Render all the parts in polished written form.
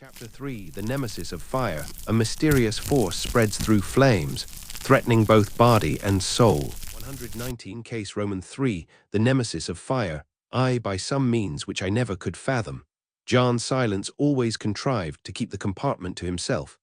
Chapter 3, The Nemesis of Fire. A mysterious force spreads through flames, threatening both body and soul. 119 Case Roman 3, The Nemesis of Fire. I, by some means which I never could fathom. John Silence always contrived to keep the compartment to himself,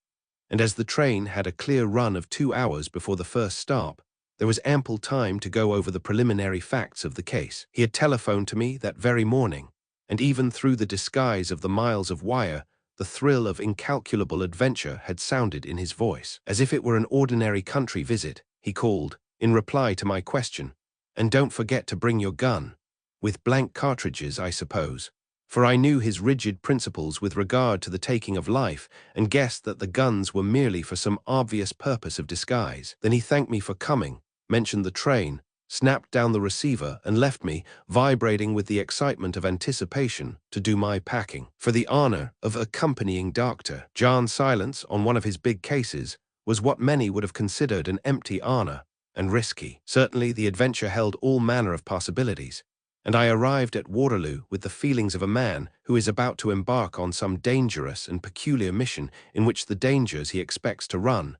and as the train had a clear run of 2 hours before the first stop, there was ample time to go over the preliminary facts of the case. He had telephoned to me that very morning, and even through the disguise of the miles of wire, the thrill of incalculable adventure had sounded in his voice. As if it were an ordinary country visit, he called, in reply to my question, "And don't forget to bring your gun. With blank cartridges, I suppose." For I knew his rigid principles with regard to the taking of life, and guessed that the guns were merely for some obvious purpose of disguise. Then he thanked me for coming, mentioned the train, snapped down the receiver, and left me, vibrating with the excitement of anticipation, to do my packing. For the honor of accompanying Dr. John Silence on one of his big cases was what many would have considered an empty honor, and risky. Certainly the adventure held all manner of possibilities, and I arrived at Waterloo with the feelings of a man who is about to embark on some dangerous and peculiar mission in which the dangers he expects to run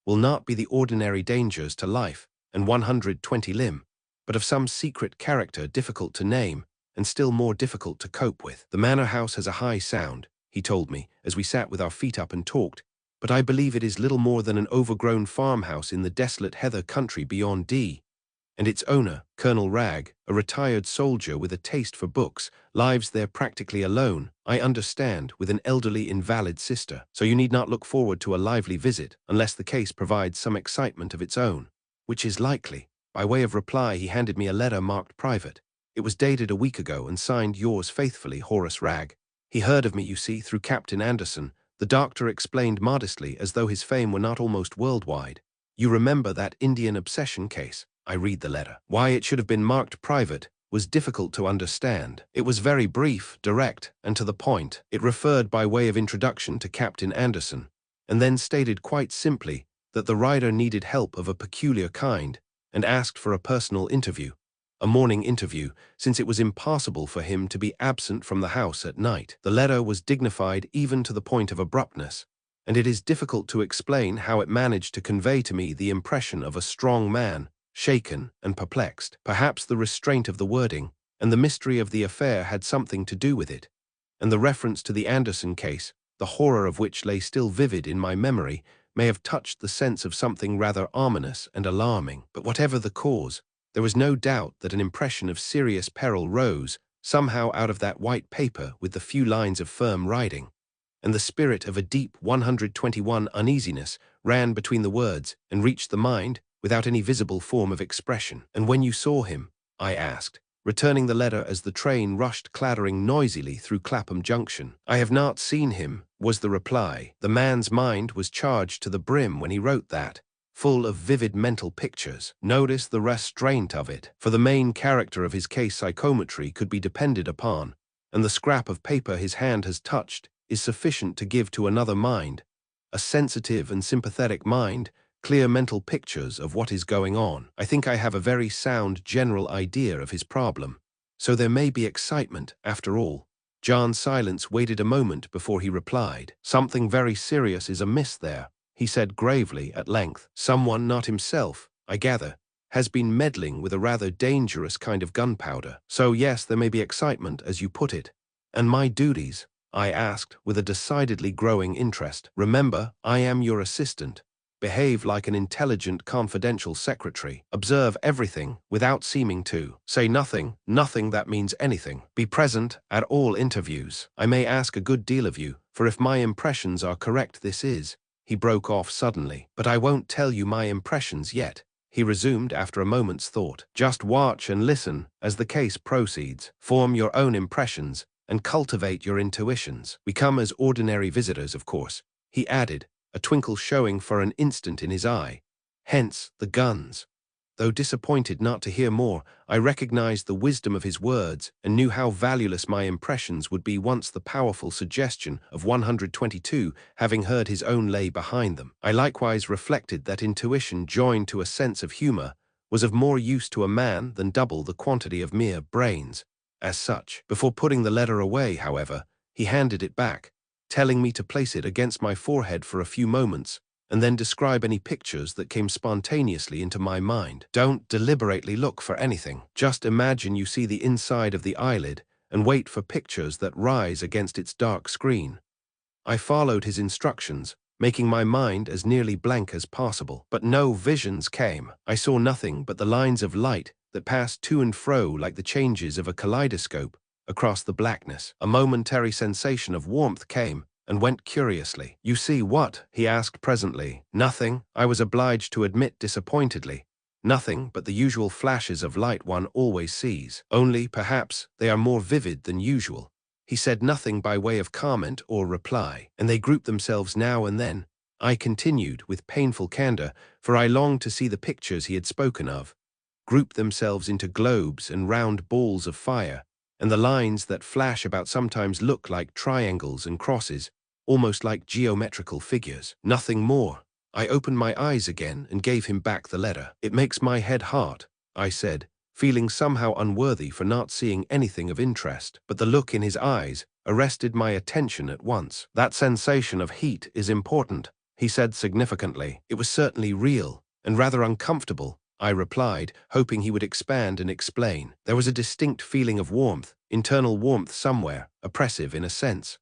will not be the ordinary dangers to life and 120 limb, but of some secret character difficult to name and still more difficult to cope with. The manor house has a high sound, he told me, as we sat with our feet up and talked, but I believe it is little more than an overgrown farmhouse in the desolate heather country beyond D, and its owner, Colonel Ragg, a retired soldier with a taste for books, lives there practically alone, I understand, with an elderly invalid sister. So you need not look forward to a lively visit, unless the case provides some excitement of its own, which is likely. By way of reply, he handed me a letter marked private. It was dated a week ago and signed yours faithfully, Horace Ragg. He heard of me, you see, through Captain Anderson, the doctor explained modestly, as though his fame were not almost worldwide. You remember that Indian obsession case? I read the letter. Why it should have been marked private was difficult to understand. It was very brief, direct, and to the point. It referred by way of introduction to Captain Anderson, and then stated quite simply that the writer needed help of a peculiar kind and asked for a personal interview, a morning interview, since it was impossible for him to be absent from the house at night. The letter was dignified even to the point of abruptness, and it is difficult to explain how it managed to convey to me the impression of a strong man, shaken and perplexed. Perhaps the restraint of the wording and the mystery of the affair had something to do with it, and the reference to the Anderson case, the horror of which lay still vivid in my memory, may have touched the sense of something rather ominous and alarming. But whatever the cause, there was no doubt that an impression of serious peril rose somehow out of that white paper with the few lines of firm writing, and the spirit of a deep 121 uneasiness ran between the words and reached the mind without any visible form of expression. "And when you saw him?" I asked, returning the letter as the train rushed clattering noisily through Clapham Junction. "I have not seen him," was the reply. The man's mind was charged to the brim when he wrote that, full of vivid mental pictures. Notice the restraint of it, for the main character of his case psychometry could be depended upon, and the scrap of paper his hand has touched is sufficient to give to another mind, a sensitive and sympathetic mind, clear mental pictures of what is going on. I think I have a very sound general idea of his problem, so there may be excitement after all." John Silence waited a moment before he replied. "Something very serious is amiss there," he said gravely at length. "Someone, not himself, I gather, has been meddling with a rather dangerous kind of gunpowder. So yes, there may be excitement, as you put it." "And my duties?" I asked with a decidedly growing interest. "Remember, I am your assistant. Behave like an intelligent, confidential secretary. Observe everything without seeming to. Say nothing that means anything. Be present at all interviews. I may ask a good deal of you, for if my impressions are correct this is—" He broke off suddenly. "But I won't tell you my impressions yet," he resumed after a moment's thought. "Just watch and listen as the case proceeds. Form your own impressions and cultivate your intuitions. We come as ordinary visitors, of course," he added, a twinkle showing for an instant in his eye. "Hence the guns." Though disappointed not to hear more, I recognized the wisdom of his words and knew how valueless my impressions would be once the powerful suggestion of 122 having heard his own lay behind them. I likewise reflected that intuition joined to a sense of humor was of more use to a man than double the quantity of mere brains. As such, before putting the letter away, however, he handed it back, telling me to place it against my forehead for a few moments, and then describe any pictures that came spontaneously into my mind. Don't deliberately look for anything. Just imagine you see the inside of the eyelid and wait for pictures that rise against its dark screen. I followed his instructions, making my mind as nearly blank as possible. But no visions came. I saw nothing but the lines of light that passed to and fro like the changes of a kaleidoscope across the blackness. A momentary sensation of warmth came and went curiously. "You see what?" he asked presently. "Nothing," I was obliged to admit disappointedly. "Nothing but the usual flashes of light one always sees. Only, perhaps, they are more vivid than usual." He said nothing by way of comment or reply, and they grouped themselves now and then. I continued, with painful candor, for I longed to see the pictures he had spoken of, grouped themselves into globes and round balls of fire, and the lines that flash about sometimes look like triangles and crosses, almost like geometrical figures. Nothing more. I opened my eyes again and gave him back the letter. "It makes my head hot," I said, feeling somehow unworthy for not seeing anything of interest. But the look in his eyes arrested my attention at once. "That sensation of heat is important," he said significantly. "It was certainly real and rather uncomfortable," I replied, hoping he would expand and explain. There was a distinct feeling of warmth, internal warmth somewhere, oppressive in a sense.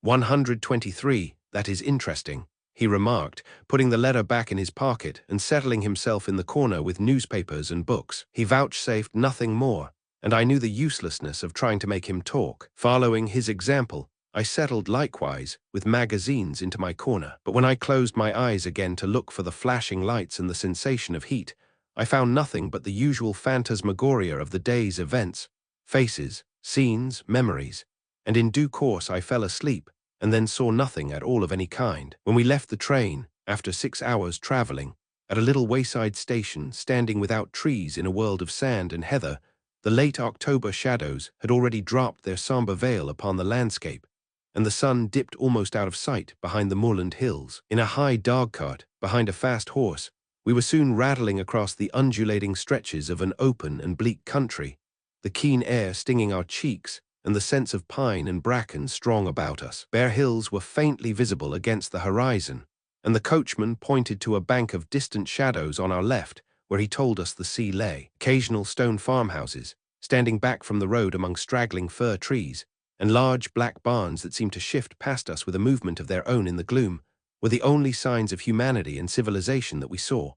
123, that is interesting, he remarked, putting the letter back in his pocket and settling himself in the corner with newspapers and books. He vouchsafed nothing more, and I knew the uselessness of trying to make him talk. Following his example, I settled likewise with magazines into my corner. But when I closed my eyes again to look for the flashing lights and the sensation of heat, I found nothing but the usual phantasmagoria of the day's events, faces, scenes, memories, and in due course I fell asleep and then saw nothing at all of any kind. When we left the train, after 6 hours traveling, at a little wayside station standing without trees in a world of sand and heather, the late October shadows had already dropped their somber veil upon the landscape, and the sun dipped almost out of sight behind the moorland hills. In a high dog-cart, behind a fast horse, we were soon rattling across the undulating stretches of an open and bleak country, the keen air stinging our cheeks and the scents of pine and bracken strong about us. Bare hills were faintly visible against the horizon, and the coachman pointed to a bank of distant shadows on our left, where he told us the sea lay. Occasional stone farmhouses, standing back from the road among straggling fir trees, and large black barns that seemed to shift past us with a movement of their own in the gloom, were the only signs of humanity and civilization that we saw,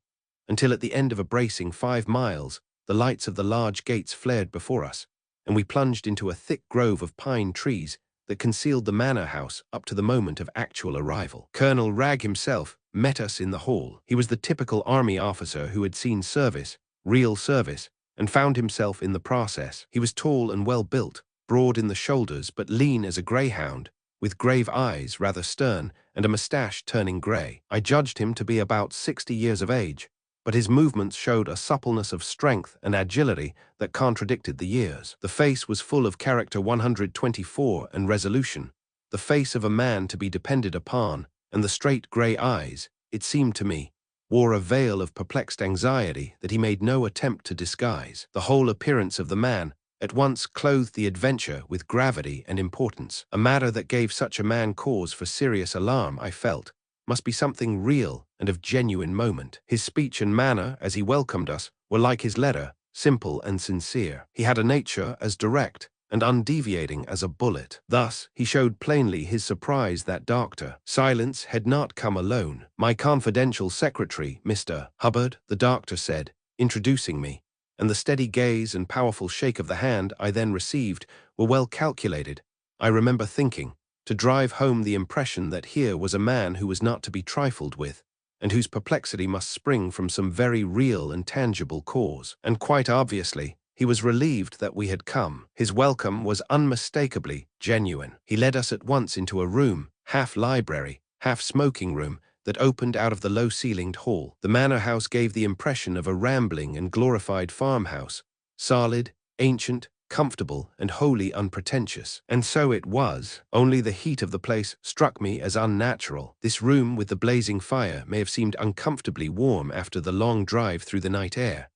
until at the end of a bracing 5 miles, the lights of the large gates flared before us, and we plunged into a thick grove of pine trees that concealed the manor house up to the moment of actual arrival. Colonel Ragg himself met us in the hall. He was the typical army officer who had seen service, real service, and found himself in the process. He was tall and well-built, broad in the shoulders but lean as a greyhound, with grave eyes, rather stern, and a moustache turning grey. I judged him to be about 60 years of age, but his movements showed a suppleness of strength and agility that contradicted the years. The face was full of character 124 and resolution, the face of a man to be depended upon, and the straight grey eyes, it seemed to me, wore a veil of perplexed anxiety that he made no attempt to disguise. The whole appearance of the man at once clothed the adventure with gravity and importance. A matter that gave such a man cause for serious alarm, I felt, must be something real and of genuine moment. His speech and manner, as he welcomed us, were like his letter, simple and sincere. He had a nature as direct and undeviating as a bullet. Thus, he showed plainly his surprise that Dr. Silence had not come alone. "My confidential secretary, Mr. Hubbard," the doctor said, introducing me, and the steady gaze and powerful shake of the hand I then received were well calculated, I remember thinking, to drive home the impression that here was a man who was not to be trifled with, and whose perplexity must spring from some very real and tangible cause. And quite obviously, he was relieved that we had come. His welcome was unmistakably genuine. He led us at once into a room, half library, half smoking room, that opened out of the low-ceilinged hall. The manor house gave the impression of a rambling and glorified farmhouse, solid, ancient, comfortable, and wholly unpretentious. And so it was, only the heat of the place struck me as unnatural. This room with the blazing fire may have seemed uncomfortably warm after the long drive through the night air.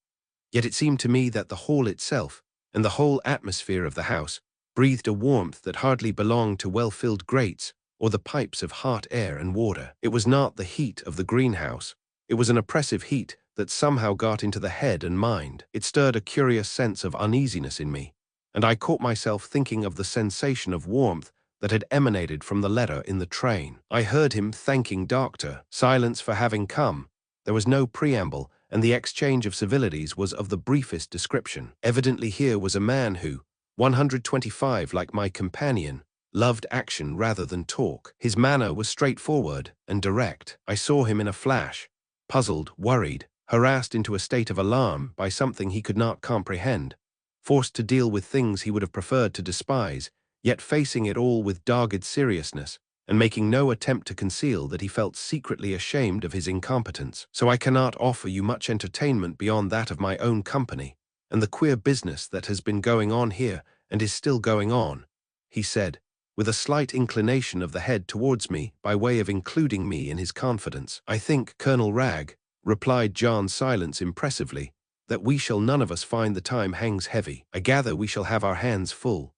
Yet it seemed to me that the hall itself, and the whole atmosphere of the house, breathed a warmth that hardly belonged to well-filled grates or the pipes of hot air and water. It was not the heat of the greenhouse. It was an oppressive heat that somehow got into the head and mind. It stirred a curious sense of uneasiness in me, and I caught myself thinking of the sensation of warmth that had emanated from the letter in the train. I heard him thanking Dr. Silence for having come. There was no preamble, and the exchange of civilities was of the briefest description. Evidently here was a man who, 125 like my companion, loved action rather than talk. His manner was straightforward and direct. I saw him in a flash, puzzled, worried, harassed into a state of alarm by something he could not comprehend, forced to deal with things he would have preferred to despise, yet facing it all with dogged seriousness, and making no attempt to conceal that he felt secretly ashamed of his incompetence. So I cannot offer you much entertainment beyond that of my own company, and the queer business that has been going on here and is still going on, he said, with a slight inclination of the head towards me by way of including me in his confidence. I think, Colonel Ragg, replied John Silence impressively, that we shall none of us find the time hangs heavy. I gather we shall have our hands full.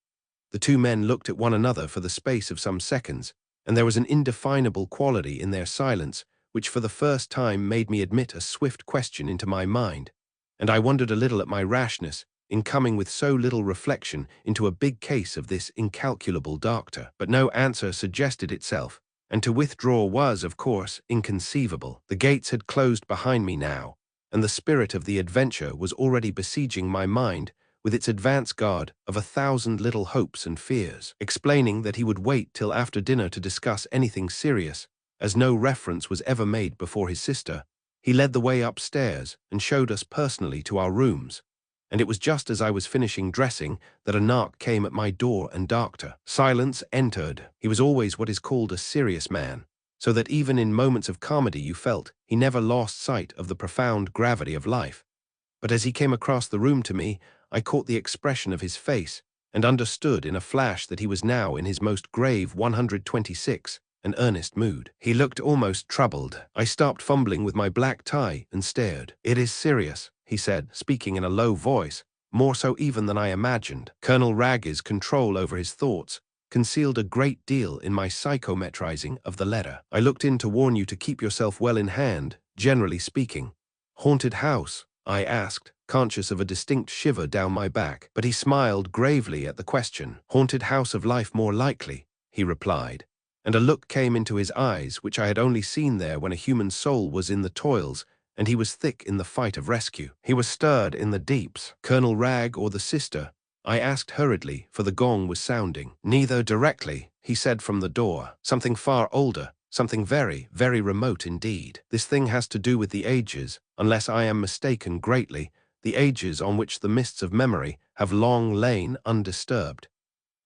The two men looked at one another for the space of some seconds, and there was an indefinable quality in their silence which for the first time made me admit a swift question into my mind, and I wondered a little at my rashness in coming with so little reflection into a big case of this incalculable doctor. But no answer suggested itself, and to withdraw was, of course, inconceivable. The gates had closed behind me now, and the spirit of the adventure was already besieging my mind with its advance guard of 1,000 little hopes and fears. Explaining that he would wait till after dinner to discuss anything serious, as no reference was ever made before his sister, he led the way upstairs and showed us personally to our rooms, and it was just as I was finishing dressing that a knock came at my door and Dr. Silence entered. He was always what is called a serious man, so that even in moments of comedy you felt he never lost sight of the profound gravity of life. But as he came across the room to me, I caught the expression of his face and understood in a flash that he was now in his most grave 126, an earnest mood. He looked almost troubled. I stopped fumbling with my black tie and stared. "It is serious," he said, speaking in a low voice, more so even than I imagined. Colonel Ragg's control over his thoughts concealed a great deal in my psychometrizing of the letter. "I looked in to warn you to keep yourself well in hand, generally speaking." "Haunted house?" I asked, conscious of a distinct shiver down my back, but he smiled gravely at the question. "Haunted house of life more likely," he replied, and a look came into his eyes which I had only seen there when a human soul was in the toils and he was thick in the fight of rescue. He was stirred in the deeps. "Colonel Ragg or the sister?" I asked hurriedly, for the gong was sounding. "Neither directly," he said from the door. "Something far older. Something very, very remote indeed. This thing has to do with the ages, unless I am mistaken greatly, the ages on which the mists of memory have long lain undisturbed."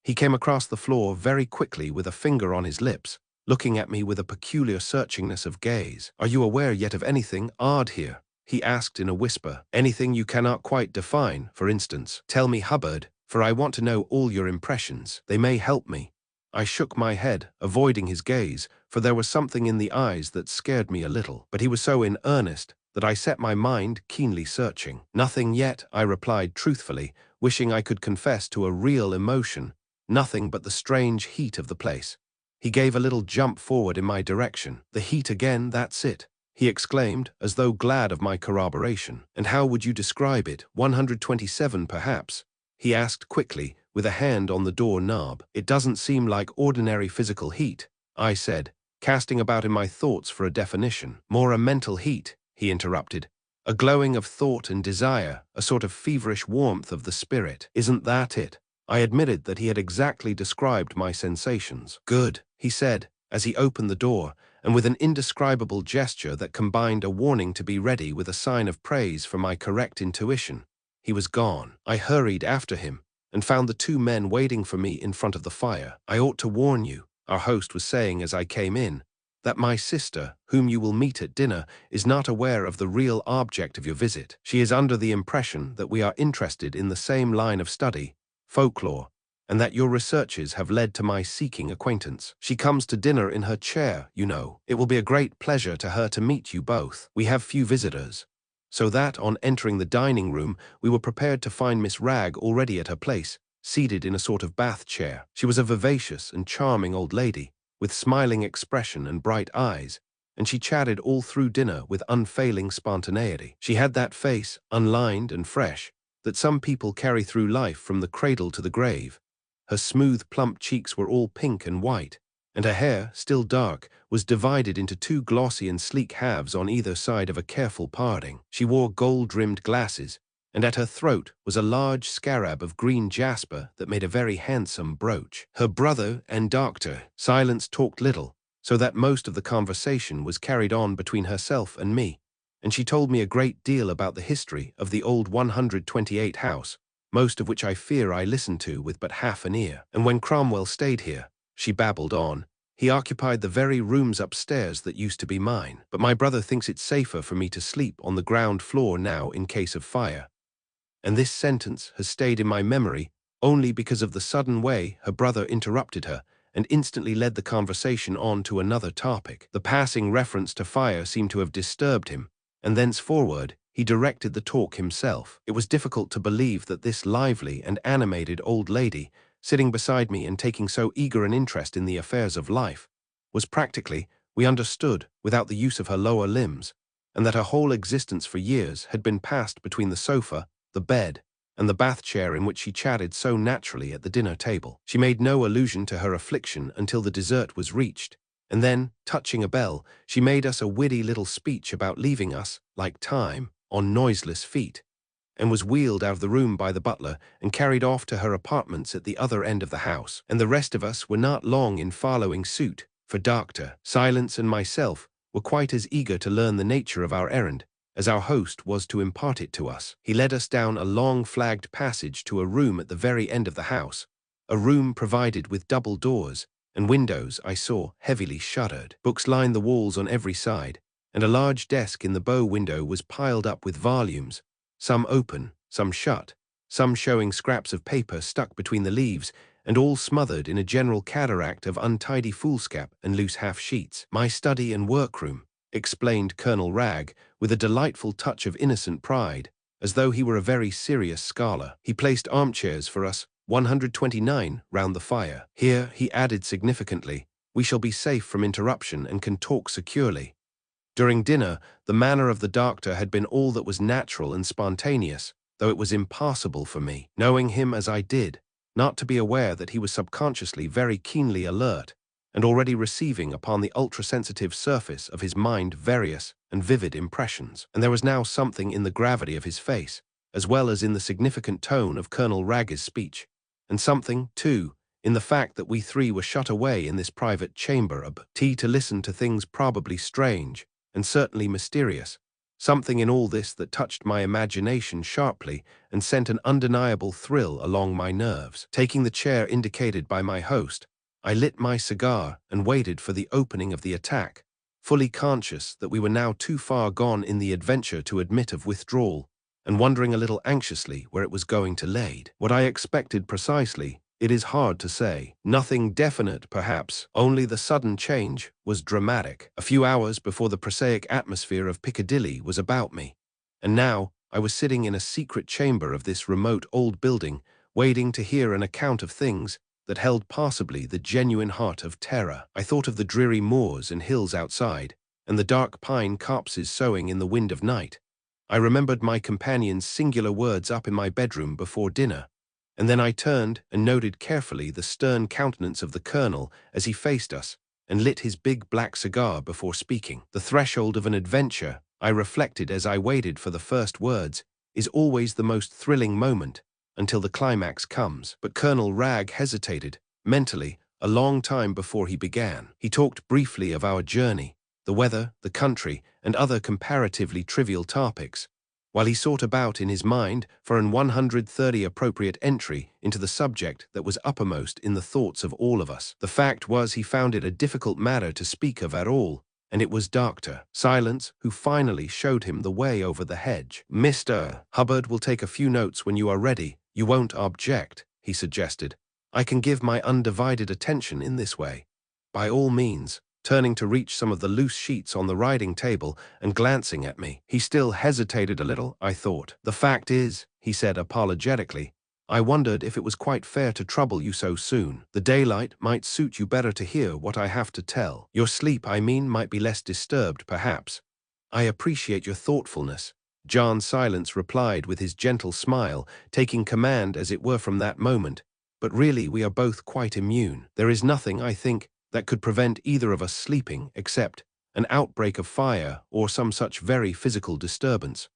He came across the floor very quickly with a finger on his lips, looking at me with a peculiar searchingness of gaze. "Are you aware yet of anything odd here?" he asked in a whisper. "Anything you cannot quite define, for instance? Tell me, Hubbard, for I want to know all your impressions. They may help me." I shook my head, avoiding his gaze, for there was something in the eyes that scared me a little. But he was so in earnest that I set my mind keenly searching. "Nothing yet," I replied truthfully, wishing I could confess to a real emotion. "Nothing but the strange heat of the place." He gave a little jump forward in my direction. "The heat again, that's it," he exclaimed, as though glad of my corroboration. "And how would you describe it? 127, perhaps?" he asked quickly, with a hand on the door knob. "It doesn't seem like ordinary physical heat," I said, casting about in my thoughts for a definition. "More a mental heat," he interrupted. "A glowing of thought and desire, a sort of feverish warmth of the spirit. Isn't that it?" I admitted that he had exactly described my sensations. "Good," he said, as he opened the door, and with an indescribable gesture that combined a warning to be ready with a sign of praise for my correct intuition, he was gone. I hurried after him, and found the two men waiting for me in front of the fire. "I ought to warn you," our host was saying as I came in, "that my sister, whom you will meet at dinner, is not aware of the real object of your visit. She is under the impression that we are interested in the same line of study, folklore, and that your researches have led to my seeking acquaintance. She comes to dinner in her chair, you know. It will be a great pleasure to her to meet you both. We have few visitors." So that, on entering the dining room, we were prepared to find Miss Ragg already at her place, seated in a sort of bath chair. She was a vivacious and charming old lady, with smiling expression and bright eyes, and she chatted all through dinner with unfailing spontaneity. She had that face, unlined and fresh, that some people carry through life from the cradle to the grave. Her smooth, plump cheeks were all pink and white, and her hair, still dark, was divided into two glossy and sleek halves on either side of a careful parting. She wore gold-rimmed glasses, and at her throat was a large scarab of green jasper that made a very handsome brooch. Her brother and Dr. Silence talked little, so that most of the conversation was carried on between herself and me, and she told me a great deal about the history of the old 128 house, most of which I fear I listened to with but half an ear. And when Cromwell stayed here, she babbled on, he occupied the very rooms upstairs that used to be mine. But my brother thinks it's safer for me to sleep on the ground floor now in case of fire. And this sentence has stayed in my memory only because of the sudden way her brother interrupted her and instantly led the conversation on to another topic. The passing reference to fire seemed to have disturbed him, and thenceforward he directed the talk himself. It was difficult to believe that this lively and animated old lady, sitting beside me and taking so eager an interest in the affairs of life, was practically, we understood, without the use of her lower limbs, and that her whole existence for years had been passed between the sofa, the bed, and the bath chair in which she chatted so naturally at the dinner table. She made no allusion to her affliction until the dessert was reached, and then, touching a bell, she made us a witty little speech about leaving us, like time, on noiseless feet, and was wheeled out of the room by the butler and carried off to her apartments at the other end of the house. And the rest of us were not long in following suit, for Dr. Silence and myself were quite as eager to learn the nature of our errand as our host was to impart it to us. He led us down a long flagged passage to a room at the very end of the house, a room provided with double doors and windows I saw heavily shuttered. Books lined the walls on every side, and a large desk in the bow window was piled up with volumes, some open, some shut, some showing scraps of paper stuck between the leaves, and all smothered in a general cataract of untidy foolscap and loose half-sheets. "My study and workroom," explained Colonel Wragge, with a delightful touch of innocent pride, as though he were a very serious scholar. He placed armchairs for us, 129, round the fire. "Here," he added significantly, "we shall be safe from interruption and can talk securely." During dinner, the manner of the doctor had been all that was natural and spontaneous, though it was impossible for me, knowing him as I did, not to be aware that he was subconsciously very keenly alert, and already receiving upon the ultra-sensitive surface of his mind various and vivid impressions. And there was now something in the gravity of his face, as well as in the significant tone of Colonel Wragge's speech, and something, too, in the fact that we three were shut away in this private chamber of tea to listen to things probably strange and certainly mysterious, something in all this that touched my imagination sharply and sent an undeniable thrill along my nerves. Taking the chair indicated by my host, I lit my cigar and waited for the opening of the attack, fully conscious that we were now too far gone in the adventure to admit of withdrawal, and wondering a little anxiously where it was going to lead. What I expected precisely, it is hard to say. Nothing definite, perhaps, only the sudden change was dramatic. A few hours before the prosaic atmosphere of Piccadilly was about me, and now I was sitting in a secret chamber of this remote old building, waiting to hear an account of things that held possibly the genuine heart of terror. I thought of the dreary moors and hills outside, and the dark pine copses soughing in the wind of night. I remembered my companion's singular words up in my bedroom before dinner, and then I turned and noted carefully the stern countenance of the colonel as he faced us and lit his big black cigar before speaking. The threshold of an adventure, I reflected as I waited for the first words, is always the most thrilling moment, until the climax comes. But Colonel Wragge hesitated, mentally, a long time before he began. He talked briefly of our journey, the weather, the country, and other comparatively trivial topics, while he sought about in his mind for an 130 appropriate entry into the subject that was uppermost in the thoughts of all of us. The fact was he found it a difficult matter to speak of at all, and it was Dr. Silence who finally showed him the way over the hedge. "Mr. Hubbard will take a few notes when you are ready. You won't object," he suggested. "I can give my undivided attention in this way." "By all means," turning to reach some of the loose sheets on the writing table and glancing at me. He still hesitated a little, I thought. "The fact is," he said apologetically, I wondered if it was quite fair to trouble you so soon. The daylight might suit you better to hear what I have to tell. Your sleep, I mean, might be less disturbed, perhaps. I appreciate your thoughtfulness. John Silence replied with his gentle smile, taking command as it were from that moment. But really, we are both quite immune. There is nothing, I think, that could prevent either of us sleeping, except an outbreak of fire or some such very physical disturbance.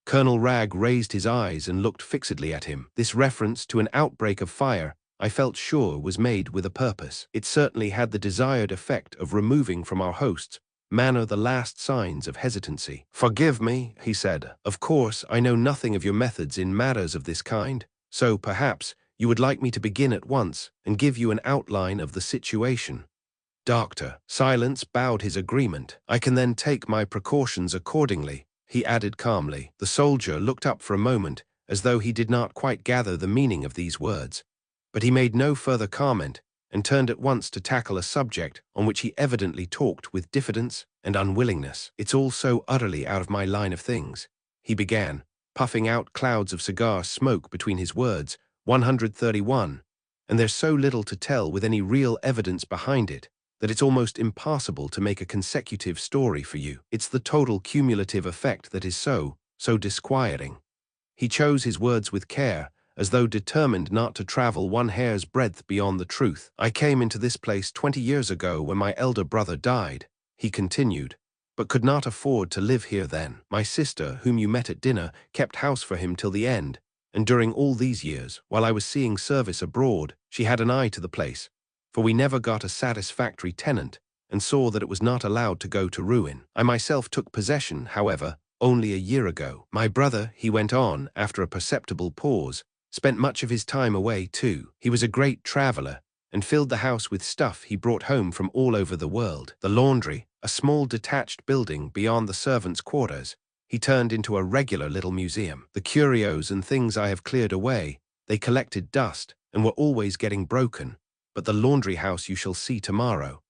Colonel Ragg raised his eyes and looked fixedly at him. This reference to an outbreak of fire, I felt sure, was made with a purpose. It certainly had the desired effect of removing from our host's manner the last signs of hesitancy. "Forgive me," he said. "Of course, I know nothing of your methods in matters of this kind, so perhaps you would like me to begin at once and give you an outline of the situation." Doctor Silence bowed his agreement. "I can then take my precautions accordingly," he added calmly. The soldier looked up for a moment, as though he did not quite gather the meaning of these words. But he made no further comment, and turned at once to tackle a subject on which he evidently talked with diffidence and unwillingness. "It's all so utterly out of my line of things," he began, puffing out clouds of cigar smoke between his words. 131. "And there's so little to tell with any real evidence behind it, that it's almost impossible to make a consecutive story for you. It's the total cumulative effect that is so disquieting." He chose his words with care, as though determined not to travel one hair's breadth beyond the truth. "I came into this place 20 years ago when my elder brother died," he continued, "but could not afford to live here then. My sister, whom you met at dinner, kept house for him till the end, and during all these years, while I was seeing service abroad, she had an eye to the place, for we never got a satisfactory tenant, and saw that it was not allowed to go to ruin. I myself took possession, however, only a year ago. My brother," he went on, after a perceptible pause, "spent much of his time away too. He was a great traveler, and filled the house with stuff he brought home from all over the world. The laundry, a small detached building beyond the servants' quarters, he turned into a regular little museum. The curios and things I have cleared away, they collected dust, and were always getting broken. But the laundry house you shall see tomorrow."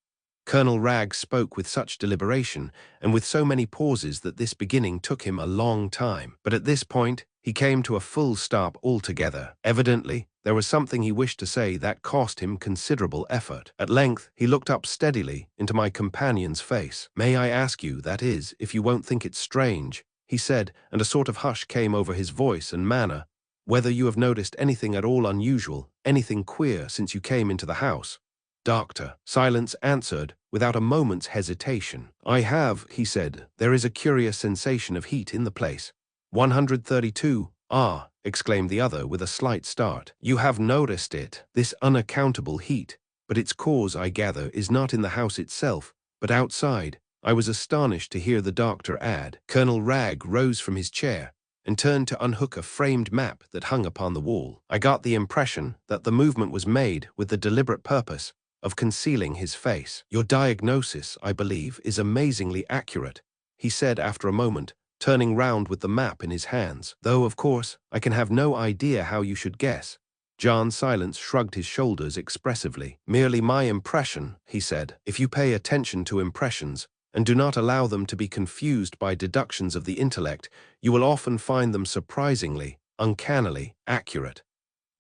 Colonel Ragg spoke with such deliberation, and with so many pauses, that this beginning took him a long time. But at this point, he came to a full stop altogether. Evidently, there was something he wished to say that cost him considerable effort. At length, he looked up steadily into my companion's face. "May I ask you, that is, if you won't think it strange," he said, and a sort of hush came over his voice and manner, "whether you have noticed anything at all unusual, anything queer, since you came into the house?" Doctor Silence answered, without a moment's hesitation. "I have," he said. "There is a curious sensation of heat in the place." 132. "Ah," exclaimed the other with a slight start. "You have noticed it, this unaccountable heat, but its cause, I gather, is not in the house itself, but outside." I was astonished to hear the doctor add. Colonel Ragg rose from his chair and turned to unhook a framed map that hung upon the wall. I got the impression that the movement was made with the deliberate purpose of concealing his face. "Your diagnosis, I believe, is amazingly accurate," he said after a moment, turning round with the map in his hands. "Though, of course, I can have no idea how you should guess." John Silence shrugged his shoulders expressively. "Merely my impression," he said. "If you pay attention to impressions, and do not allow them to be confused by deductions of the intellect, you will often find them surprisingly, uncannily, accurate."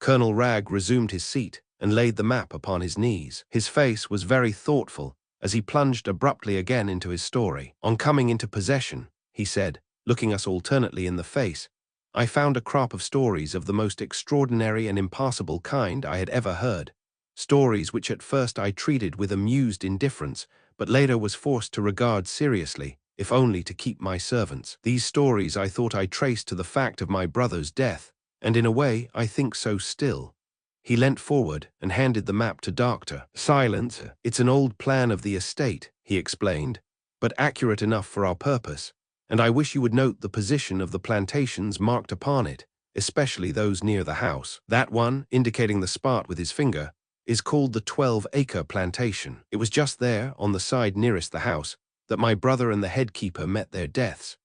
Colonel Ragg resumed his seat and laid the map upon his knees. His face was very thoughtful as he plunged abruptly again into his story. "On coming into possession," he said, looking us alternately in the face, "I found a crop of stories of the most extraordinary and impossible kind I had ever heard. Stories which at first I treated with amused indifference, but later was forced to regard seriously, if only to keep my servants. These stories I thought I traced to the fact of my brother's death, and in a way I think so still." He leant forward and handed the map to Dr. Silence. "It's an old plan of the estate," he explained, "but accurate enough for our purpose, and I wish you would note the position of the plantations marked upon it, especially those near the house. That one," indicating the spot with his finger, "is called the 12-acre plantation. It was just there, on the side nearest the house, that my brother and the head-keeper met their deaths."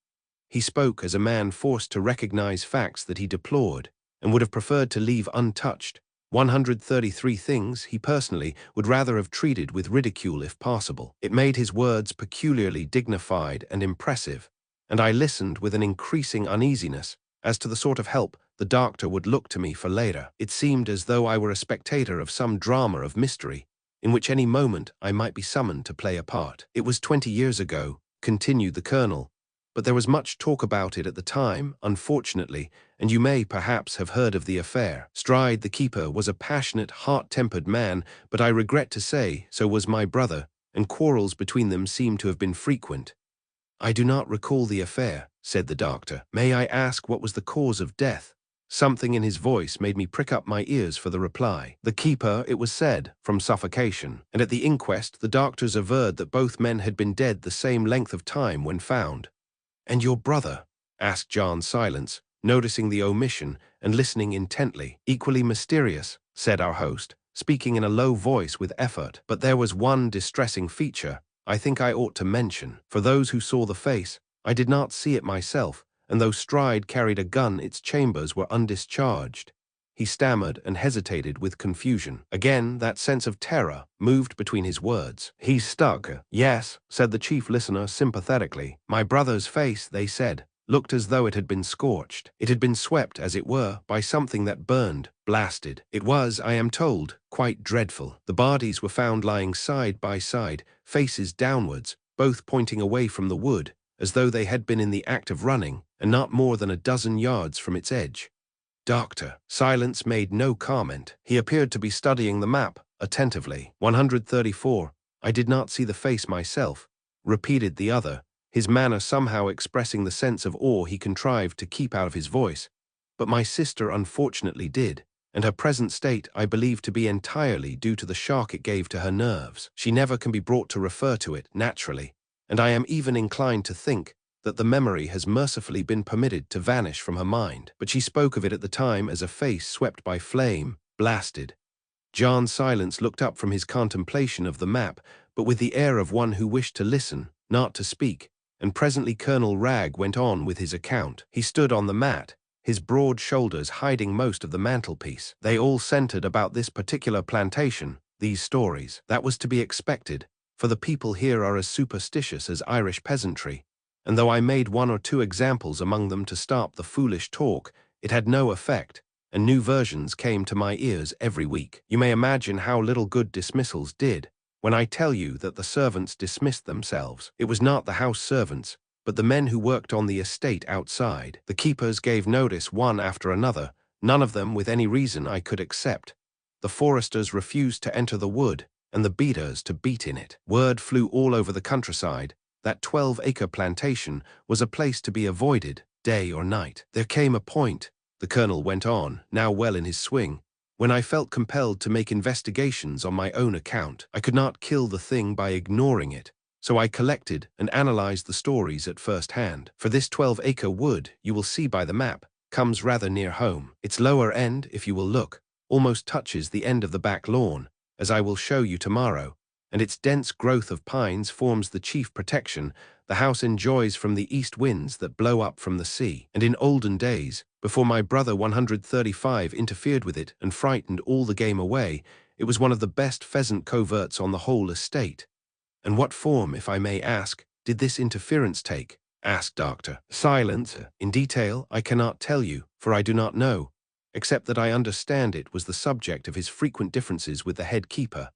He spoke as a man forced to recognize facts that he deplored, and would have preferred to leave untouched. 133 things he personally would rather have treated with ridicule if possible. It made his words peculiarly dignified and impressive, and I listened with an increasing uneasiness as to the sort of help the doctor would look to me for later. It seemed as though I were a spectator of some drama of mystery, in which any moment I might be summoned to play a part. It was 20 years ago, continued the colonel, but there was much talk about it at the time, unfortunately, and you may perhaps have heard of the affair. Stride, the keeper, was a passionate, hot-tempered man, but I regret to say so was my brother, and quarrels between them seem to have been frequent. I do not recall the affair, said the doctor. May I ask what was the cause of death? Something in his voice made me prick up my ears for the reply. The keeper, it was said, from suffocation, and at the inquest the doctors averred that both men had been dead the same length of time when found. And your brother? Asked John Silence, noticing the omission and listening intently. Equally mysterious, said our host, speaking in a low voice with effort. But there was one distressing feature I think I ought to mention. For those who saw the face, I did not see it myself, and though Stride carried a gun, its chambers were undischarged. He stammered and hesitated with confusion. Again, that sense of terror moved between his words. He's stuck. Yes, said the chief listener sympathetically. My brother's face, they said, looked as though it had been scorched. It had been swept, as it were, by something that burned, blasted. It was, I am told, quite dreadful. The bodies were found lying side by side, faces downwards, both pointing away from the wood, as though they had been in the act of running, and not more than a dozen yards from its edge. Doctor. Silence made no comment. He appeared to be studying the map attentively. 134. I did not see the face myself, repeated the other, his manner somehow expressing the sense of awe he contrived to keep out of his voice. But my sister unfortunately did, and her present state I believe to be entirely due to the shock it gave to her nerves. She never can be brought to refer to it, naturally, and I am even inclined to think that the memory has mercifully been permitted to vanish from her mind. But she spoke of it at the time as a face swept by flame, blasted. John Silence looked up from his contemplation of the map, but with the air of one who wished to listen, not to speak, and presently Colonel Wragge went on with his account. He stood on the mat, his broad shoulders hiding most of the mantelpiece. They all centered about this particular plantation, these stories. That was to be expected, for the people here are as superstitious as Irish peasantry, and though I made one or two examples among them to stop the foolish talk, it had no effect, and new versions came to my ears every week. You may imagine how little good dismissals did, when I tell you that the servants dismissed themselves. It was not the house servants, but the men who worked on the estate outside. The keepers gave notice one after another, none of them with any reason I could accept. The foresters refused to enter the wood, and the beaters to beat in it. Word flew all over the countryside that 12-acre plantation was a place to be avoided, day or night. There came a point, the colonel went on, now well in his swing, when I felt compelled to make investigations on my own account. I could not kill the thing by ignoring it, so I collected and analyzed the stories at first hand. For this 12-acre wood, you will see by the map, comes rather near home. Its lower end, if you will look, almost touches the end of the back lawn, as I will show you tomorrow, and its dense growth of pines forms the chief protection the house enjoys from the east winds that blow up from the sea. And in olden days, before my brother 135 interfered with it and frightened all the game away, it was one of the best pheasant coverts on the whole estate. And what form, if I may ask, did this interference take? Asked Dr. Silence. In detail, I cannot tell you, for I do not know, except that I understand it was the subject of his frequent differences with the head keeper.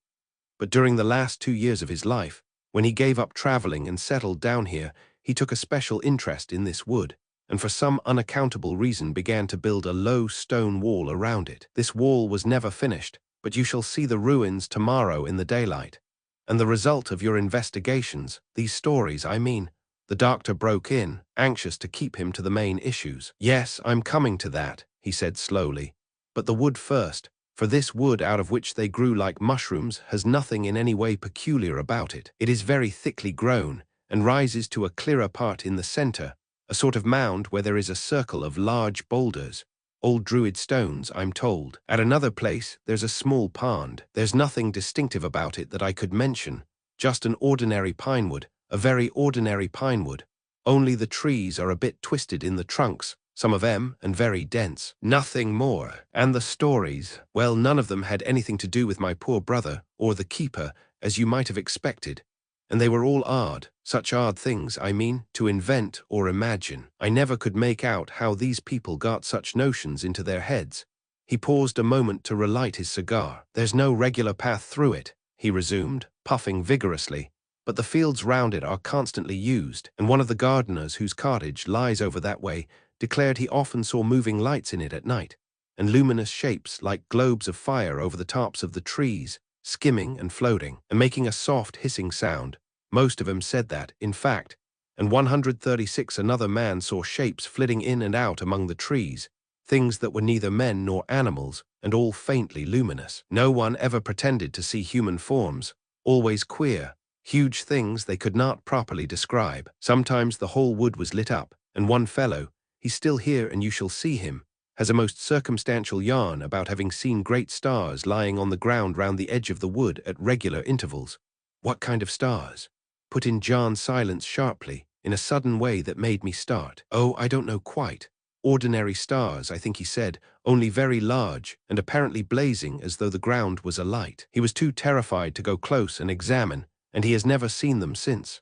But during the last 2 years of his life, when he gave up traveling and settled down here, he took a special interest in this wood, and for some unaccountable reason began to build a low stone wall around it. This wall was never finished, but you shall see the ruins tomorrow in the daylight. And the result of your investigations, these stories, I mean, the doctor broke in, anxious to keep him to the main issues. Yes, I'm coming to that, he said slowly. But the wood first. For this wood out of which they grew like mushrooms has nothing in any way peculiar about it. It is very thickly grown, and rises to a clearer part in the center, a sort of mound where there is a circle of large boulders, old druid stones, I'm told. At another place, there's a small pond. There's nothing distinctive about it that I could mention, just an ordinary pinewood, a very ordinary pinewood. Only the trees are a bit twisted in the trunks, some of them, and very dense. Nothing more. And the stories, well, none of them had anything to do with my poor brother, or the keeper, as you might have expected. And they were all odd, such odd things, I mean, to invent or imagine. I never could make out how these people got such notions into their heads. He paused a moment to relight his cigar. There's no regular path through it, he resumed, puffing vigorously, but the fields round it are constantly used, and one of the gardeners whose cottage lies over that way declared he often saw moving lights in it at night, and luminous shapes like globes of fire over the tops of the trees, skimming and floating, and making a soft hissing sound. Most of them said that, in fact, and 136 another man saw shapes flitting in and out among the trees, things that were neither men nor animals, and all faintly luminous. No one ever pretended to see human forms, always queer, huge things they could not properly describe. Sometimes the whole wood was lit up, and one fellow, he's still here and you shall see him, has a most circumstantial yarn about having seen great stars lying on the ground round the edge of the wood at regular intervals. What kind of stars? Put in John Silence sharply, in a sudden way that made me start. Oh, I don't know quite. Ordinary stars, I think he said, only very large, and apparently blazing as though the ground was alight. He was too terrified to go close and examine, and he has never seen them since.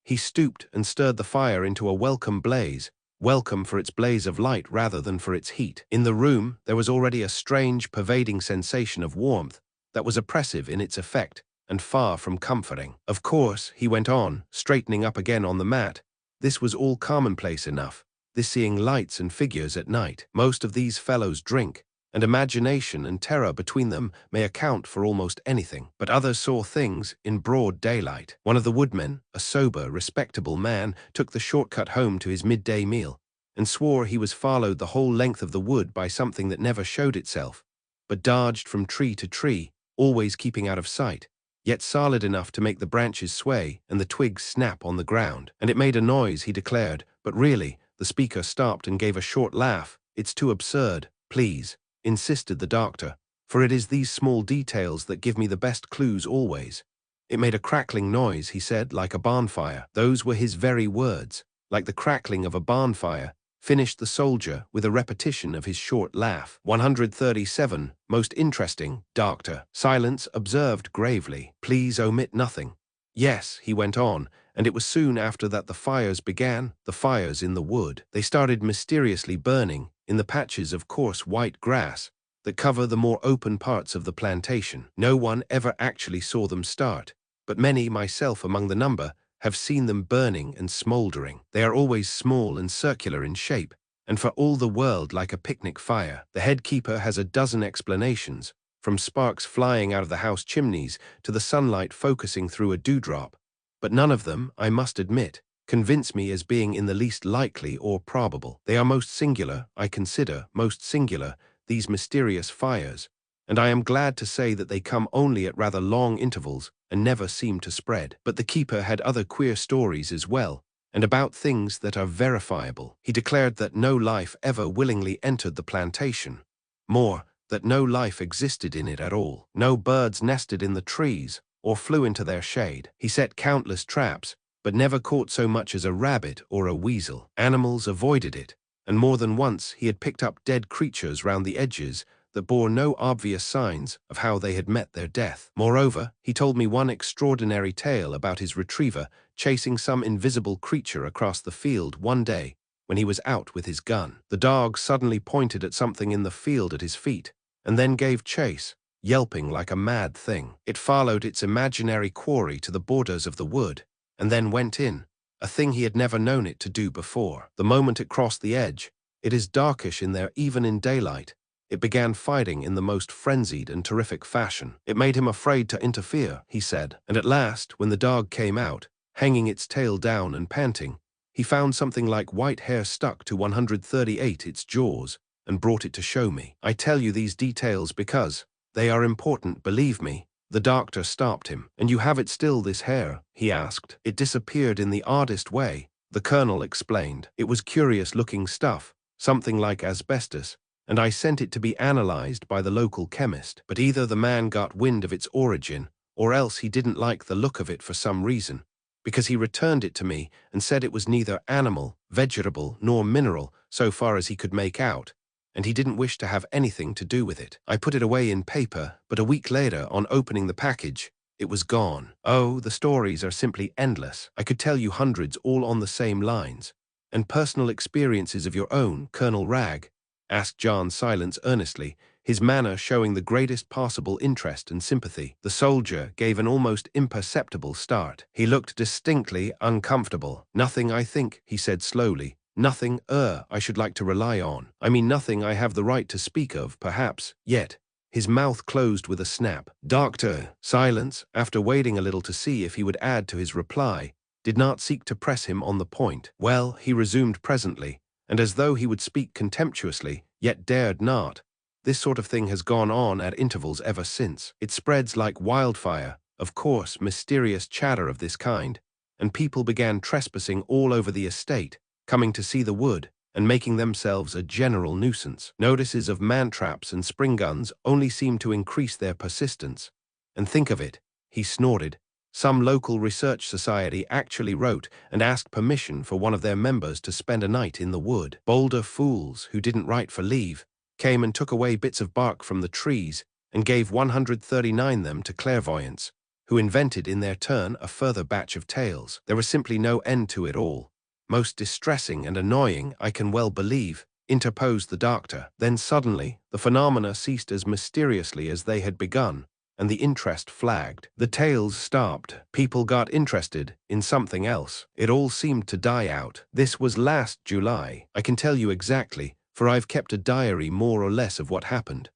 He stooped and stirred the fire into a welcome blaze, welcome for its blaze of light rather than for its heat. In the room there was already a strange, pervading sensation of warmth that was oppressive in its effect and far from comforting. Of course, he went on, straightening up again on the mat, this was all commonplace enough, this seeing lights and figures at night. Most of these fellows drink, and imagination and terror between them may account for almost anything. But others saw things in broad daylight. One of the woodmen, a sober, respectable man, took the shortcut home to his midday meal, and swore he was followed the whole length of the wood by something that never showed itself, but dodged from tree to tree, always keeping out of sight, yet solid enough to make the branches sway and the twigs snap on the ground. And it made a noise, he declared, but really, the speaker stopped and gave a short laugh. It's too absurd, please, insisted the doctor, for it is these small details that give me the best clues always. It made a crackling noise, he said, like a bonfire. Those were his very words, like the crackling of a bonfire, finished the soldier with a repetition of his short laugh. 137, most interesting, doctor. Silence observed gravely. Please omit nothing. Yes, he went on, and it was soon after that the fires began, the fires in the wood. They started mysteriously burning in the patches of coarse white grass that cover the more open parts of the plantation. No one ever actually saw them start, but many, myself among the number, have seen them burning and smouldering. They are always small and circular in shape, and for all the world like a picnic fire. The head keeper has a dozen explanations, from sparks flying out of the house chimneys to the sunlight focusing through a dewdrop, but none of them, I must admit, convince me as being in the least likely or probable. They are most singular, I consider, most singular, these mysterious fires, and I am glad to say that they come only at rather long intervals and never seem to spread. But the keeper had other queer stories as well, and about things that are verifiable. He declared that no life ever willingly entered the plantation. More, that no life existed in it at all. No birds nested in the trees or flew into their shade. He set countless traps, but never caught so much as a rabbit or a weasel. Animals avoided it, and more than once he had picked up dead creatures round the edges that bore no obvious signs of how they had met their death. Moreover, he told me one extraordinary tale about his retriever chasing some invisible creature across the field one day when he was out with his gun. The dog suddenly pointed at something in the field at his feet, and then gave chase, yelping like a mad thing. It followed its imaginary quarry to the borders of the wood, and then went in, a thing he had never known it to do before. The moment it crossed the edge, it is darkish in there even in daylight, it began fighting in the most frenzied and terrific fashion. It made him afraid to interfere, he said, and at last, when the dog came out, hanging its tail down and panting, he found something like white hair stuck to 138 its jaws and brought it to show me. I tell you these details because they are important, believe me. The doctor stopped him. And you have it still, this hair? He asked. It disappeared in the oddest way, the colonel explained. It was curious-looking stuff, something like asbestos, and I sent it to be analyzed by the local chemist. But either the man got wind of its origin, or else he didn't like the look of it for some reason, because he returned it to me and said it was neither animal, vegetable, nor mineral, so far as he could make out, and he didn't wish to have anything to do with it. I put it away in paper, but a week later, on opening the package, It was gone. Oh, the stories are simply endless. I could tell you hundreds all on the same lines. And personal experiences of your own, Colonel Ragg? Asked John Silence earnestly, his manner showing the greatest possible interest and sympathy. The soldier gave an almost imperceptible start. He looked distinctly uncomfortable. Nothing, I think, he said slowly. Nothing, I should like to rely on. I mean nothing I have the right to speak of, perhaps, yet. His mouth closed with a snap. Doctor Silence, after waiting a little to see if he would add to his reply, did not seek to press him on the point. Well, he resumed presently, and as though he would speak contemptuously, yet dared not. This sort of thing has gone on at intervals ever since. It spreads like wildfire, of course, mysterious chatter of this kind, and people began trespassing all over the estate, coming to see the wood, and making themselves a general nuisance. Notices of man-traps and spring guns only seem to increase their persistence. And think of it, he snorted, some local research society actually wrote and asked permission for one of their members to spend a night in the wood. Bolder fools, who didn't write for leave, came and took away bits of bark from the trees and gave 139 them to clairvoyants, who invented in their turn a further batch of tales. There was simply no end to it all. Most distressing and annoying, I can well believe, interposed the doctor. Then suddenly, the phenomena ceased as mysteriously as they had begun, and the interest flagged. The tales stopped. People got interested in something else. It all seemed to die out. This was last July. I can tell you exactly, for I've kept a diary more or less of what happened.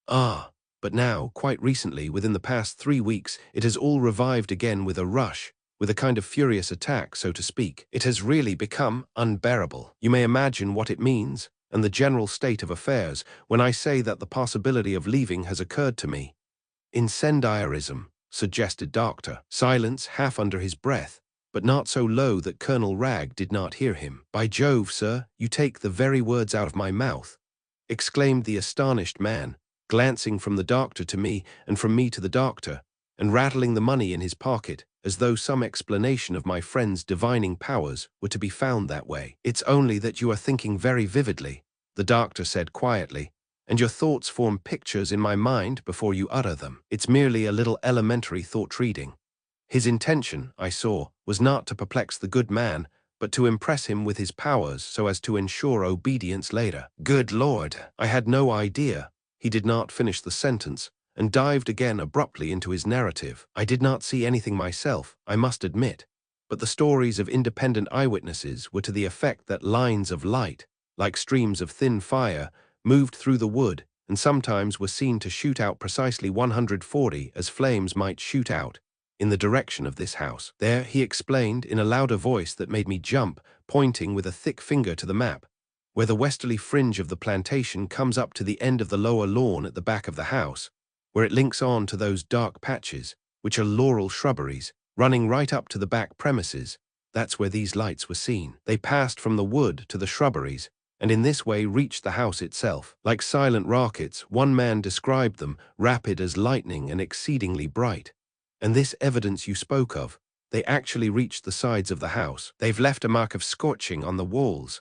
But now, quite recently, within the past 3 weeks, it has all revived again with a rush, with a kind of furious attack, so to speak. It has really become unbearable. You may imagine what it means, and the general state of affairs, when I say that the possibility of leaving has occurred to me. Incendiarism, suggested Dr. Silence, half under his breath, but not so low that Colonel Ragg did not hear him. By Jove, sir, you take the very words out of my mouth, exclaimed the astonished man, glancing from the doctor to me and from me to the doctor, and rattling the money in his pocket, as though some explanation of my friend's divining powers were to be found that way. It's only that you are thinking very vividly, the doctor said quietly, and your thoughts form pictures in my mind before you utter them. It's merely a little elementary thought-reading. His intention, I saw, was not to perplex the good man, but to impress him with his powers so as to ensure obedience later. Good Lord, I had no idea. He did not finish the sentence, and dived again abruptly into his narrative. I did not see anything myself, I must admit, but the stories of independent eyewitnesses were to the effect that lines of light, like streams of thin fire, moved through the wood, and sometimes were seen to shoot out precisely 140 as flames might shoot out, in the direction of this house. There, he explained in a louder voice that made me jump, pointing with a thick finger to the map, where the westerly fringe of the plantation comes up to the end of the lower lawn at the back of the house, where it links on to those dark patches, which are laurel shrubberies, running right up to the back premises. That's where these lights were seen. They passed from the wood to the shrubberies, and in this way reached the house itself. Like silent rockets, one man described them, rapid as lightning and exceedingly bright. And this evidence you spoke of, they actually reached the sides of the house. They've left a mark of scorching on the walls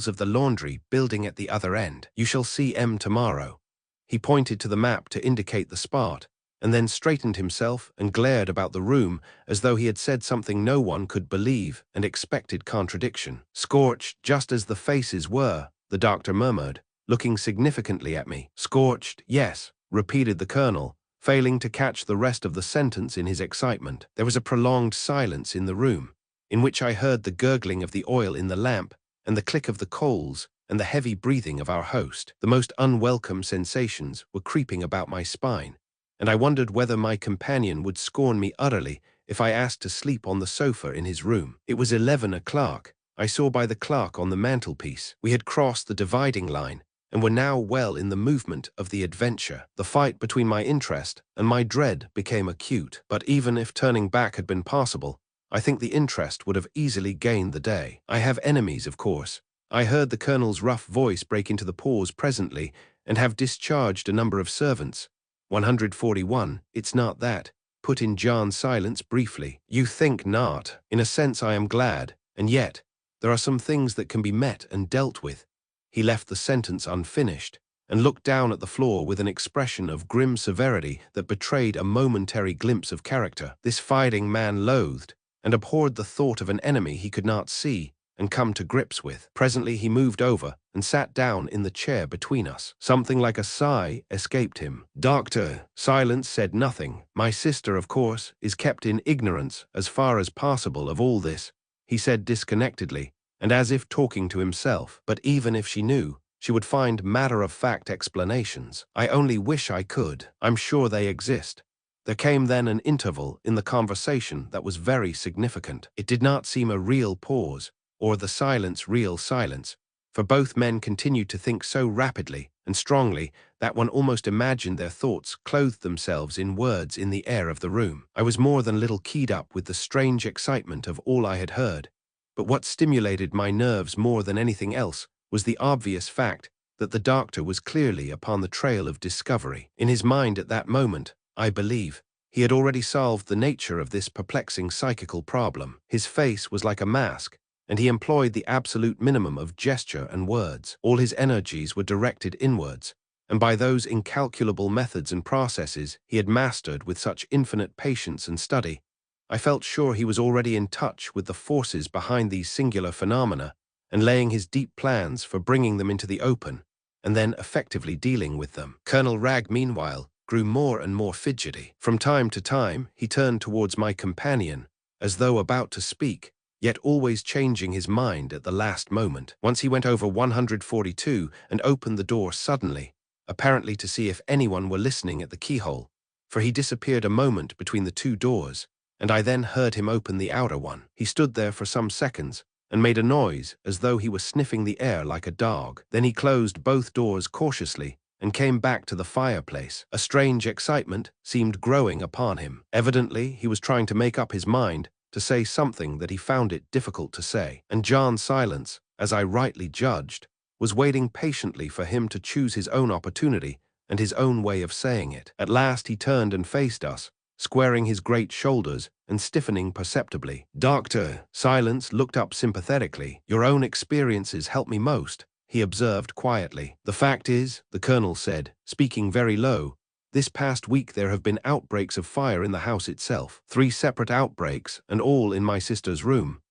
of the laundry building at the other end. You shall see M tomorrow. He pointed to the map to indicate the spot, and then straightened himself and glared about the room as though he had said something no one could believe and expected contradiction. Scorched just as the faces were, the doctor murmured, looking significantly at me. Scorched, yes, repeated the colonel, failing to catch the rest of the sentence in his excitement. There was a prolonged silence in the room, in which I heard the gurgling of the oil in the lamp and the click of the coals and the heavy breathing of our host. The most unwelcome sensations were creeping about my spine, and I wondered whether my companion would scorn me utterly if I asked to sleep on the sofa in his room. It was 11 o'clock, I saw by the clock on the mantelpiece. We had crossed the dividing line, and were now well in the movement of the adventure. The fight between my interest and my dread became acute, but even if turning back had been possible, I think the interest would have easily gained the day. I have enemies, of course. I heard the colonel's rough voice break into the pause presently, and have discharged a number of servants. 141, it's not that, put in John Silence briefly. You think not. In a sense I am glad, and yet, there are some things that can be met and dealt with. He left the sentence unfinished, and looked down at the floor with an expression of grim severity that betrayed a momentary glimpse of character. This fighting man loathed and abhorred the thought of an enemy he could not see and come to grips with. Presently he moved over and sat down in the chair between us. Something like a sigh escaped him. "Doctor," Silence said nothing. "My sister, of course, is kept in ignorance as far as possible of all this," he said disconnectedly, and as if talking to himself. "But even if she knew, she would find matter-of-fact explanations. I only wish I could. I'm sure they exist." There came then an interval in the conversation that was very significant. It did not seem a real pause, or the silence real silence, for both men continued to think so rapidly and strongly that one almost imagined their thoughts clothed themselves in words in the air of the room. I was more than a little keyed up with the strange excitement of all I had heard, but what stimulated my nerves more than anything else was the obvious fact that the doctor was clearly upon the trail of discovery. In his mind at that moment, I believe, he had already solved the nature of this perplexing psychical problem. His face was like a mask, and he employed the absolute minimum of gesture and words. All his energies were directed inwards, and by those incalculable methods and processes he had mastered with such infinite patience and study, I felt sure he was already in touch with the forces behind these singular phenomena and laying his deep plans for bringing them into the open, and then effectively dealing with them. Colonel Wragge, meanwhile, grew more and more fidgety. From time to time, he turned towards my companion, as though about to speak, yet always changing his mind at the last moment. Once he went over 142 and opened the door suddenly, apparently to see if anyone were listening at the keyhole, for he disappeared a moment between the two doors, and I then heard him open the outer one. He stood there for some seconds and made a noise as though he were sniffing the air like a dog. Then he closed both doors cautiously and came back to the fireplace. A strange excitement seemed growing upon him. Evidently, he was trying to make up his mind to say something that he found it difficult to say, and John Silence, as I rightly judged, was waiting patiently for him to choose his own opportunity and his own way of saying it. At last he turned and faced us, squaring his great shoulders and stiffening perceptibly. "Doctor," Silence looked up sympathetically. "Your own experiences help me most," he observed quietly. "The fact is," the colonel said, speaking very low, "this past week there have been outbreaks of fire in the house itself. 3 separate outbreaks, and all in my sister's room."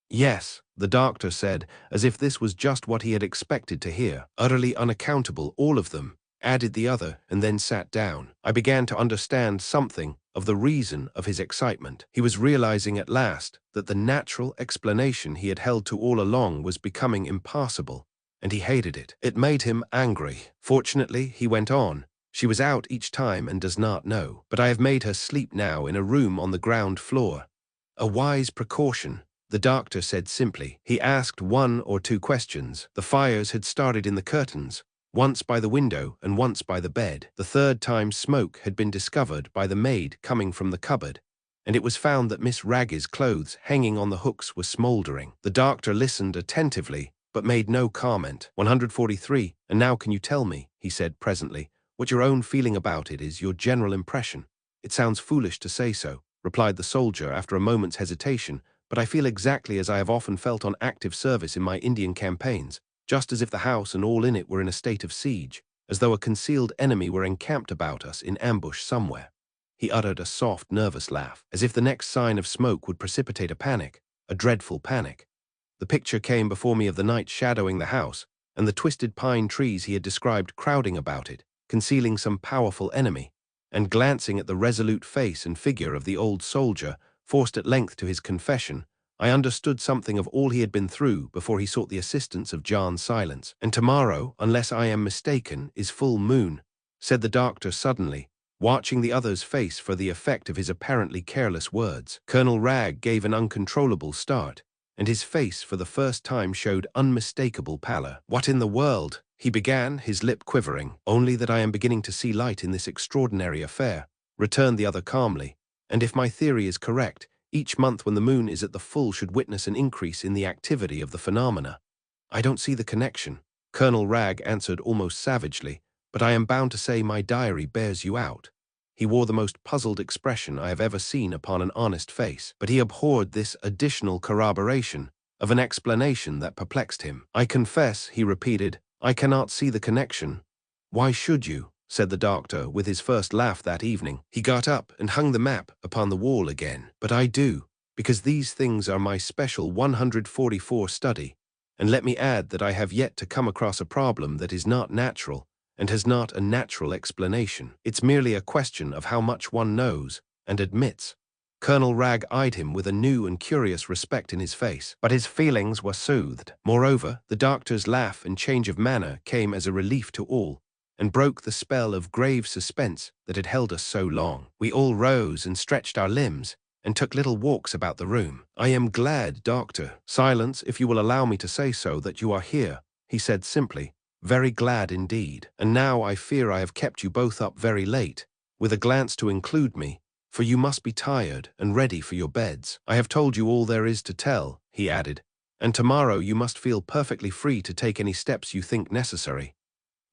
"Yes," the doctor said, as if this was just what he had expected to hear. "Utterly unaccountable, all of them," added the other, and then sat down. I began to understand something of the reason of his excitement. He was realizing at last that the natural explanation he had held to all along was becoming impossible, and he hated it. It made him angry. "Fortunately," he went on, "she was out each time and does not know. But I have made her sleep now in a room on the ground floor. A wise precaution," the doctor said simply. He asked 1 or 2 questions. The fires had started in the curtains, once by the window and once by the bed. The third time smoke had been discovered by the maid coming from the cupboard, and it was found that Miss Wragge's clothes hanging on the hooks were smouldering. The doctor listened attentively, but made no comment. 143, "And now can you tell me," he said presently, "what your own feeling about it is, your general impression?" "It sounds foolish to say so," replied the soldier after a moment's hesitation, "but I feel exactly as I have often felt on active service in my Indian campaigns, just as if the house and all in it were in a state of siege, as though a concealed enemy were encamped about us in ambush somewhere." He uttered a soft, nervous laugh, as if the next sign of smoke would precipitate a panic, a dreadful panic. The picture came before me of the night shadowing the house, and the twisted pine trees he had described crowding about it, concealing some powerful enemy, and glancing at the resolute face and figure of the old soldier, forced at length to his confession, I understood something of all he had been through before he sought the assistance of John Silence. "And tomorrow, unless I am mistaken, is full moon," said the doctor suddenly, watching the other's face for the effect of his apparently careless words. Colonel Wragge gave an uncontrollable start, and his face for the first time showed unmistakable pallor. "What in the world?" he began, his lip quivering. "Only that I am beginning to see light in this extraordinary affair," returned the other calmly, "and if my theory is correct, each month when the moon is at the full should witness an increase in the activity of the phenomena." "I don't see the connection," Colonel Wragge answered almost savagely, "but I am bound to say my diary bears you out." He wore the most puzzled expression I have ever seen upon an honest face, but he abhorred this additional corroboration of an explanation that perplexed him. "I confess," he repeated, "I cannot see the connection." "Why should you?" said the doctor with his first laugh that evening. He got up and hung the map upon the wall again. "But I do, because these things are my special 144 study. And let me add that I have yet to come across a problem that is not natural and has not a natural explanation. It's merely a question of how much one knows and admits." Colonel Wragge eyed him with a new and curious respect in his face, but his feelings were soothed. Moreover, the doctor's laugh and change of manner came as a relief to all, and broke the spell of grave suspense that had held us so long. We all rose and stretched our limbs, and took little walks about the room. "I am glad, Doctor, Silence, if you will allow me to say so, that you are here," he said simply. "Very glad indeed. And now I fear I have kept you both up very late," with a glance to include me, "for you must be tired and ready for your beds. I have told you all there is to tell," he added, "and tomorrow you must feel perfectly free to take any steps you think necessary."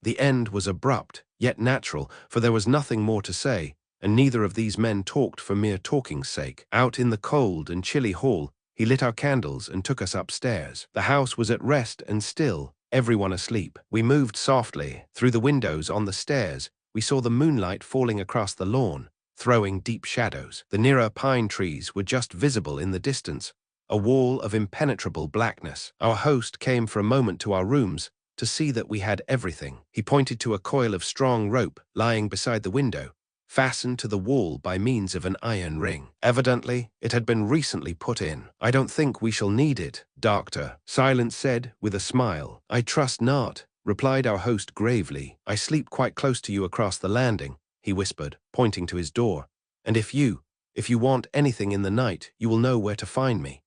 The end was abrupt, yet natural, for there was nothing more to say, and neither of these men talked for mere talking's sake. Out in the cold and chilly hall, he lit our candles and took us upstairs. The house was at rest and still, everyone asleep. We moved softly. Through the windows on the stairs, we saw the moonlight falling across the lawn, throwing deep shadows. The nearer pine trees were just visible in the distance, a wall of impenetrable blackness. Our host came for a moment to our rooms to see that we had everything. He pointed to a coil of strong rope lying beside the window, fastened to the wall by means of an iron ring. Evidently, it had been recently put in. "I don't think we shall need it, Doctor," Silence said with a smile. "I trust not," replied our host gravely. "I sleep quite close to you across the landing," he whispered, pointing to his door. "And if you want anything in the night, you will know where to find me."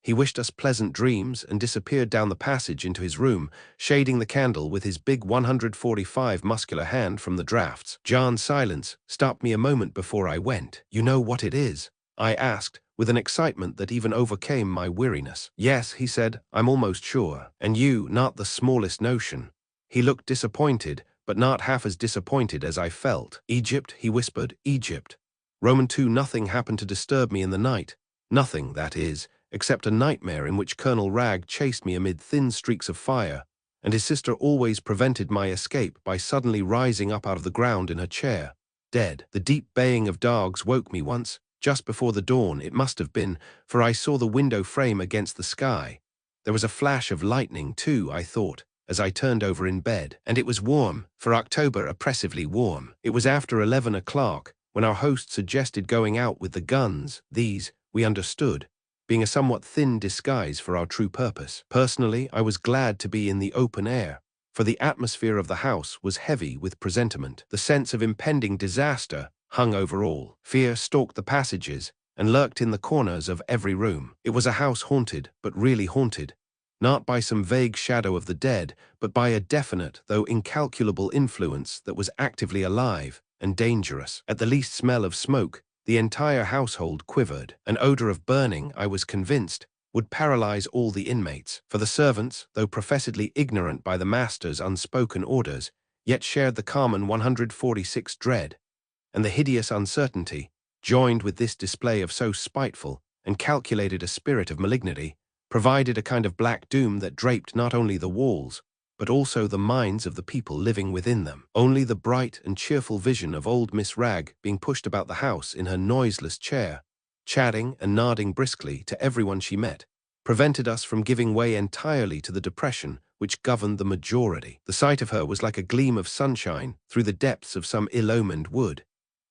He wished us pleasant dreams and disappeared down the passage into his room, shading the candle with his big 145 muscular hand from the drafts. John Silence stopped me a moment before I went. "You know what it is?" I asked, with an excitement that even overcame my weariness. "Yes," he said, "I'm almost sure. And you, not the smallest notion." He looked disappointed, but not half as disappointed as I felt. "Egypt," he whispered, "Egypt. Roman 2, nothing happened to disturb me in the night. Nothing, that is, except a nightmare in which Colonel Wragge chased me amid thin streaks of fire, and his sister always prevented my escape by suddenly rising up out of the ground in her chair, dead. The deep baying of dogs woke me once, just before the dawn it must have been, for I saw the window frame against the sky. There was a flash of lightning, too, I thought, as I turned over in bed, and it was warm, for October oppressively warm. It was after 11 o'clock, when our host suggested going out with the guns, these, we understood, being a somewhat thin disguise for our true purpose. Personally, I was glad to be in the open air, for the atmosphere of the house was heavy with presentiment. The sense of impending disaster hung over all. Fear stalked the passages and lurked in the corners of every room. It was a house haunted, but really haunted, not by some vague shadow of the dead, but by a definite, though incalculable influence that was actively alive and dangerous. At the least smell of smoke, the entire household quivered. An odor of burning, I was convinced, would paralyze all the inmates, for the servants, though professedly ignorant by the master's unspoken orders, yet shared the common 146 dread, and the hideous uncertainty, joined with this display of so spiteful and calculated a spirit of malignity, provided a kind of black doom that draped not only the walls, but also the minds of the people living within them. Only the bright and cheerful vision of old Miss Wragge being pushed about the house in her noiseless chair, chatting and nodding briskly to everyone she met, prevented us from giving way entirely to the depression which governed the majority. The sight of her was like a gleam of sunshine through the depths of some ill-omened wood,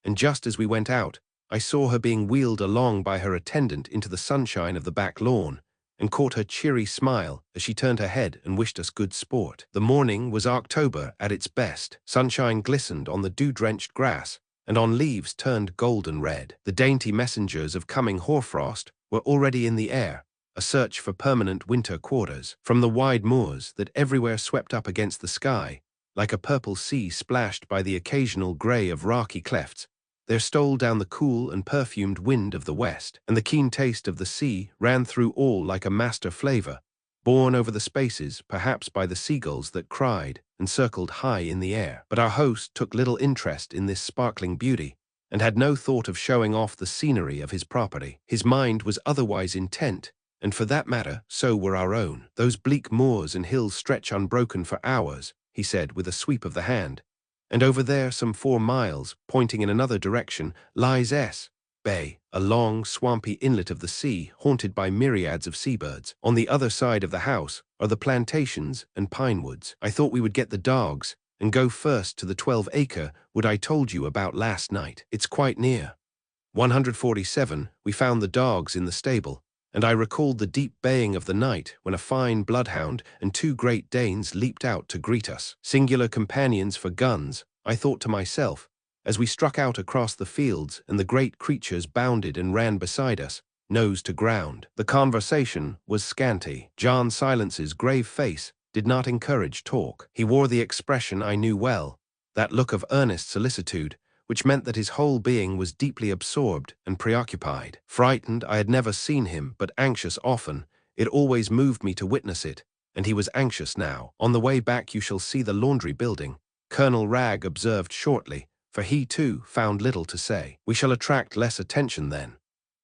and just as we went out, I saw her being wheeled along by her attendant into the sunshine of the back lawn, and caught her cheery smile as she turned her head and wished us good sport. The morning was October at its best. Sunshine glistened on the dew-drenched grass and on leaves turned golden red. The dainty messengers of coming hoarfrost were already in the air, a search for permanent winter quarters. From the wide moors that everywhere swept up against the sky, like a purple sea splashed by the occasional grey of rocky clefts, there stole down the cool and perfumed wind of the west, and the keen taste of the sea ran through all like a master flavor, borne over the spaces perhaps by the seagulls that cried and circled high in the air. But our host took little interest in this sparkling beauty, and had no thought of showing off the scenery of his property. His mind was otherwise intent, and for that matter, so were our own. "Those bleak moors and hills stretch unbroken for hours," he said with a sweep of the hand, And over there, some 4 miles, pointing in another direction, lies S. Bay, a long, swampy inlet of the sea, haunted by myriads of seabirds. On the other side of the house are the plantations and pine woods. I thought we would get the dogs and go first to the 12-acre wood I told you about last night. It's quite near. 147, we found the dogs in the stable, and I recalled the deep baying of the night when a fine bloodhound and 2 Great Danes leaped out to greet us. Singular companions for guns, I thought to myself, as we struck out across the fields and the great creatures bounded and ran beside us, nose to ground. The conversation was scanty. John Silence's grave face did not encourage talk. He wore the expression I knew well, that look of earnest solicitude, which meant that his whole being was deeply absorbed and preoccupied. Frightened, I had never seen him, but anxious often. It always moved me to witness it, and he was anxious now. On the way back you shall see the laundry building, Colonel Wragge observed shortly, for he too found little to say. We shall attract less attention then.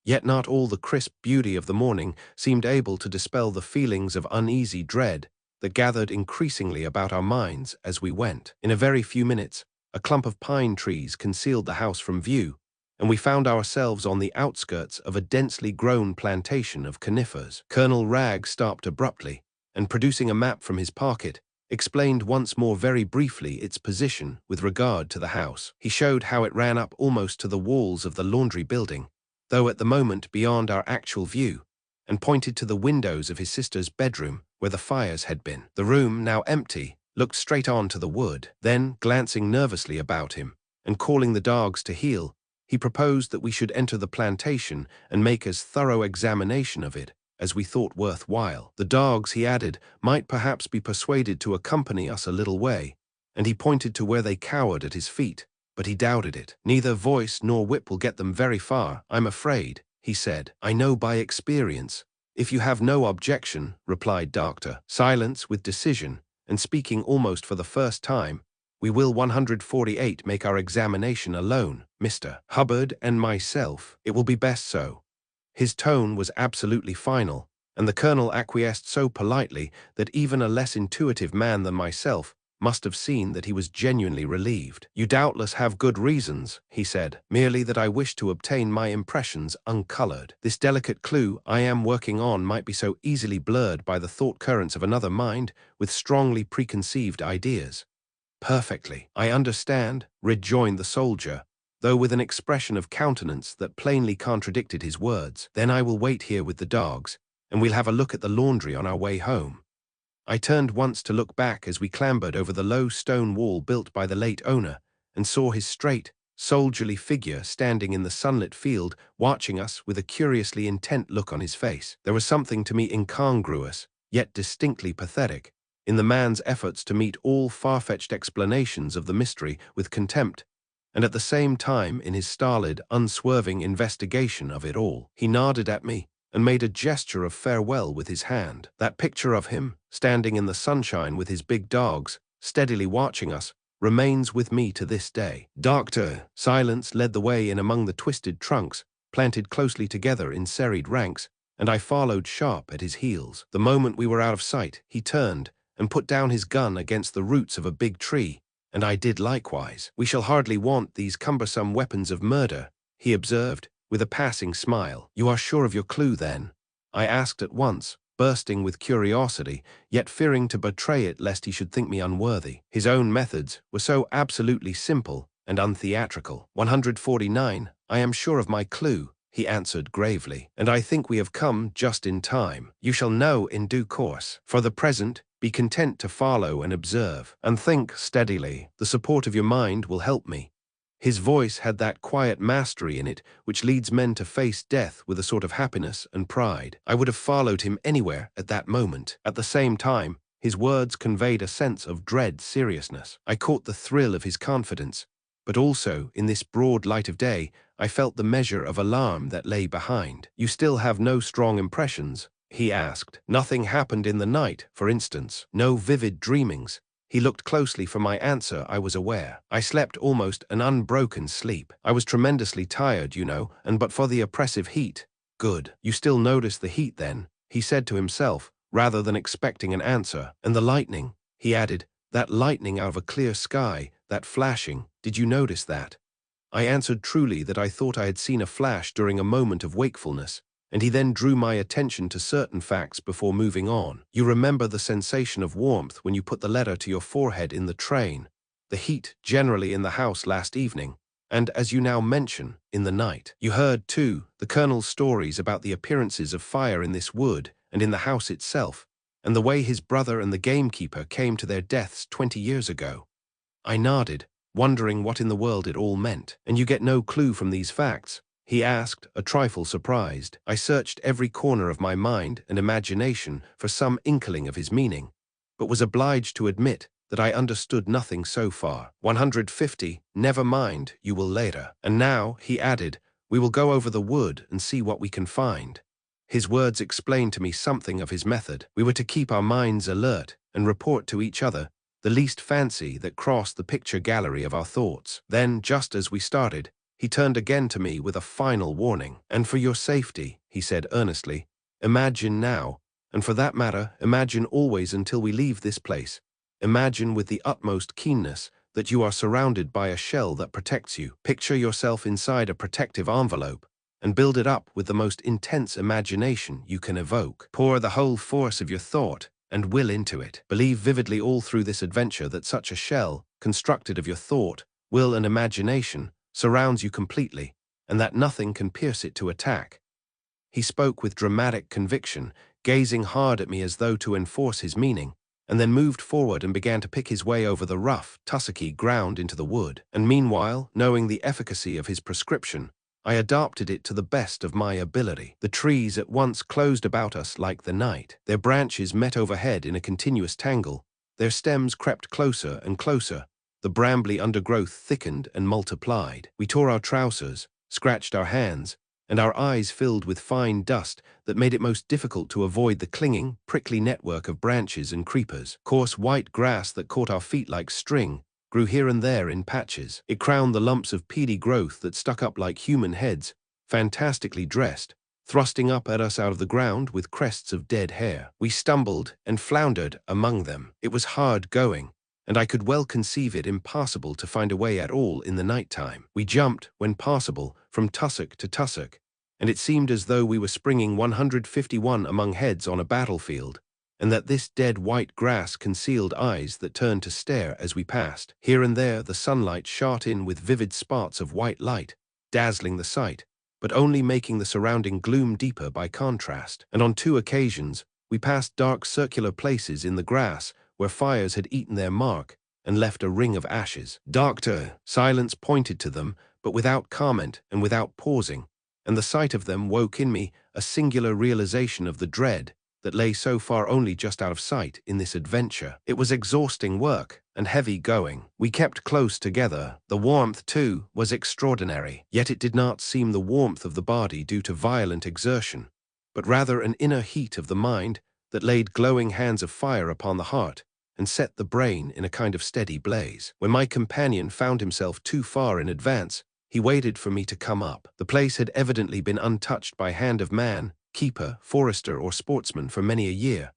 Yet not all the crisp beauty of the morning seemed able to dispel the feelings of uneasy dread that gathered increasingly about our minds as we went. In a very few minutes, a clump of pine trees concealed the house from view, and we found ourselves on the outskirts of a densely grown plantation of conifers. Colonel Wragge stopped abruptly, and producing a map from his pocket, explained once more very briefly its position with regard to the house. He showed how it ran up almost to the walls of the laundry building, though at the moment beyond our actual view, and pointed to the windows of his sister's bedroom where the fires had been. The room, now empty, looked straight on to the wood. Then, glancing nervously about him, and calling the dogs to heel, he proposed that we should enter the plantation and make as thorough examination of it as we thought worthwhile. The dogs, he added, might perhaps be persuaded to accompany us a little way, and he pointed to where they cowered at his feet, but he doubted it. Neither voice nor whip will get them very far, I'm afraid, he said. I know by experience. If you have no objection, replied Dr. Silence with decision, and speaking almost for the first time, we will 148 make our examination alone, Mr. Hubbard and myself. It will be best so. His tone was absolutely final, and the colonel acquiesced so politely that even a less intuitive man than myself must have seen that he was genuinely relieved. You doubtless have good reasons, he said, merely that I wish to obtain my impressions uncolored. This delicate clue I am working on might be so easily blurred by the thought currents of another mind with strongly preconceived ideas. Perfectly. I understand, rejoined the soldier, though with an expression of countenance that plainly contradicted his words. Then I will wait here with the dogs, and we'll have a look at the laundry on our way home. I turned once to look back as we clambered over the low stone wall built by the late owner, and saw his straight, soldierly figure standing in the sunlit field, watching us with a curiously intent look on his face. There was something to me incongruous, yet distinctly pathetic, in the man's efforts to meet all far-fetched explanations of the mystery with contempt, and at the same time in his stolid, unswerving investigation of it all. He nodded at me and made a gesture of farewell with his hand. That picture of him, standing in the sunshine with his big dogs, steadily watching us, remains with me to this day. Dr. Silence led the way in among the twisted trunks, planted closely together in serried ranks, and I followed sharp at his heels. The moment we were out of sight, he turned and put down his gun against the roots of a big tree, and I did likewise. We shall hardly want these cumbersome weapons of murder, he observed, with a passing smile. You are sure of your clue, then? I asked at once, bursting with curiosity, yet fearing to betray it lest he should think me unworthy. His own methods were so absolutely simple and untheatrical. 149, I am sure of my clue, he answered gravely, and I think we have come just in time. You shall know in due course. For the present, be content to follow and observe, and think steadily. The support of your mind will help me. His voice had that quiet mastery in it which leads men to face death with a sort of happiness and pride. I would have followed him anywhere at that moment. At the same time, his words conveyed a sense of dread seriousness. I caught the thrill of his confidence, but also, in this broad light of day, I felt the measure of alarm that lay behind. You still have no strong impressions? He asked. Nothing happened in the night, for instance? No vivid dreamings? He looked closely for my answer, I was aware. I slept almost an unbroken sleep. I was tremendously tired, you know, and but for the oppressive heat. Good. You still notice the heat, then? He said to himself, rather than expecting an answer. And the lightning, he added, that lightning out of a clear sky, that flashing, did you notice that? I answered truly that I thought I had seen a flash during a moment of wakefulness, and he then drew my attention to certain facts before moving on. You remember the sensation of warmth when you put the letter to your forehead in the train, the heat generally in the house last evening, and, as you now mention, in the night. You heard, too, the Colonel's stories about the appearances of fire in this wood and in the house itself, and the way his brother and the gamekeeper came to their deaths 20 years ago. I nodded, wondering what in the world it all meant. And you get no clue from these facts? He asked, a trifle surprised. I searched every corner of my mind and imagination for some inkling of his meaning, but was obliged to admit that I understood nothing so far. 150, never mind, you will later. And now, he added, we will go over the wood and see what we can find. His words explained to me something of his method. We were to keep our minds alert and report to each other the least fancy that crossed the picture gallery of our thoughts. Then, just as we started, he turned again to me with a final warning. And for your safety, he said earnestly, imagine now, and for that matter, imagine always until we leave this place, imagine with the utmost keenness that you are surrounded by a shell that protects you. Picture yourself inside a protective envelope, and build it up with the most intense imagination you can evoke. Pour the whole force of your thought and will into it. Believe vividly all through this adventure that such a shell, constructed of your thought, will, and imagination, surrounds you completely, and that nothing can pierce it to attack. He spoke with dramatic conviction, gazing hard at me as though to enforce his meaning, and then moved forward and began to pick his way over the rough, tussocky ground into the wood. And meanwhile, knowing the efficacy of his prescription, I adopted it to the best of my ability. The trees at once closed about us like the night. Their branches met overhead in a continuous tangle. Their stems crept closer and closer. The brambly undergrowth thickened and multiplied. We tore our trousers, scratched our hands, and our eyes filled with fine dust that made it most difficult to avoid the clinging, prickly network of branches and creepers. Coarse white grass that caught our feet like string grew here and there in patches. It crowned the lumps of peaty growth that stuck up like human heads, fantastically dressed, thrusting up at us out of the ground with crests of dead hair. We stumbled and floundered among them. It was hard going, and I could well conceive it impossible to find a way at all in the night-time. We jumped, when possible, from tussock to tussock, and it seemed as though we were springing 151 among heads on a battlefield, and that this dead white grass concealed eyes that turned to stare as we passed. Here and there the sunlight shot in with vivid spots of white light, dazzling the sight, but only making the surrounding gloom deeper by contrast. And on 2 occasions we passed dark circular places in the grass where fires had eaten their mark and left a ring of ashes. Doctor, silence pointed to them, but without comment and without pausing, and the sight of them woke in me a singular realization of the dread that lay so far only just out of sight in this adventure. It was exhausting work and heavy going. We kept close together. The warmth, too, was extraordinary. Yet it did not seem the warmth of the body due to violent exertion, but rather an inner heat of the mind that laid glowing hands of fire upon the heart and set the brain in a kind of steady blaze. When my companion found himself too far in advance, he waited for me to come up. The place had evidently been untouched by hand of man, keeper, forester, or sportsman for many a year,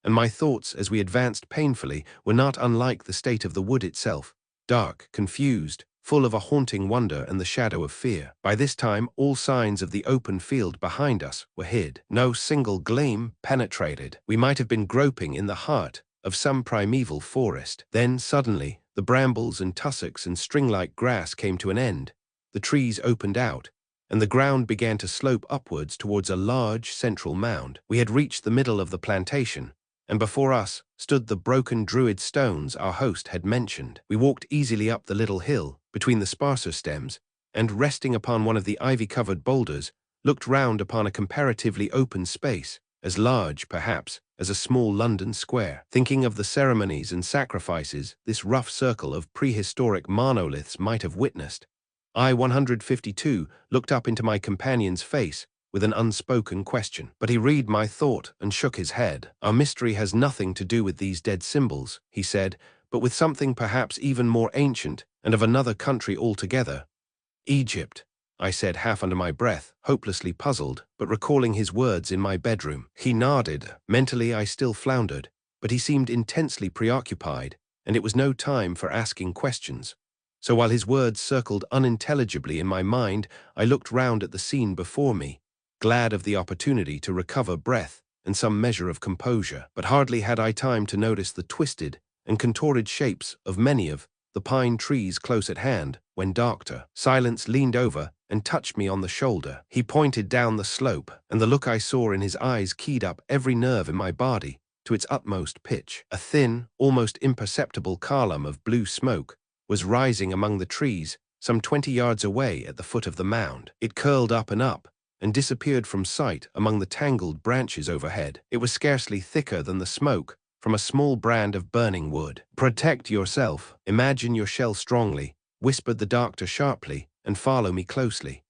and my thoughts as we advanced painfully were not unlike the state of the wood itself, dark, confused, full of a haunting wonder and the shadow of fear. By this time all signs of the open field behind us were hid. No single gleam penetrated. We might have been groping in the heart of some primeval forest. Then suddenly the brambles and tussocks and string-like grass came to an end, the trees opened out, and the ground began to slope upwards towards a large central mound. We had reached the middle of the plantation, and before us stood the broken druid stones our host had mentioned. We walked easily up the little hill, between the sparser stems, and resting upon one of the ivy-covered boulders, looked round upon a comparatively open space, as large, perhaps, as a small London square. Thinking of the ceremonies and sacrifices this rough circle of prehistoric monoliths might have witnessed, I, 152, looked up into my companion's face with an unspoken question. But he read my thought and shook his head. Our mystery has nothing to do with these dead symbols, he said, but with something perhaps even more ancient and of another country altogether. Egypt, I said half under my breath, hopelessly puzzled, but recalling his words in my bedroom. He nodded. Mentally I still floundered, but he seemed intensely preoccupied, and it was no time for asking questions. So while his words circled unintelligibly in my mind, I looked round at the scene before me, glad of the opportunity to recover breath and some measure of composure. But hardly had I time to notice the twisted and contorted shapes of many of the pine trees close at hand when Dr. Silence leaned over and touched me on the shoulder. He pointed down the slope, and the look I saw in his eyes keyed up every nerve in my body to its utmost pitch. A thin, almost imperceptible column of blue smoke was rising among the trees some 20 yards away at the foot of the mound. It curled up and disappeared from sight among the tangled branches overhead. It was scarcely thicker than the smoke from a small brand of burning wood. "Protect yourself. Imagine your shell strongly," whispered the doctor sharply, "and follow me closely."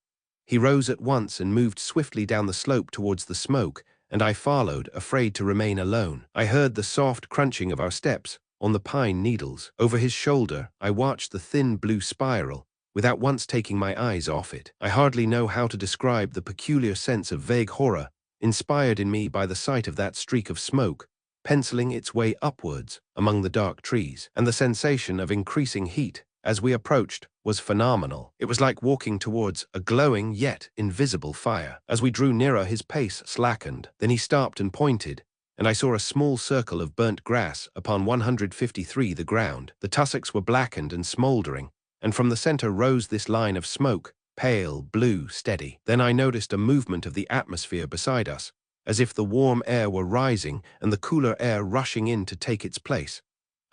He rose at once and moved swiftly down the slope towards the smoke, and I followed, afraid to remain alone. I heard the soft crunching of our steps on the pine needles. Over his shoulder, I watched the thin blue spiral, without once taking my eyes off it. I hardly know how to describe the peculiar sense of vague horror inspired in me by the sight of that streak of smoke penciling its way upwards among the dark trees, and the sensation of increasing heat as we approached was phenomenal. It was like walking towards a glowing yet invisible fire. As we drew nearer, his pace slackened. Then he stopped and pointed, and I saw a small circle of burnt grass upon 153 the ground. The tussocks were blackened and smouldering, and from the center rose this line of smoke, pale, blue, steady. Then I noticed a movement of the atmosphere beside us, as if the warm air were rising and the cooler air rushing in to take its place.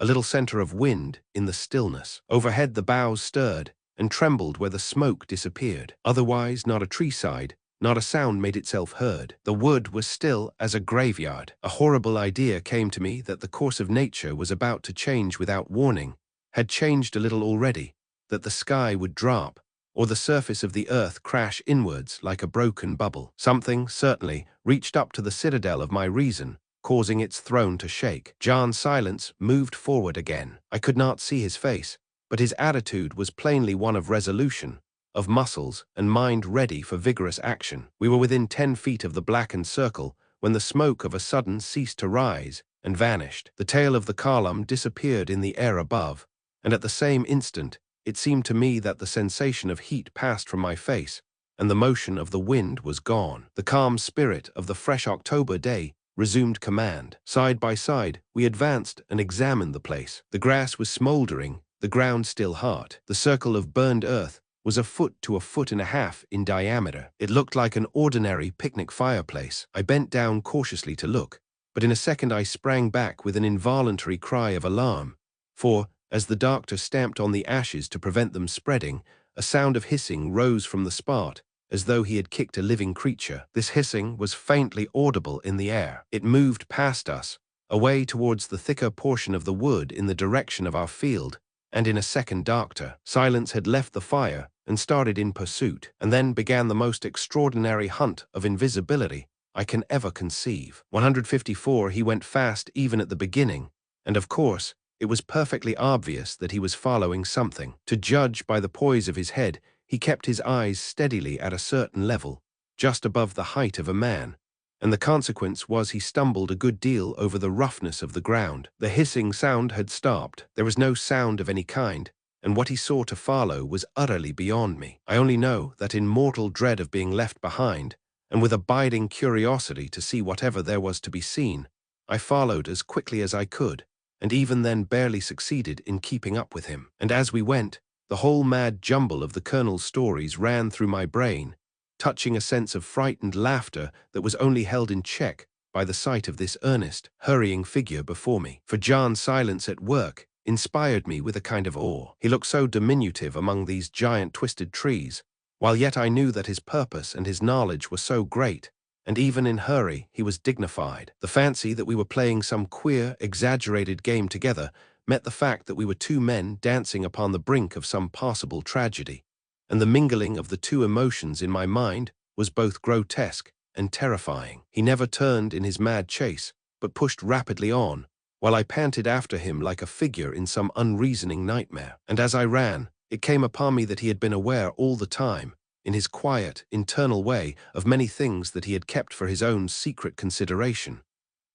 A little center of wind in the stillness. Overhead the boughs stirred and trembled where the smoke disappeared. Otherwise, not a tree sighed, not a sound made itself heard. The wood was still as a graveyard. A horrible idea came to me that the course of nature was about to change without warning, had changed a little already, that the sky would drop, or the surface of the earth crash inwards like a broken bubble. Something, certainly, reached up to the citadel of my reason, causing its throne to shake. John Silence moved forward again. I could not see his face, but his attitude was plainly one of resolution, of muscles and mind ready for vigorous action. We were within 10 feet of the blackened circle when the smoke of a sudden ceased to rise and vanished. The tail of the column disappeared in the air above, and at the same instant, it seemed to me that the sensation of heat passed from my face, and the motion of the wind was gone. The calm spirit of the fresh October day resumed command. Side by side, we advanced and examined the place. The grass was smoldering, the ground still hot. The circle of burned earth was 1 foot to 1.5 feet in diameter. It looked like an ordinary picnic fireplace. I bent down cautiously to look, but in a second I sprang back with an involuntary cry of alarm, for, as the doctor stamped on the ashes to prevent them spreading, a sound of hissing rose from the spot, as though he had kicked a living creature. This hissing was faintly audible in the air. It moved past us, away towards the thicker portion of the wood in the direction of our field, and in a second Dr. Silence had left the fire and started in pursuit, and then began the most extraordinary hunt of invisibility I can ever conceive. 154, he went fast even at the beginning, and of course, it was perfectly obvious that he was following something. To judge by the poise of his head, he kept his eyes steadily at a certain level, just above the height of a man, and the consequence was he stumbled a good deal over the roughness of the ground. The hissing sound had stopped. There was no sound of any kind, and what he saw to follow was utterly beyond me. I only know that in mortal dread of being left behind, and with abiding curiosity to see whatever there was to be seen, I followed as quickly as I could, and even then barely succeeded in keeping up with him. And as we went, the whole mad jumble of the Colonel's stories ran through my brain, touching a sense of frightened laughter that was only held in check by the sight of this earnest, hurrying figure before me. For John Silence at work inspired me with a kind of awe. He looked so diminutive among these giant twisted trees, while yet I knew that his purpose and his knowledge were so great, and even in hurry he was dignified. The fancy that we were playing some queer, exaggerated game together met the fact that we were 2 men dancing upon the brink of some possible tragedy, and the mingling of the 2 emotions in my mind was both grotesque and terrifying. He never turned in his mad chase, but pushed rapidly on, while I panted after him like a figure in some unreasoning nightmare. And as I ran, it came upon me that he had been aware all the time, in his quiet, internal way, of many things that he had kept for his own secret consideration.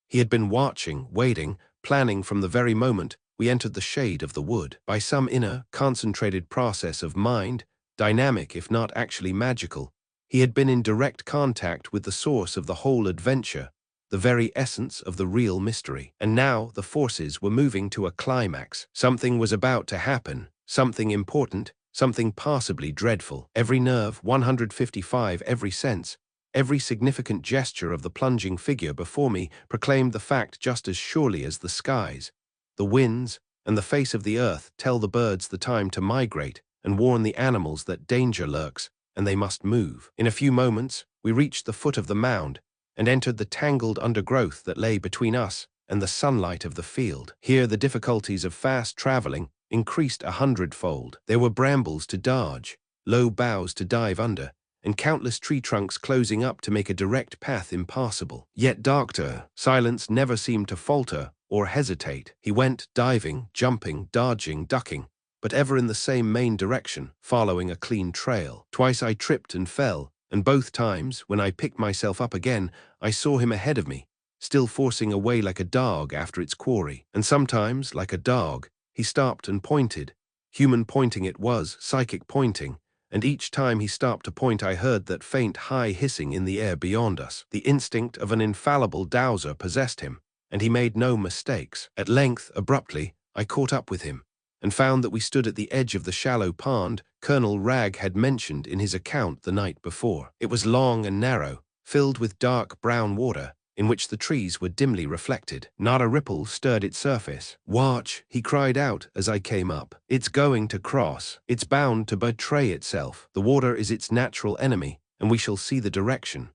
He had been watching, waiting, planning from the very moment we entered the shade of the wood. By some inner, concentrated process of mind, dynamic if not actually magical, he had been in direct contact with the source of the whole adventure, the very essence of the real mystery. And now the forces were moving to a climax. Something was about to happen, something important, something possibly dreadful. Every nerve, 155, every sense, every significant gesture of the plunging figure before me proclaimed the fact just as surely as the skies, the winds, and the face of the earth tell the birds the time to migrate and warn the animals that danger lurks and they must move. In a few moments, we reached the foot of the mound and entered the tangled undergrowth that lay between us and the sunlight of the field. Here the difficulties of fast traveling increased 100-fold. There were brambles to dodge, low boughs to dive under, and countless tree trunks closing up to make a direct path impassable. Yet Dr. Silence never seemed to falter or hesitate. He went diving, jumping, dodging, ducking, but ever in the same main direction, following a clean trail. Twice I tripped and fell, and both times, when I picked myself up again, I saw him ahead of me, still forcing away like a dog after its quarry. And sometimes, like a dog, he stopped and pointed. Human pointing it was, psychic pointing, and each time he stopped to point I heard that faint high hissing in the air beyond us. The instinct of an infallible dowser possessed him, and he made no mistakes. At length, abruptly, I caught up with him, and found that we stood at the edge of the shallow pond Colonel Wragge had mentioned in his account the night before. It was long and narrow, filled with dark brown water, in which the trees were dimly reflected. Not a ripple stirred its surface. "Watch," he cried out as I came up. "It's going to cross. It's bound to betray itself. The water is its natural enemy, and we shall see the direction."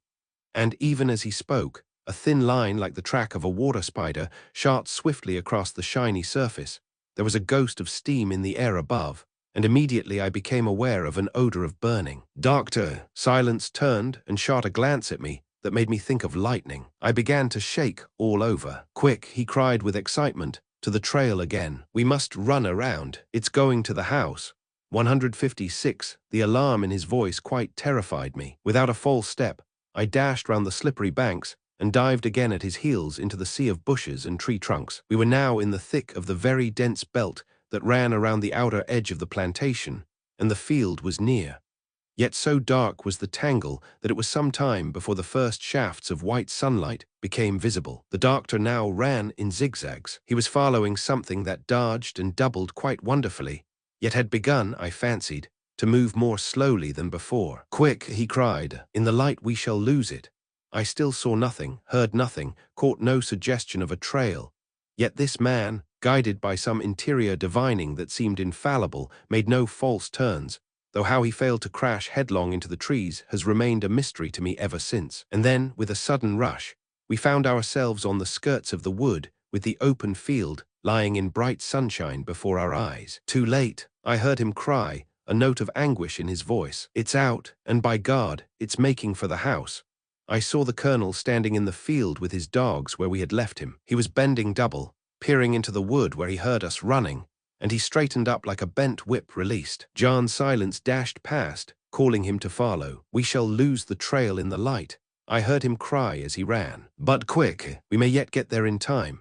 And even as he spoke, a thin line like the track of a water spider shot swiftly across the shiny surface. There was a ghost of steam in the air above, and immediately I became aware of an odor of burning. Dr. Silence turned and shot a glance at me that made me think of lightning. I began to shake all over. "Quick," he cried with excitement, "to the trail again. We must run around. It's going to the house." 156, the alarm in his voice quite terrified me. Without a false step, I dashed round the slippery banks and dived again at his heels into the sea of bushes and tree trunks. We were now in the thick of the very dense belt that ran around the outer edge of the plantation, and the field was near. Yet so dark was the tangle that it was some time before the first shafts of white sunlight became visible. The doctor now ran in zigzags. He was following something that dodged and doubled quite wonderfully, yet had begun, I fancied, to move more slowly than before. "Quick," he cried. "In the light we shall lose it." I still saw nothing, heard nothing, caught no suggestion of a trail. Yet this man, guided by some interior divining that seemed infallible, made no false turns, though how he failed to crash headlong into the trees has remained a mystery to me ever since. And then, with a sudden rush, we found ourselves on the skirts of the wood, with the open field lying in bright sunshine before our eyes. Too late, I heard him cry, a note of anguish in his voice. "It's out, and by God, it's making for the house." I saw the colonel standing in the field with his dogs where we had left him. He was bending double, peering into the wood where he heard us running, and he straightened up like a bent whip released. John Silence dashed past, calling him to follow. "We shall lose the trail in the light," I heard him cry as he ran. "But quick, we may yet get there in time."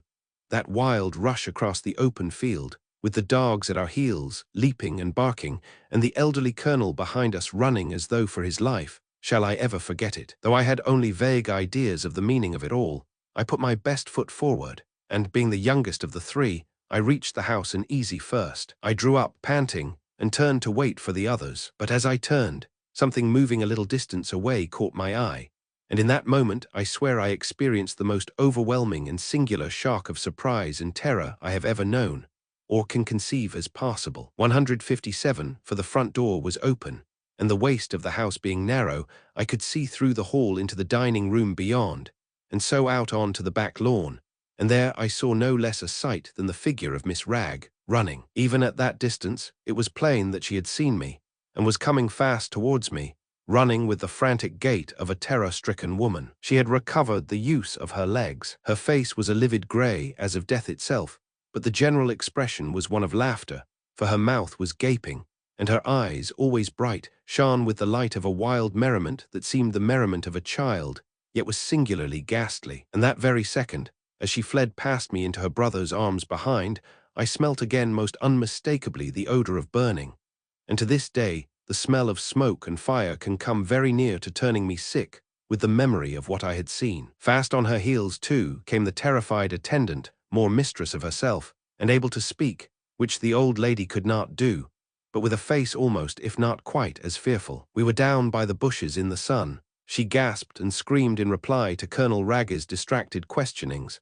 That wild rush across the open field, with the dogs at our heels, leaping and barking, and the elderly colonel behind us running as though for his life, shall I ever forget it? Though I had only vague ideas of the meaning of it all, I put my best foot forward, and being the youngest of the three, I reached the house an easy first. I drew up, panting, and turned to wait for the others. But as I turned, something moving a little distance away caught my eye, and in that moment I swear I experienced the most overwhelming and singular shock of surprise and terror I have ever known, or can conceive as possible. 157, for the front door was open, and the waist of the house being narrow, I could see through the hall into the dining room beyond, and so out on to the back lawn, and there I saw no less a sight than the figure of Miss Wragge, running. Even at that distance, it was plain that she had seen me, and was coming fast towards me, running with the frantic gait of a terror-stricken woman. She had recovered the use of her legs. Her face was a livid grey as of death itself, but the general expression was one of laughter, for her mouth was gaping, and her eyes, always bright, shone with the light of a wild merriment that seemed the merriment of a child, yet was singularly ghastly. And that very second, as she fled past me into her brother's arms behind, I smelt again most unmistakably the odor of burning. And to this day, the smell of smoke and fire can come very near to turning me sick with the memory of what I had seen. Fast on her heels, too, came the terrified attendant, more mistress of herself, and able to speak, which the old lady could not do, but with a face almost, if not quite, as fearful. We were down by the bushes in the sun. She gasped and screamed in reply to Colonel Ragg's distracted questionings.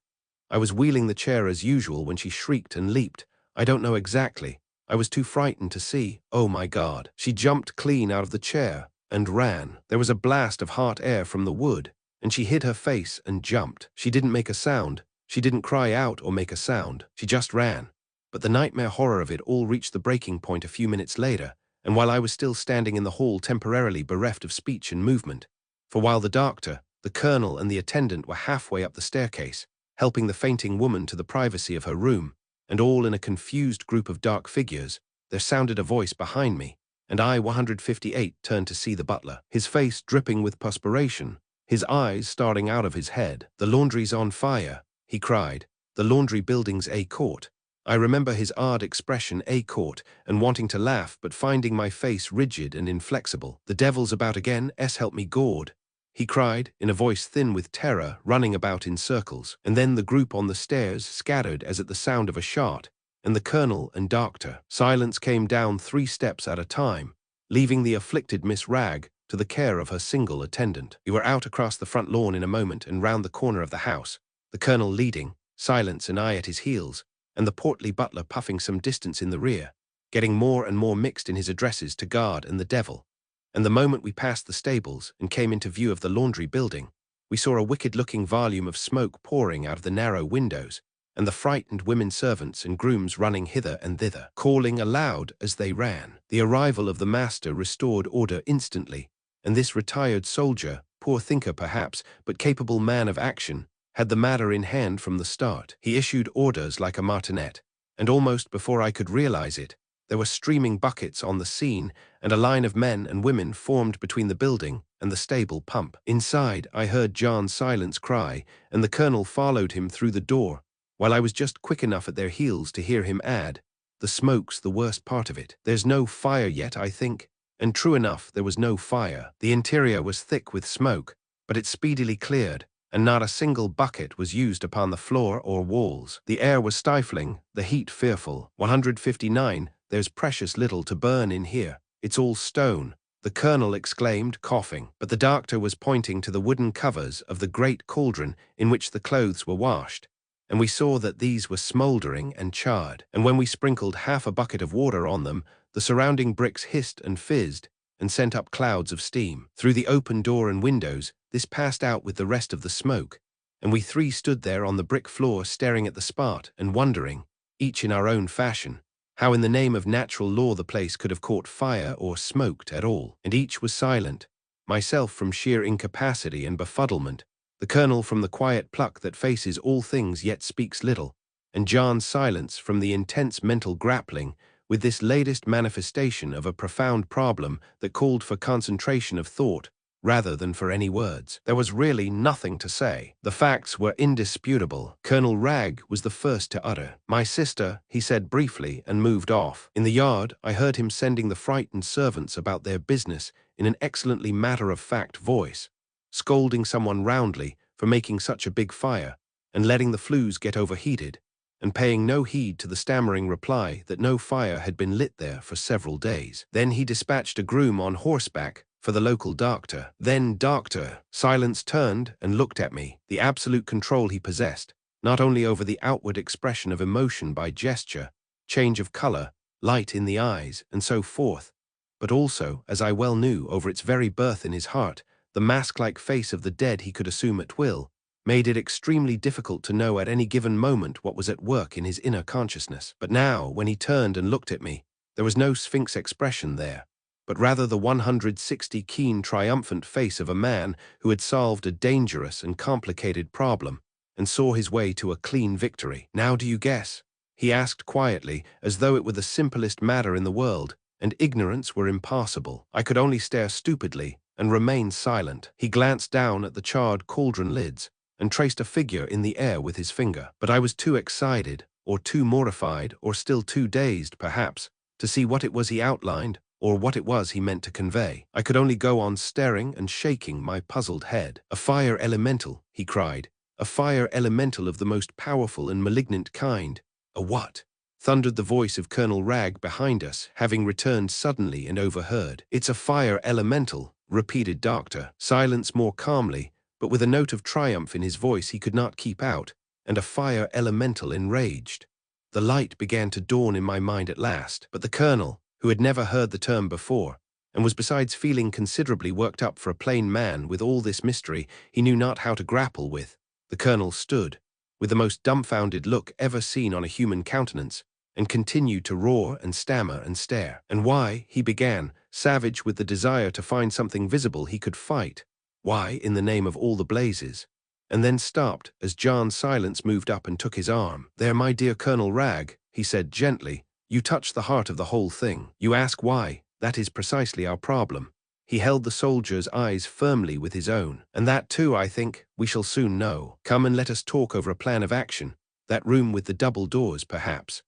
I was wheeling the chair as usual when she shrieked and leaped. I don't know exactly. I was too frightened to see. Oh my God. She jumped clean out of the chair and ran. There was a blast of hot air from the wood, and she hid her face and jumped. She didn't make a sound. She didn't cry out or make a sound. She just ran. But the nightmare horror of it all reached the breaking point a few minutes later, and while I was still standing in the hall temporarily bereft of speech and movement. For while the doctor, the colonel, and the attendant were halfway up the staircase, helping the fainting woman to the privacy of her room, and all in a confused group of dark figures, there sounded a voice behind me, and I, 158, turned to see the butler, his face dripping with perspiration, his eyes starting out of his head. "The laundry's on fire," he cried. "The laundry building's a court." I remember his odd expression, "a court," and wanting to laugh, but finding my face rigid and inflexible. "The devil's about again, help me God," he cried, in a voice thin with terror, running about in circles. And then the group on the stairs scattered as at the sound of a shot, and the colonel and doctor. Silence came down 3 steps at a time, leaving the afflicted Miss Ragg to the care of her single attendant. We were out across the front lawn in a moment and round the corner of the house, the colonel leading, Silence and I at his heels, and the portly butler puffing some distance in the rear, getting more and more mixed in his addresses to God and the devil. And the moment we passed the stables and came into view of the laundry building, we saw a wicked-looking volume of smoke pouring out of the narrow windows, and the frightened women servants and grooms running hither and thither, calling aloud as they ran. The arrival of the master restored order instantly, and this retired soldier, poor thinker perhaps, but capable man of action, had the matter in hand from the start. He issued orders like a martinet, and almost before I could realize it, there were streaming buckets on the scene, and a line of men and women formed between the building and the stable pump. Inside, I heard John Silence cry, and the colonel followed him through the door, while I was just quick enough at their heels to hear him add, "The smoke's the worst part of it. There's no fire yet, I think." And true enough, there was no fire. The interior was thick with smoke, but it speedily cleared, and not a single bucket was used upon the floor or walls. The air was stifling, the heat fearful. 159, there's precious little to burn in here. It's all stone, the colonel exclaimed, coughing. But the doctor was pointing to the wooden covers of the great cauldron in which the clothes were washed, and we saw that these were smouldering and charred. And when we sprinkled half a bucket of water on them, the surrounding bricks hissed and fizzed, and sent up clouds of steam. Through the open door and windows, this passed out with the rest of the smoke, and we 3 stood there on the brick floor staring at the spot and wondering, each in our own fashion, how in the name of natural law the place could have caught fire or smoked at all. And each was silent, myself from sheer incapacity and befuddlement, the colonel from the quiet pluck that faces all things yet speaks little, and John's Silence from the intense mental grappling with this latest manifestation of a profound problem that called for concentration of thought rather than for any words. There was really nothing to say. The facts were indisputable. Colonel Ragg was the first to utter. "My sister," he said briefly, and moved off. In the yard, I heard him sending the frightened servants about their business in an excellently matter-of-fact voice, scolding someone roundly for making such a big fire and letting the flues get overheated, and paying no heed to the stammering reply that no fire had been lit there for several days. Then he dispatched a groom on horseback for the local doctor. Then Doctor Silence turned and looked at me. The absolute control he possessed, not only over the outward expression of emotion by gesture, change of color, light in the eyes, and so forth, but also, as I well knew, over its very birth in his heart, the mask-like face of the dead he could assume at will, made it extremely difficult to know at any given moment what was at work in his inner consciousness. But now, when he turned and looked at me, there was no sphinx expression there, but rather the 160 keen, triumphant face of a man who had solved a dangerous and complicated problem and saw his way to a clean victory. "Now do you guess?" he asked quietly, as though it were the simplest matter in the world, and ignorance were impossible. I could only stare stupidly and remain silent. He glanced down at the charred cauldron lids and traced a figure in the air with his finger. But I was too excited, or too mortified, or still too dazed, perhaps, to see what it was he outlined, or what it was he meant to convey. I could only go on staring and shaking my puzzled head. "A fire elemental," he cried. "A fire elemental of the most powerful and malignant kind." "A what?" thundered the voice of Colonel Ragg behind us, having returned suddenly and overheard. "It's a fire elemental," repeated Doctor Silence more calmly, but with a note of triumph in his voice he could not keep out, and a fire elemental enraged. The light began to dawn in my mind at last, but the Colonel, who had never heard the term before, and was besides feeling considerably worked up for a plain man with all this mystery he knew not how to grapple with, the Colonel stood, with the most dumbfounded look ever seen on a human countenance, and continued to roar and stammer and stare. "And why," he began, savage with the desire to find something visible he could fight, "why, in the name of all the blazes," and then stopped as John Silence moved up and took his arm. "There, my dear Colonel Ragg," he said gently, "you touch the heart of the whole thing. You ask why. That is precisely our problem." He held the soldier's eyes firmly with his own. "And that too, I think, we shall soon know. Come and let us talk over a plan of action. That room with the double doors, perhaps."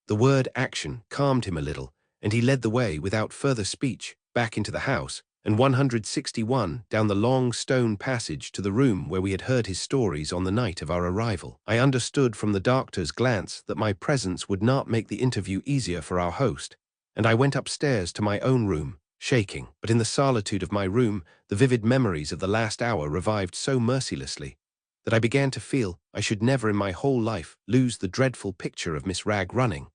The word action calmed him a little, and he led the way, without further speech, back into the house, and 161 down the long stone passage to the room where we had heard his stories on the night of our arrival. I understood from the doctor's glance that my presence would not make the interview easier for our host, and I went upstairs to my own room, shaking. But in the solitude of my room, the vivid memories of the last hour revived so mercilessly that I began to feel I should never in my whole life lose the dreadful picture of Miss Ragg running,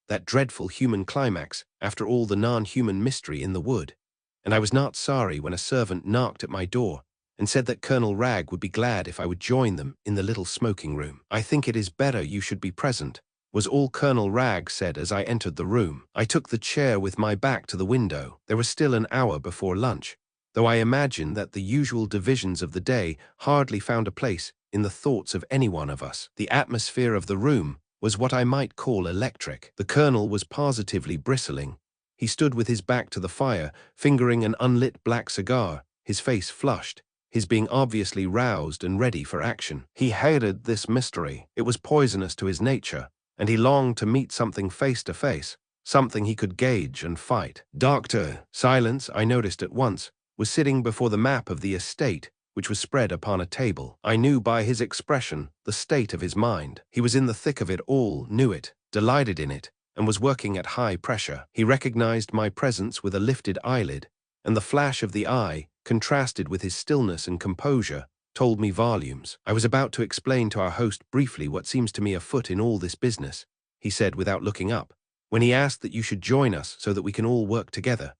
that dreadful human climax after all the non-human mystery in the wood. And I was not sorry when a servant knocked at my door and said that Colonel Ragg would be glad if I would join them in the little smoking room. "I think it is better you should be present," was all Colonel Ragg said as I entered the room. I took the chair with my back to the window. There was still an hour before lunch, though I imagine that the usual divisions of the day hardly found a place in the thoughts of any one of us. The atmosphere of the room was what I might call electric. The Colonel was positively bristling. He stood with his back to the fire, fingering an unlit black cigar, his face flushed, his being obviously roused and ready for action. He hated this mystery. It was poisonous to his nature, and he longed to meet something face to face, something he could gauge and fight. Dr. Silence, I noticed at once, was sitting before the map of the estate, which was spread upon a table. I knew by his expression the state of his mind. He was in the thick of it all, knew it, delighted in it, and was working at high pressure. He recognized my presence with a lifted eyelid, and the flash of the eye, contrasted with his stillness and composure, told me volumes. "I was about to explain to our host briefly what seems to me afoot in all this business," he said without looking up, "when he asked that you should join us so that we can all work together."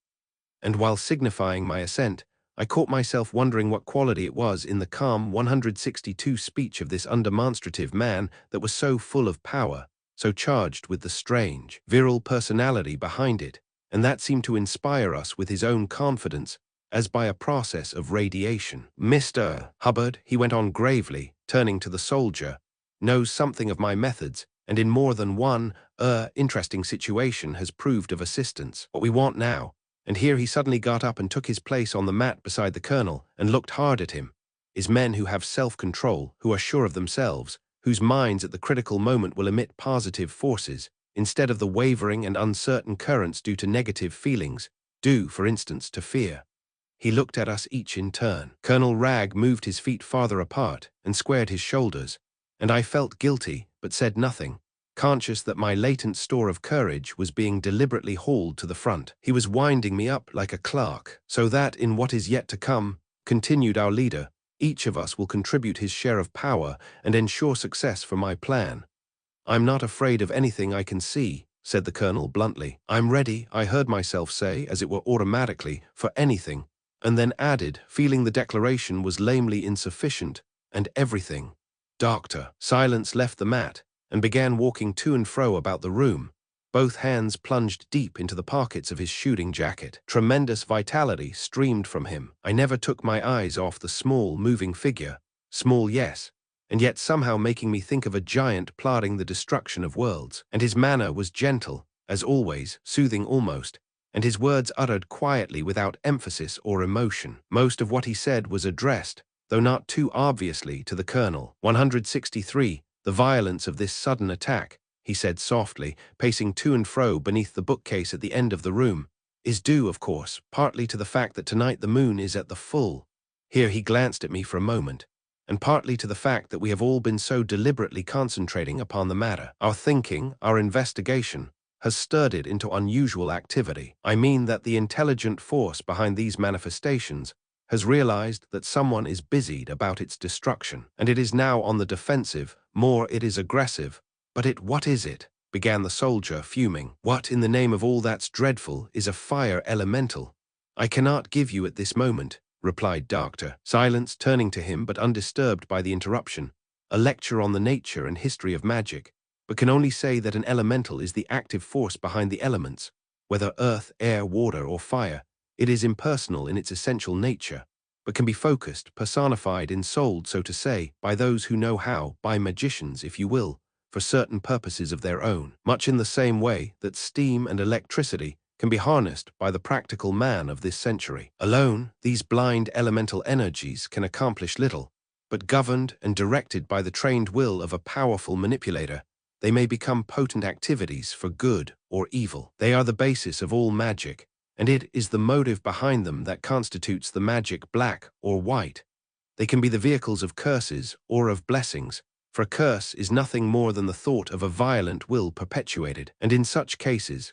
And while signifying my assent, I caught myself wondering what quality it was in the calm 162 speech of this undemonstrative man that was so full of power, so charged with the strange, virile personality behind it, and that seemed to inspire us with his own confidence, as by a process of radiation. "Mr. Hubbard," he went on gravely, turning to the soldier, "knows something of my methods, and in more than one, interesting situation has proved of assistance. What we want now," and here he suddenly got up and took his place on the mat beside the Colonel and looked hard at him, "is men who have self-control, who are sure of themselves, whose minds at the critical moment will emit positive forces, instead of the wavering and uncertain currents due to negative feelings, due, for instance, to fear." He looked at us each in turn. Colonel Ragg moved his feet farther apart and squared his shoulders, and I felt guilty, but said nothing, conscious that my latent store of courage was being deliberately hauled to the front. "He was winding me up like a clerk, so that in what is yet to come," continued our leader, "each of us will contribute his share of power and ensure success for my plan." "I'm not afraid of anything I can see," said the Colonel bluntly. "I'm ready," I heard myself say, as it were automatically, "for anything," and then added, feeling the declaration was lamely insufficient, "and everything." Dr. Silence left the mat and began walking to and fro about the room, both hands plunged deep into the pockets of his shooting jacket. Tremendous vitality streamed from him. I never took my eyes off the small, moving figure, small, yes, and yet somehow making me think of a giant plotting the destruction of worlds. And his manner was gentle, as always, soothing almost, and his words uttered quietly without emphasis or emotion. Most of what he said was addressed, though not too obviously, to the Colonel. 163. The violence of this sudden attack, he said softly, pacing to and fro beneath the bookcase at the end of the room, is due, of course, partly to the fact that tonight the moon is at the full. Here he glanced at me for a moment, and partly to the fact that we have all been so deliberately concentrating upon the matter. Our thinking, our investigation, has stirred it into unusual activity. I mean that the intelligent force behind these manifestations has realized that someone is busied about its destruction, and it is now on the defensive, more it is aggressive. But what is it? Began the soldier, fuming. What in the name of all that's dreadful is a fire elemental? I cannot give you at this moment, replied Doctor Silence, turning to him but undisturbed by the interruption, a lecture on the nature and history of magic, but can only say that an elemental is the active force behind the elements, whether earth, air, water, or fire. It is impersonal in its essential nature, but can be focused, personified, ensouled, so to say, by those who know how, by magicians, if you will, for certain purposes of their own, much in the same way that steam and electricity can be harnessed by the practical man of this century. Alone, these blind elemental energies can accomplish little, but governed and directed by the trained will of a powerful manipulator, they may become potent activities for good or evil. They are the basis of all magic, and it is the motive behind them that constitutes the magic black or white. They can be the vehicles of curses or of blessings, for a curse is nothing more than the thought of a violent will perpetuated. And in such cases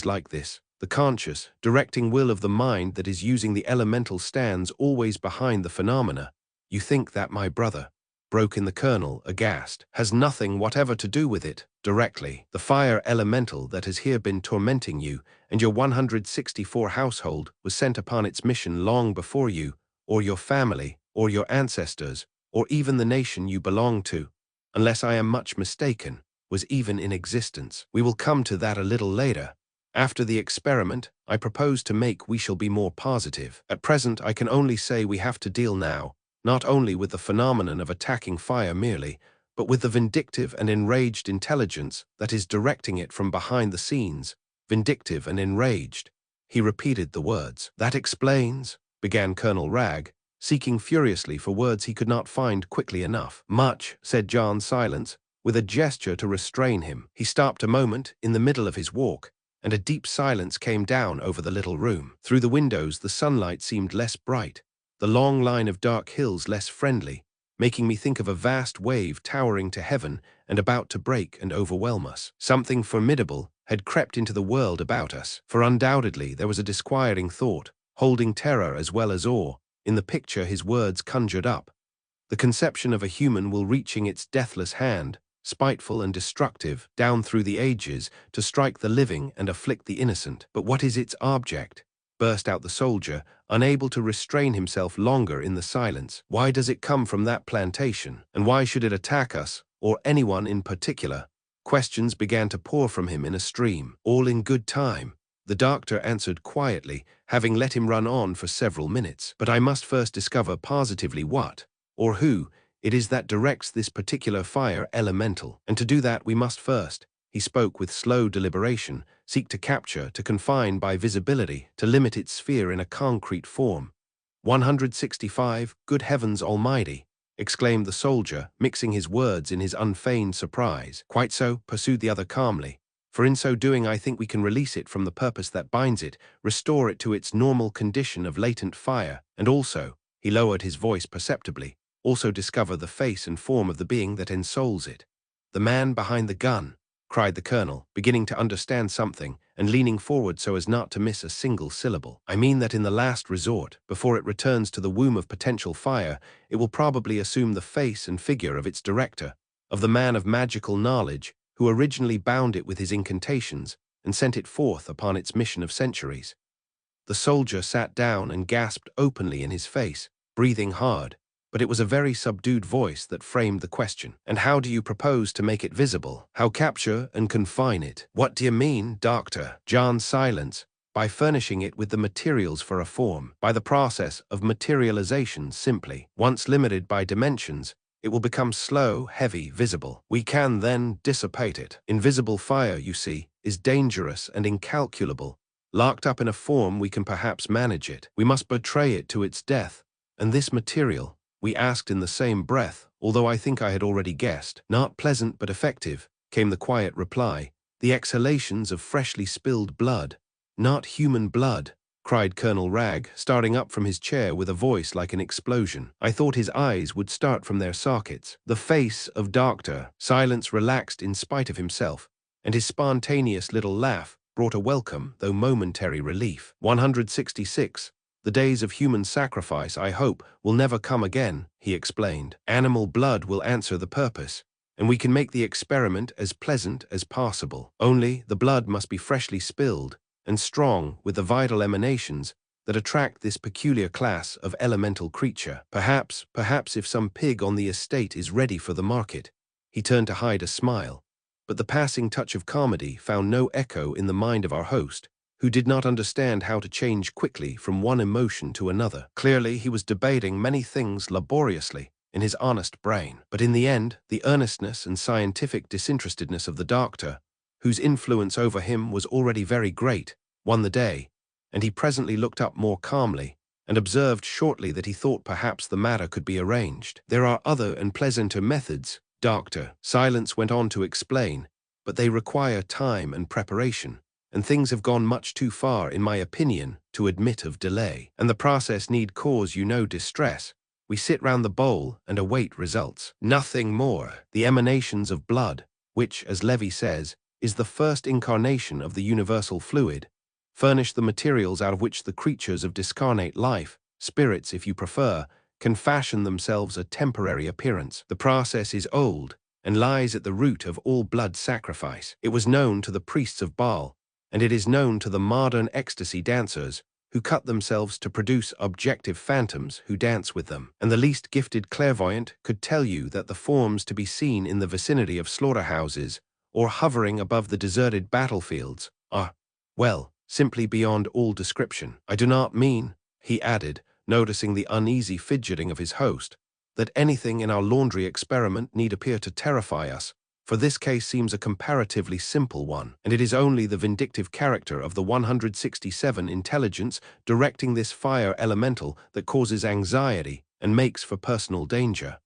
like this, the conscious, directing will of the mind that is using the elemental stands always behind the phenomena. You think that, my brother, broke in the colonel, aghast, has nothing whatever to do with it, directly. The fire elemental that has here been tormenting you and your 164 household was sent upon its mission long before you, or your family, or your ancestors, or even the nation you belong to, unless I am much mistaken, was even in existence. We will come to that a little later. After the experiment I propose to make we shall be more positive. At present I can only say we have to deal now, not only with the phenomenon of attacking fire merely, but with the vindictive and enraged intelligence that is directing it from behind the scenes. Vindictive and enraged. He repeated the words. That explains, began Colonel Wragge, seeking furiously for words he could not find quickly enough. Much, said John Silence, with a gesture to restrain him. He stopped a moment in the middle of his walk, and a deep silence came down over the little room. Through the windows the sunlight seemed less bright, the long line of dark hills less friendly, making me think of a vast wave towering to heaven and about to break and overwhelm us. Something formidable had crept into the world about us, for undoubtedly there was a disquieting thought, holding terror as well as awe, in the picture his words conjured up. The conception of a human will reaching its deathless hand, spiteful and destructive, down through the ages, to strike the living and afflict the innocent. But what is its object? Burst out the soldier, unable to restrain himself longer in the silence. Why does it come from that plantation? And why should it attack us, or anyone in particular? Questions began to pour from him in a stream. All in good time, the doctor answered quietly, having let him run on for several minutes. But I must first discover positively what, or who, it is that directs this particular fire elemental. And to do that we must first, he spoke with slow deliberation, seek to capture, to confine by visibility, to limit its sphere in a concrete form. 165, good heavens almighty, exclaimed the soldier, mixing his words in his unfeigned surprise. Quite so, pursued the other calmly, for in so doing I think we can release it from the purpose that binds it, restore it to its normal condition of latent fire, and also, he lowered his voice perceptibly, also discover the face and form of the being that ensouls it. The man behind the gun, cried the colonel, beginning to understand something, and leaning forward so as not to miss a single syllable. I mean that in the last resort, before it returns to the womb of potential fire, it will probably assume the face and figure of its director, of the man of magical knowledge, who originally bound it with his incantations, and sent it forth upon its mission of centuries. The soldier sat down and gasped openly in his face, breathing hard, but it was a very subdued voice that framed the question. And how do you propose to make it visible? How capture and confine it? What do you mean, doctor? John Silence. By furnishing it with the materials for a form, by the process of materialization simply. Once limited by dimensions, it will become slow, heavy, visible. We can then dissipate it. Invisible fire, you see, is dangerous and incalculable. Locked up in a form we can perhaps manage it. We must betray it to its death. And this material, we asked in the same breath, although I think I had already guessed, not pleasant but effective, came the quiet reply. The exhalations of freshly spilled blood. Not human blood, cried Colonel Ragg, starting up from his chair with a voice like an explosion. I thought his eyes would start from their sockets. The face of Dr. Silence relaxed in spite of himself, and his spontaneous little laugh brought a welcome, though momentary relief. 166. The days of human sacrifice, I hope, will never come again, he explained. Animal blood will answer the purpose, and we can make the experiment as pleasant as possible. Only the blood must be freshly spilled and strong with the vital emanations that attract this peculiar class of elemental creature. Perhaps if some pig on the estate is ready for the market. He turned to hide a smile, but the passing touch of comedy found no echo in the mind of our host, who did not understand how to change quickly from one emotion to another. Clearly, he was debating many things laboriously in his honest brain. But in the end, the earnestness and scientific disinterestedness of the doctor, whose influence over him was already very great, won the day, and he presently looked up more calmly and observed shortly that he thought perhaps the matter could be arranged. There are other and pleasanter methods, Dr. Silence went on to explain, but they require time and preparation, and things have gone much too far, in my opinion, to admit of delay. And the process need cause you no distress. We sit round the bowl and await results. Nothing more. The emanations of blood, which, as Levy says, is the first incarnation of the universal fluid, furnish the materials out of which the creatures of discarnate life, spirits if you prefer, can fashion themselves a temporary appearance. The process is old and lies at the root of all blood sacrifice. It was known to the priests of Baal, and it is known to the modern ecstasy dancers who cut themselves to produce objective phantoms who dance with them. And the least gifted clairvoyant could tell you that the forms to be seen in the vicinity of slaughterhouses or hovering above the deserted battlefields are, well, simply beyond all description. I do not mean, he added, noticing the uneasy fidgeting of his host, that anything in our laundry experiment need appear to terrify us, for this case seems a comparatively simple one, and it is only the vindictive character of the 167 intelligence directing this fire elemental that causes anxiety and makes for personal danger.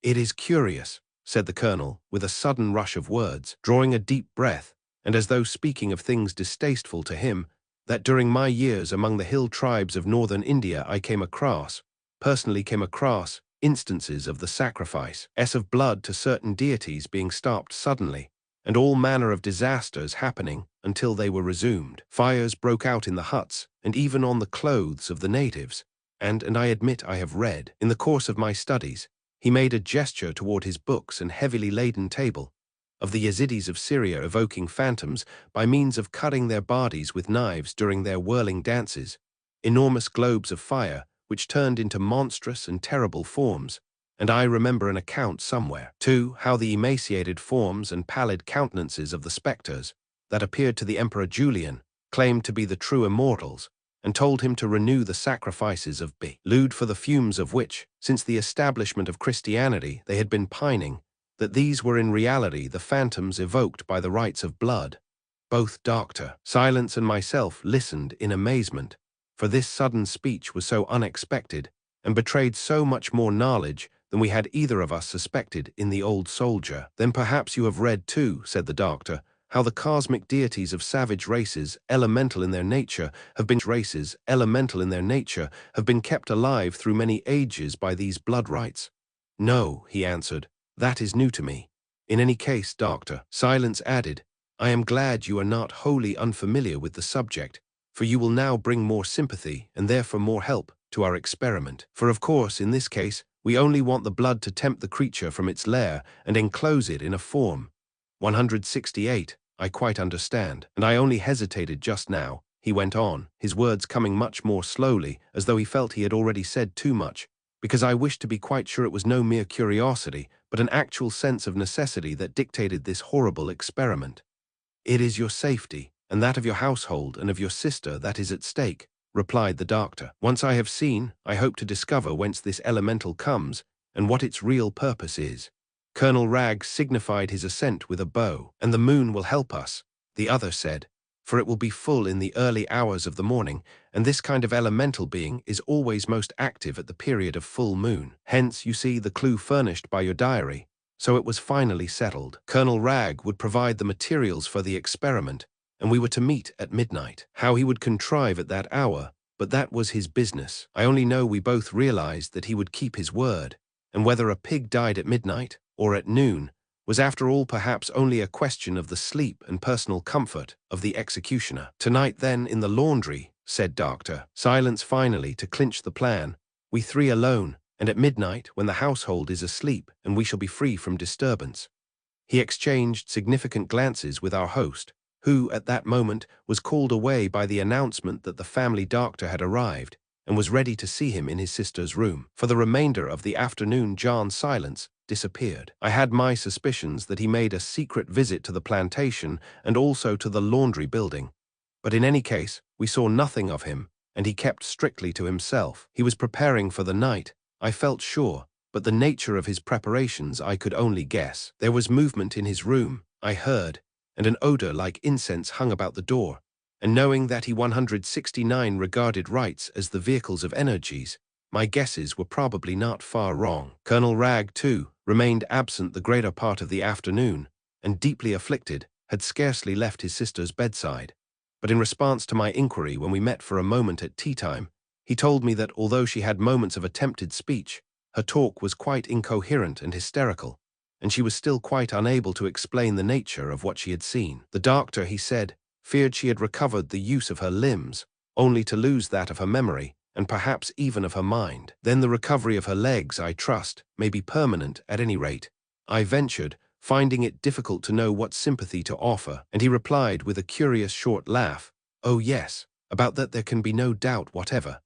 It is curious, said the colonel, with a sudden rush of words, drawing a deep breath, and as though speaking of things distasteful to him, that during my years among the hill tribes of northern India I personally came across, instances of the sacrifice of blood to certain deities being stopped suddenly, and all manner of disasters happening until they were resumed. Fires broke out in the huts, and even on the clothes of the natives, and I admit I have read, in the course of my studies, he made a gesture toward his books and heavily laden table, of the Yazidis of Syria evoking phantoms by means of cutting their bodies with knives during their whirling dances, enormous globes of fire which turned into monstrous and terrible forms, and I remember an account somewhere, too, how the emaciated forms and pallid countenances of the spectres that appeared to the Emperor Julian claimed to be the true immortals, and told him to renew the sacrifices of blood for the fumes of which, since the establishment of Christianity, they had been pining, that these were in reality the phantoms evoked by the rites of blood. Both Dr. Silence and myself listened in amazement, for this sudden speech was so unexpected and betrayed so much more knowledge than we had either of us suspected in the old soldier. Then perhaps you have read too, said the doctor, how the cosmic deities of savage races, elemental in their nature, have been kept alive through many ages by these blood rites. No, he answered, that is new to me. In any case, Dr. Silence added, I am glad you are not wholly unfamiliar with the subject, for you will now bring more sympathy and therefore more help to our experiment. For of course, in this case, we only want the blood to tempt the creature from its lair and enclose it in a form. 168, I quite understand, and I only hesitated just now, he went on, his words coming much more slowly, as though he felt he had already said too much, because I wished to be quite sure it was no mere curiosity, but an actual sense of necessity that dictated this horrible experiment. It is your safety, and that of your household and of your sister that is at stake, replied the doctor. Once I have seen, I hope to discover whence this elemental comes, and what its real purpose is. Colonel Ragg signified his assent with a bow. And the moon will help us, the other said, for it will be full in the early hours of the morning, and this kind of elemental being is always most active at the period of full moon. Hence, you see the clue furnished by your diary, So it was finally settled. Colonel Ragg would provide the materials for the experiment, and we were to meet at midnight. How he would contrive at that hour, but that was his business. I only know we both realized that he would keep his word, and whether a pig died at midnight or at noon was after all perhaps only a question of the sleep and personal comfort of the executioner. "Tonight then in the laundry," said Doctor. Silence finally to clinch the plan. "We three alone, and at midnight when the household is asleep and we shall be free from disturbance." He exchanged significant glances with our host, who, at that moment, was called away by the announcement that the family doctor had arrived and was ready to see him in his sister's room. For the remainder of the afternoon, John Silence disappeared. I had my suspicions that he made a secret visit to the plantation and also to the laundry building. But in any case, we saw nothing of him, and he kept strictly to himself. He was preparing for the night, I felt sure, but the nature of his preparations I could only guess. There was movement in his room, I heard, and an odor like incense hung about the door, and knowing that he 169 regarded rights as the vehicles of energies, my guesses were probably not far wrong. Colonel Ragg, too, remained absent the greater part of the afternoon, and deeply afflicted, had scarcely left his sister's bedside. But in response to my inquiry when we met for a moment at tea-time, he told me that although she had moments of attempted speech, her talk was quite incoherent and hysterical, and she was still quite unable to explain the nature of what she had seen. The doctor, he said, feared she had recovered the use of her limbs, only to lose that of her memory, and perhaps even of her mind. "Then the recovery of her legs, I trust, may be permanent at any rate," I ventured, finding it difficult to know what sympathy to offer, and he replied with a curious short laugh, "Oh yes, about that there can be no doubt whatever,"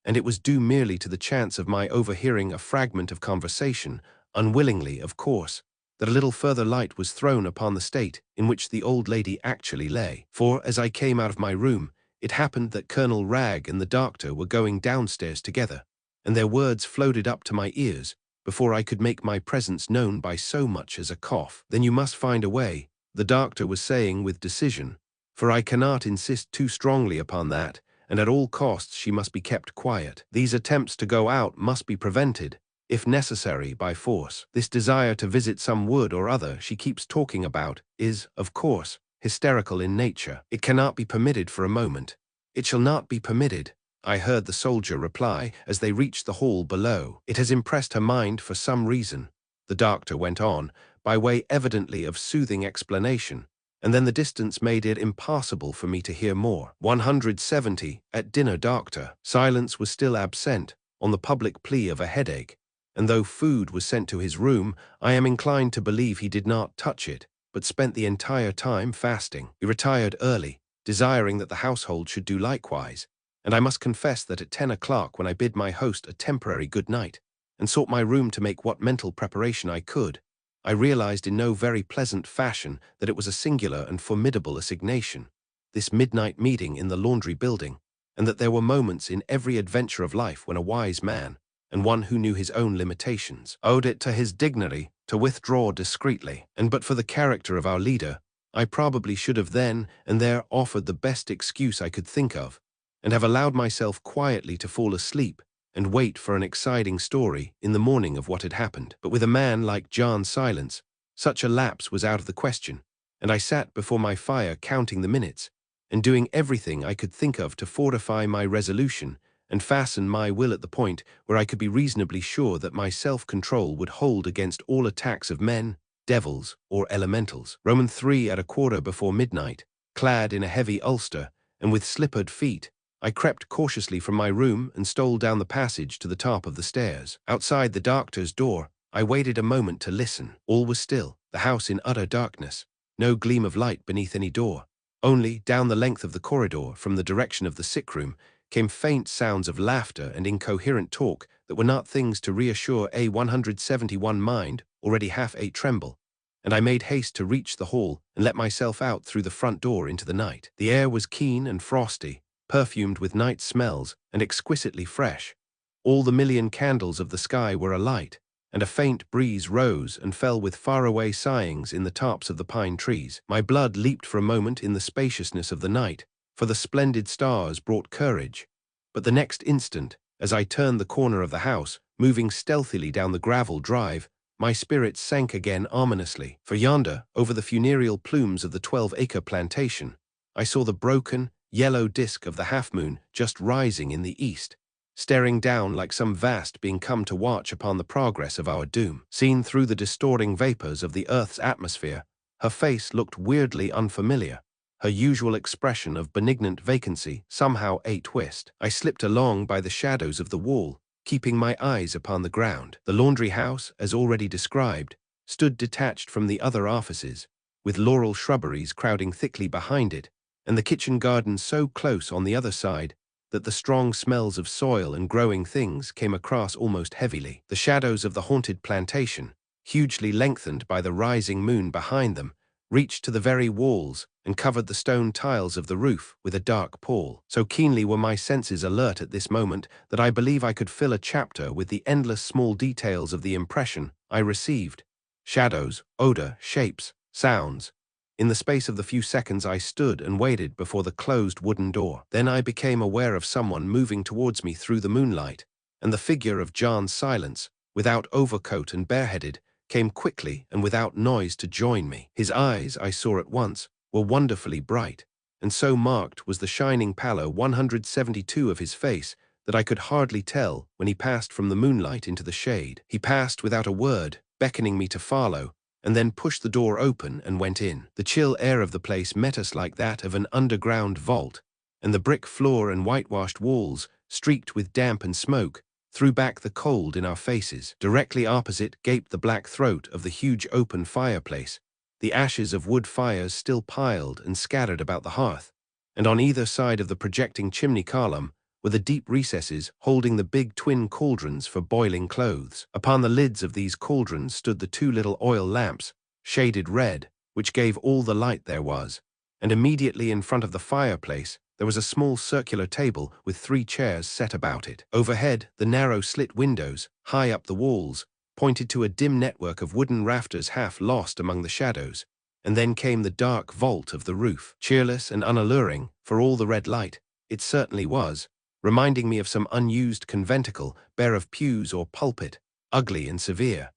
and it was due merely to the chance of my overhearing a fragment of conversation, unwillingly, of course, that a little further light was thrown upon the state in which the old lady actually lay. For, as I came out of my room, it happened that Colonel Ragg and the doctor were going downstairs together, and their words floated up to my ears before I could make my presence known by so much as a cough. "Then you must find a way," the doctor was saying with decision, "for I cannot insist too strongly upon that, and at all costs she must be kept quiet. These attempts to go out must be prevented, if necessary, by force. This desire to visit some wood or other she keeps talking about is, of course, hysterical in nature. It cannot be permitted for a moment. It shall not be permitted," I heard the soldier reply as they reached the hall below. "It has impressed her mind for some reason," the doctor went on, by way evidently of soothing explanation, and then the distance made it impossible for me to hear more. 170, at dinner, Doctor. Silence was still absent, on the public plea of a headache, and though food was sent to his room, I am inclined to believe he did not touch it, but spent the entire time fasting. We retired early, desiring that the household should do likewise, and I must confess that at 10 o'clock, when I bid my host a temporary good night, and sought my room to make what mental preparation I could, I realized in no very pleasant fashion that it was a singular and formidable assignation, this midnight meeting in the laundry building, and that there were moments in every adventure of life when a wise man, and one who knew his own limitations, owed it to his dignity to withdraw discreetly. And but for the character of our leader, I probably should have then and there offered the best excuse I could think of, and have allowed myself quietly to fall asleep and wait for an exciting story in the morning of what had happened. But with a man like John Silence, such a lapse was out of the question, and I sat before my fire counting the minutes, and doing everything I could think of to fortify my resolution and fasten my will at the point where I could be reasonably sure that my self-control would hold against all attacks of men, devils, or elementals. Roman 3 at a quarter before midnight, clad in a heavy ulster and with slippered feet, I crept cautiously from my room and stole down the passage to the top of the stairs. Outside the doctor's door, I waited a moment to listen. All was still, the house in utter darkness, no gleam of light beneath any door. Only, down the length of the corridor, from the direction of the sick room, came faint sounds of laughter and incoherent talk that were not things to reassure a 171 mind, already half a tremble, and I made haste to reach the hall and let myself out through the front door into the night. The air was keen and frosty, perfumed with night smells, and exquisitely fresh. All the million candles of the sky were alight, and a faint breeze rose and fell with faraway sighings in the tops of the pine trees. My blood leaped for a moment in the spaciousness of the night, for the splendid stars brought courage. But the next instant, as I turned the corner of the house, moving stealthily down the gravel drive, my spirits sank again ominously, for yonder, over the funereal plumes of the 12-acre plantation, I saw the broken, yellow disk of the half-moon just rising in the east, staring down like some vast being come to watch upon the progress of our doom. Seen through the distorting vapors of the Earth's atmosphere, her face looked weirdly unfamiliar, her usual expression of benignant vacancy somehow a twist. I slipped along by the shadows of the wall, keeping my eyes upon the ground. The laundry house, as already described, stood detached from the other offices, with laurel shrubberies crowding thickly behind it, and the kitchen garden so close on the other side that the strong smells of soil and growing things came across almost heavily. The shadows of the haunted plantation, hugely lengthened by the rising moon behind them, reached to the very walls and covered the stone tiles of the roof with a dark pall. So keenly were my senses alert at this moment that I believe I could fill a chapter with the endless small details of the impression I received. Shadows, odor, shapes, sounds. In the space of the few seconds I stood and waited before the closed wooden door. Then I became aware of someone moving towards me through the moonlight, and the figure of John Silence, without overcoat and bareheaded, came quickly and without noise to join me. His eyes, I saw at once, were wonderfully bright, and so marked was the shining pallor 172 of his face that I could hardly tell when he passed from the moonlight into the shade. He passed without a word, beckoning me to follow, and then pushed the door open and went in. The chill air of the place met us like that of an underground vault, and the brick floor and whitewashed walls, streaked with damp and smoke, threw back the cold in our faces. Directly opposite gaped the black throat of the huge open fireplace, the ashes of wood fires still piled and scattered about the hearth, and on either side of the projecting chimney column were the deep recesses holding the big twin cauldrons for boiling clothes. Upon the lids of these cauldrons stood the two little oil lamps, shaded red, which gave all the light there was, and immediately in front of the fireplace there was a small circular table with 3 chairs set about it. Overhead, the narrow slit windows, high up the walls, pointed to a dim network of wooden rafters half lost among the shadows, and then came the dark vault of the roof. Cheerless and unalluring, for all the red light, it certainly was, reminding me of some unused conventicle, bare of pews or pulpit, ugly and severe,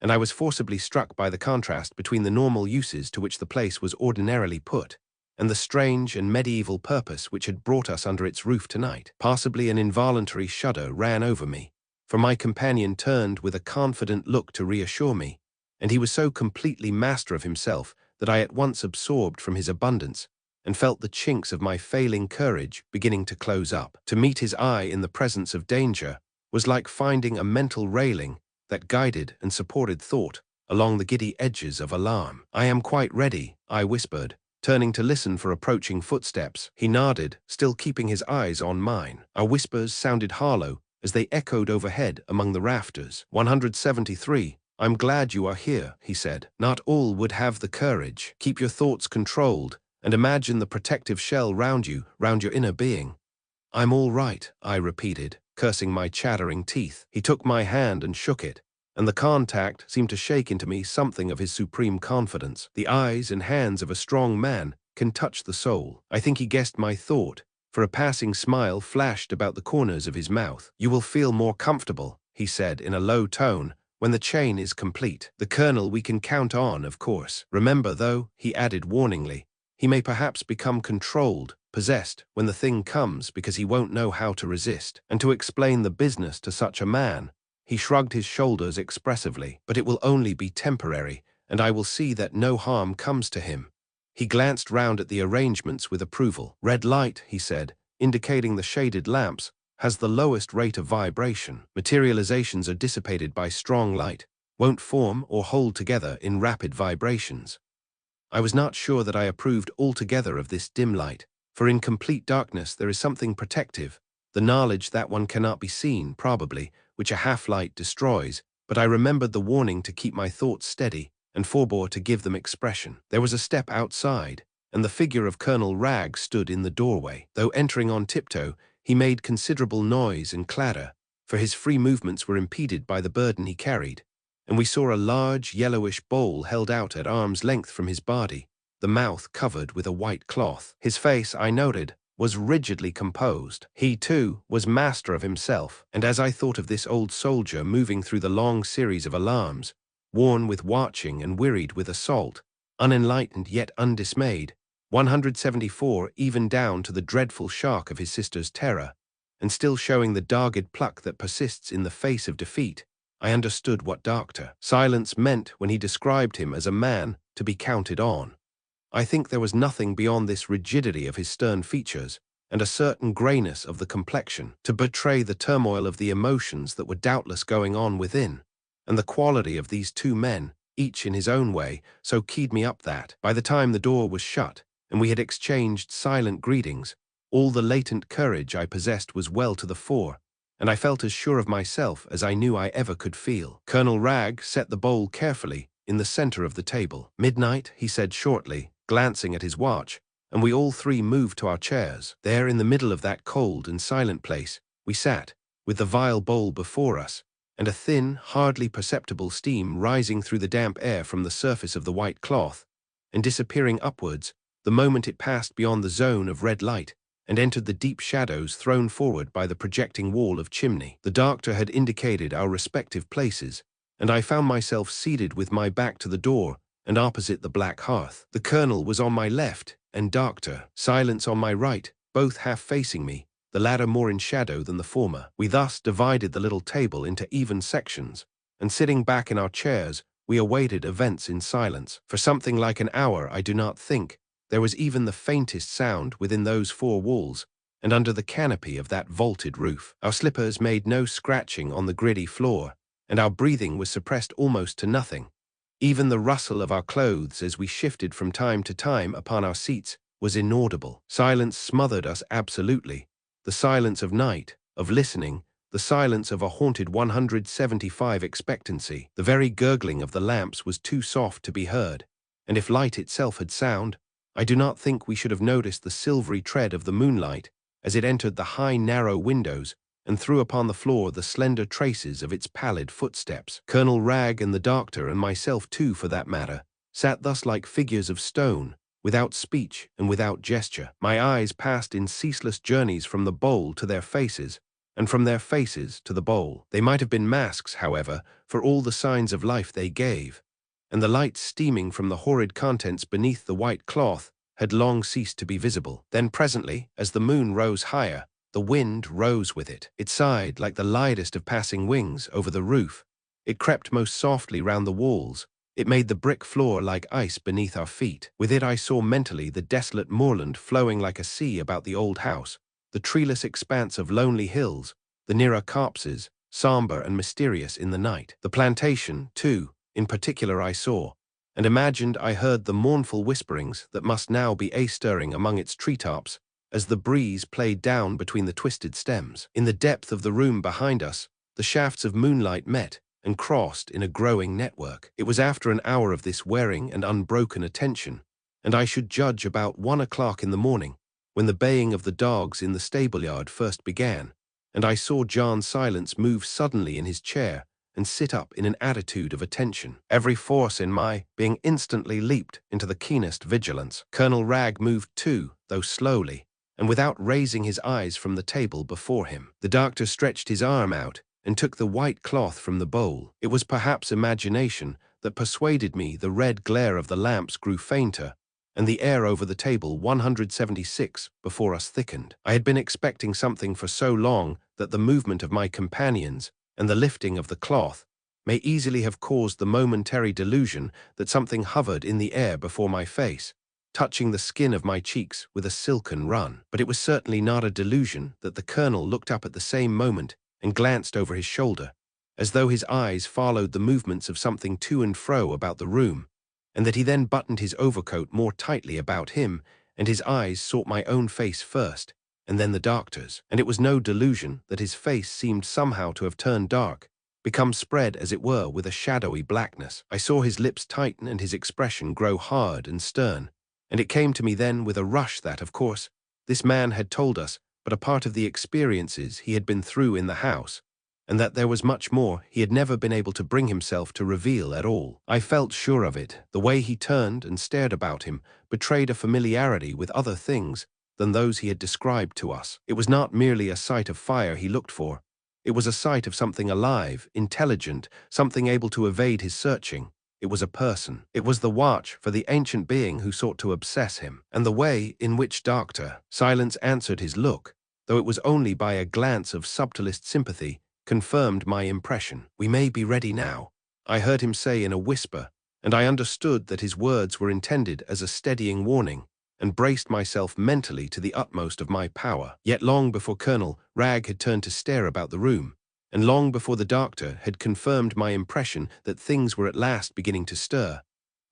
and I was forcibly struck by the contrast between the normal uses to which the place was ordinarily put, and the strange and medieval purpose which had brought us under its roof tonight. Possibly an involuntary shudder ran over me, for my companion turned with a confident look to reassure me, and he was so completely master of himself that I at once absorbed from his abundance, and felt the chinks of my failing courage beginning to close up. To meet his eye in the presence of danger was like finding a mental railing that guided and supported thought along the giddy edges of alarm. "I am quite ready," I whispered, turning to listen for approaching footsteps. He nodded, still keeping his eyes on mine. Our whispers sounded hollow as they echoed overhead among the rafters. 173, "I'm glad you are here," he said. "Not all would have the courage. Keep your thoughts controlled, and imagine the protective shell round you, round your inner being." "I'm all right," I repeated, cursing my chattering teeth. He took my hand and shook it, and the contact seemed to shake into me something of his supreme confidence. The eyes and hands of a strong man can touch the soul. I think he guessed my thought, for a passing smile flashed about the corners of his mouth. "You will feel more comfortable," he said in a low tone, "when the chain is complete. The colonel we can count on, of course. Remember, though," he added warningly, "he may perhaps become controlled, possessed, when the thing comes because he won't know how to resist. And to explain the business to such a man," he shrugged his shoulders expressively, "but it will only be temporary, and I will see that no harm comes to him." He glanced round at the arrangements with approval. "Red light," he said, indicating the shaded lamps, "has the lowest rate of vibration. Materializations are dissipated by strong light, won't form or hold together in rapid vibrations." I was not sure that I approved altogether of this dim light, for in complete darkness there is something protective, the knowledge that one cannot be seen, probably, which a half-light destroys, but I remembered the warning to keep my thoughts steady, and forbore to give them expression. There was a step outside, and the figure of Colonel Wragge stood in the doorway. Though entering on tiptoe, he made considerable noise and clatter, for his free movements were impeded by the burden he carried, and we saw a large yellowish bowl held out at arm's length from his body, the mouth covered with a white cloth. His face, I noted, was rigidly composed. He, too, was master of himself, and as I thought of this old soldier moving through the long series of alarms, worn with watching and wearied with assault, unenlightened yet undismayed, 174 even down to the dreadful shock of his sister's terror, and still showing the dogged pluck that persists in the face of defeat, I understood what Dr. Silence meant when he described him as a man to be counted on. I think there was nothing beyond this rigidity of his stern features and a certain grayness of the complexion to betray the turmoil of the emotions that were doubtless going on within, and the quality of these two men, each in his own way, so keyed me up that, by the time the door was shut and we had exchanged silent greetings, all the latent courage I possessed was well to the fore, and I felt as sure of myself as I knew I ever could feel. Colonel Wragge set the bowl carefully in the center of the table. "Midnight," he said shortly, glancing at his watch, and we all three moved to our chairs. There in the middle of that cold and silent place, we sat, with the vile bowl before us, and a thin, hardly perceptible steam rising through the damp air from the surface of the white cloth, and disappearing upwards the moment it passed beyond the zone of red light and entered the deep shadows thrown forward by the projecting wall of chimney. The doctor had indicated our respective places, and I found myself seated with my back to the door and opposite the black hearth. The colonel was on my left, and Dr. Silence on my right, both half facing me, the latter more in shadow than the former. We thus divided the little table into even sections, and sitting back in our chairs, we awaited events in silence. For something like an hour, I do not think, there was even the faintest sound within those four walls, and under the canopy of that vaulted roof. Our slippers made no scratching on the gritty floor, and our breathing was suppressed almost to nothing. Even the rustle of our clothes as we shifted from time to time upon our seats was inaudible. Silence smothered us absolutely, the silence of night, of listening, the silence of a haunted 175 expectancy. The very gurgling of the lamps was too soft to be heard, and if light itself had sound, I do not think we should have noticed the silvery tread of the moonlight as it entered the high narrow windows and threw upon the floor the slender traces of its pallid footsteps. Colonel Wragge and the doctor, and myself too for that matter, sat thus like figures of stone, without speech and without gesture. My eyes passed in ceaseless journeys from the bowl to their faces, and from their faces to the bowl. They might have been masks, however, for all the signs of life they gave, and the light steaming from the horrid contents beneath the white cloth had long ceased to be visible. Then presently, as the moon rose higher, the wind rose with it. It sighed like the lightest of passing wings over the roof. It crept most softly round the walls. It made the brick floor like ice beneath our feet. With it I saw mentally the desolate moorland flowing like a sea about the old house, the treeless expanse of lonely hills, the nearer copses, somber and mysterious in the night. The plantation, too, in particular I saw, and imagined I heard the mournful whisperings that must now be a-stirring among its treetops as the breeze played down between the twisted stems. In the depth of the room behind us, the shafts of moonlight met and crossed in a growing network. It was after an hour of this wearing and unbroken attention, and I should judge about 1 o'clock in the morning, when the baying of the dogs in the stable-yard first began, and I saw John Silence move suddenly in his chair and sit up in an attitude of attention. Every force in my being instantly leaped into the keenest vigilance. Colonel Wragge moved too, though slowly, and without raising his eyes from the table before him. The doctor stretched his arm out and took the white cloth from the bowl. It was perhaps imagination that persuaded me the red glare of the lamps grew fainter, and the air over the table 176 before us thickened. I had been expecting something for so long that the movement of my companions and the lifting of the cloth may easily have caused the momentary delusion that something hovered in the air before my face, touching the skin of my cheeks with a silken run. But it was certainly not a delusion that the colonel looked up at the same moment and glanced over his shoulder, as though his eyes followed the movements of something to and fro about the room, and that he then buttoned his overcoat more tightly about him, and his eyes sought my own face first, and then the doctor's. And it was no delusion that his face seemed somehow to have turned dark, become spread, as it were, with a shadowy blackness. I saw his lips tighten and his expression grow hard and stern, and it came to me then with a rush that, of course, this man had told us but a part of the experiences he had been through in the house, and that there was much more he had never been able to bring himself to reveal at all. I felt sure of it. The way he turned and stared about him betrayed a familiarity with other things than those he had described to us. It was not merely a sight of fire he looked for. It was a sight of something alive, intelligent, something able to evade his searching. It was a person. It was the watch for the ancient being who sought to obsess him. And the way in which Dr. Silence answered his look, though it was only by a glance of subtlest sympathy, confirmed my impression. "We may be ready now," I heard him say in a whisper, and I understood that his words were intended as a steadying warning, and braced myself mentally to the utmost of my power. Yet long before Colonel Ragg had turned to stare about the room, and long before the doctor had confirmed my impression that things were at last beginning to stir,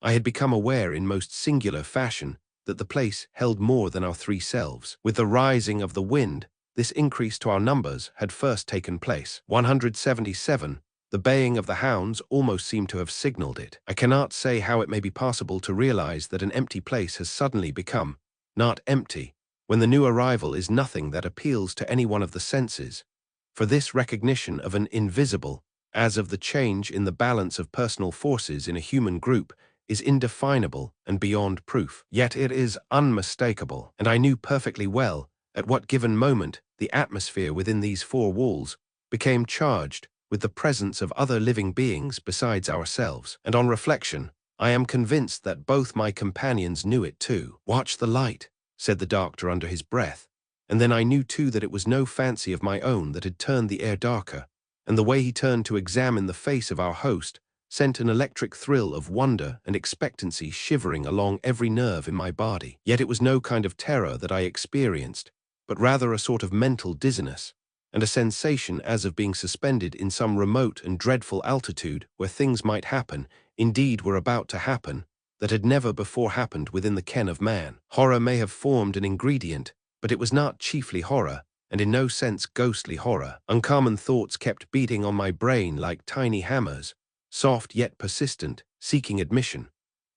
I had become aware in most singular fashion that the place held more than our three selves. With the rising of the wind, this increase to our numbers had first taken place. 177, the baying of the hounds almost seemed to have signaled it. I cannot say how it may be possible to realize that an empty place has suddenly become not empty when the new arrival is nothing that appeals to any one of the senses. For this recognition of an invisible, as of the change in the balance of personal forces in a human group, is indefinable and beyond proof. Yet it is unmistakable, and I knew perfectly well at what given moment the atmosphere within these four walls became charged with the presence of other living beings besides ourselves. And on reflection, I am convinced that both my companions knew it too. "Watch the light," said the doctor under his breath, and then I knew too that it was no fancy of my own that had turned the air darker, and the way he turned to examine the face of our host sent an electric thrill of wonder and expectancy shivering along every nerve in my body. Yet it was no kind of terror that I experienced, but rather a sort of mental dizziness, and a sensation as of being suspended in some remote and dreadful altitude where things might happen, indeed were about to happen, that had never before happened within the ken of man. Horror may have formed an ingredient, but it was not chiefly horror, and in no sense ghostly horror. Uncommon thoughts kept beating on my brain like tiny hammers, soft yet persistent, seeking admission.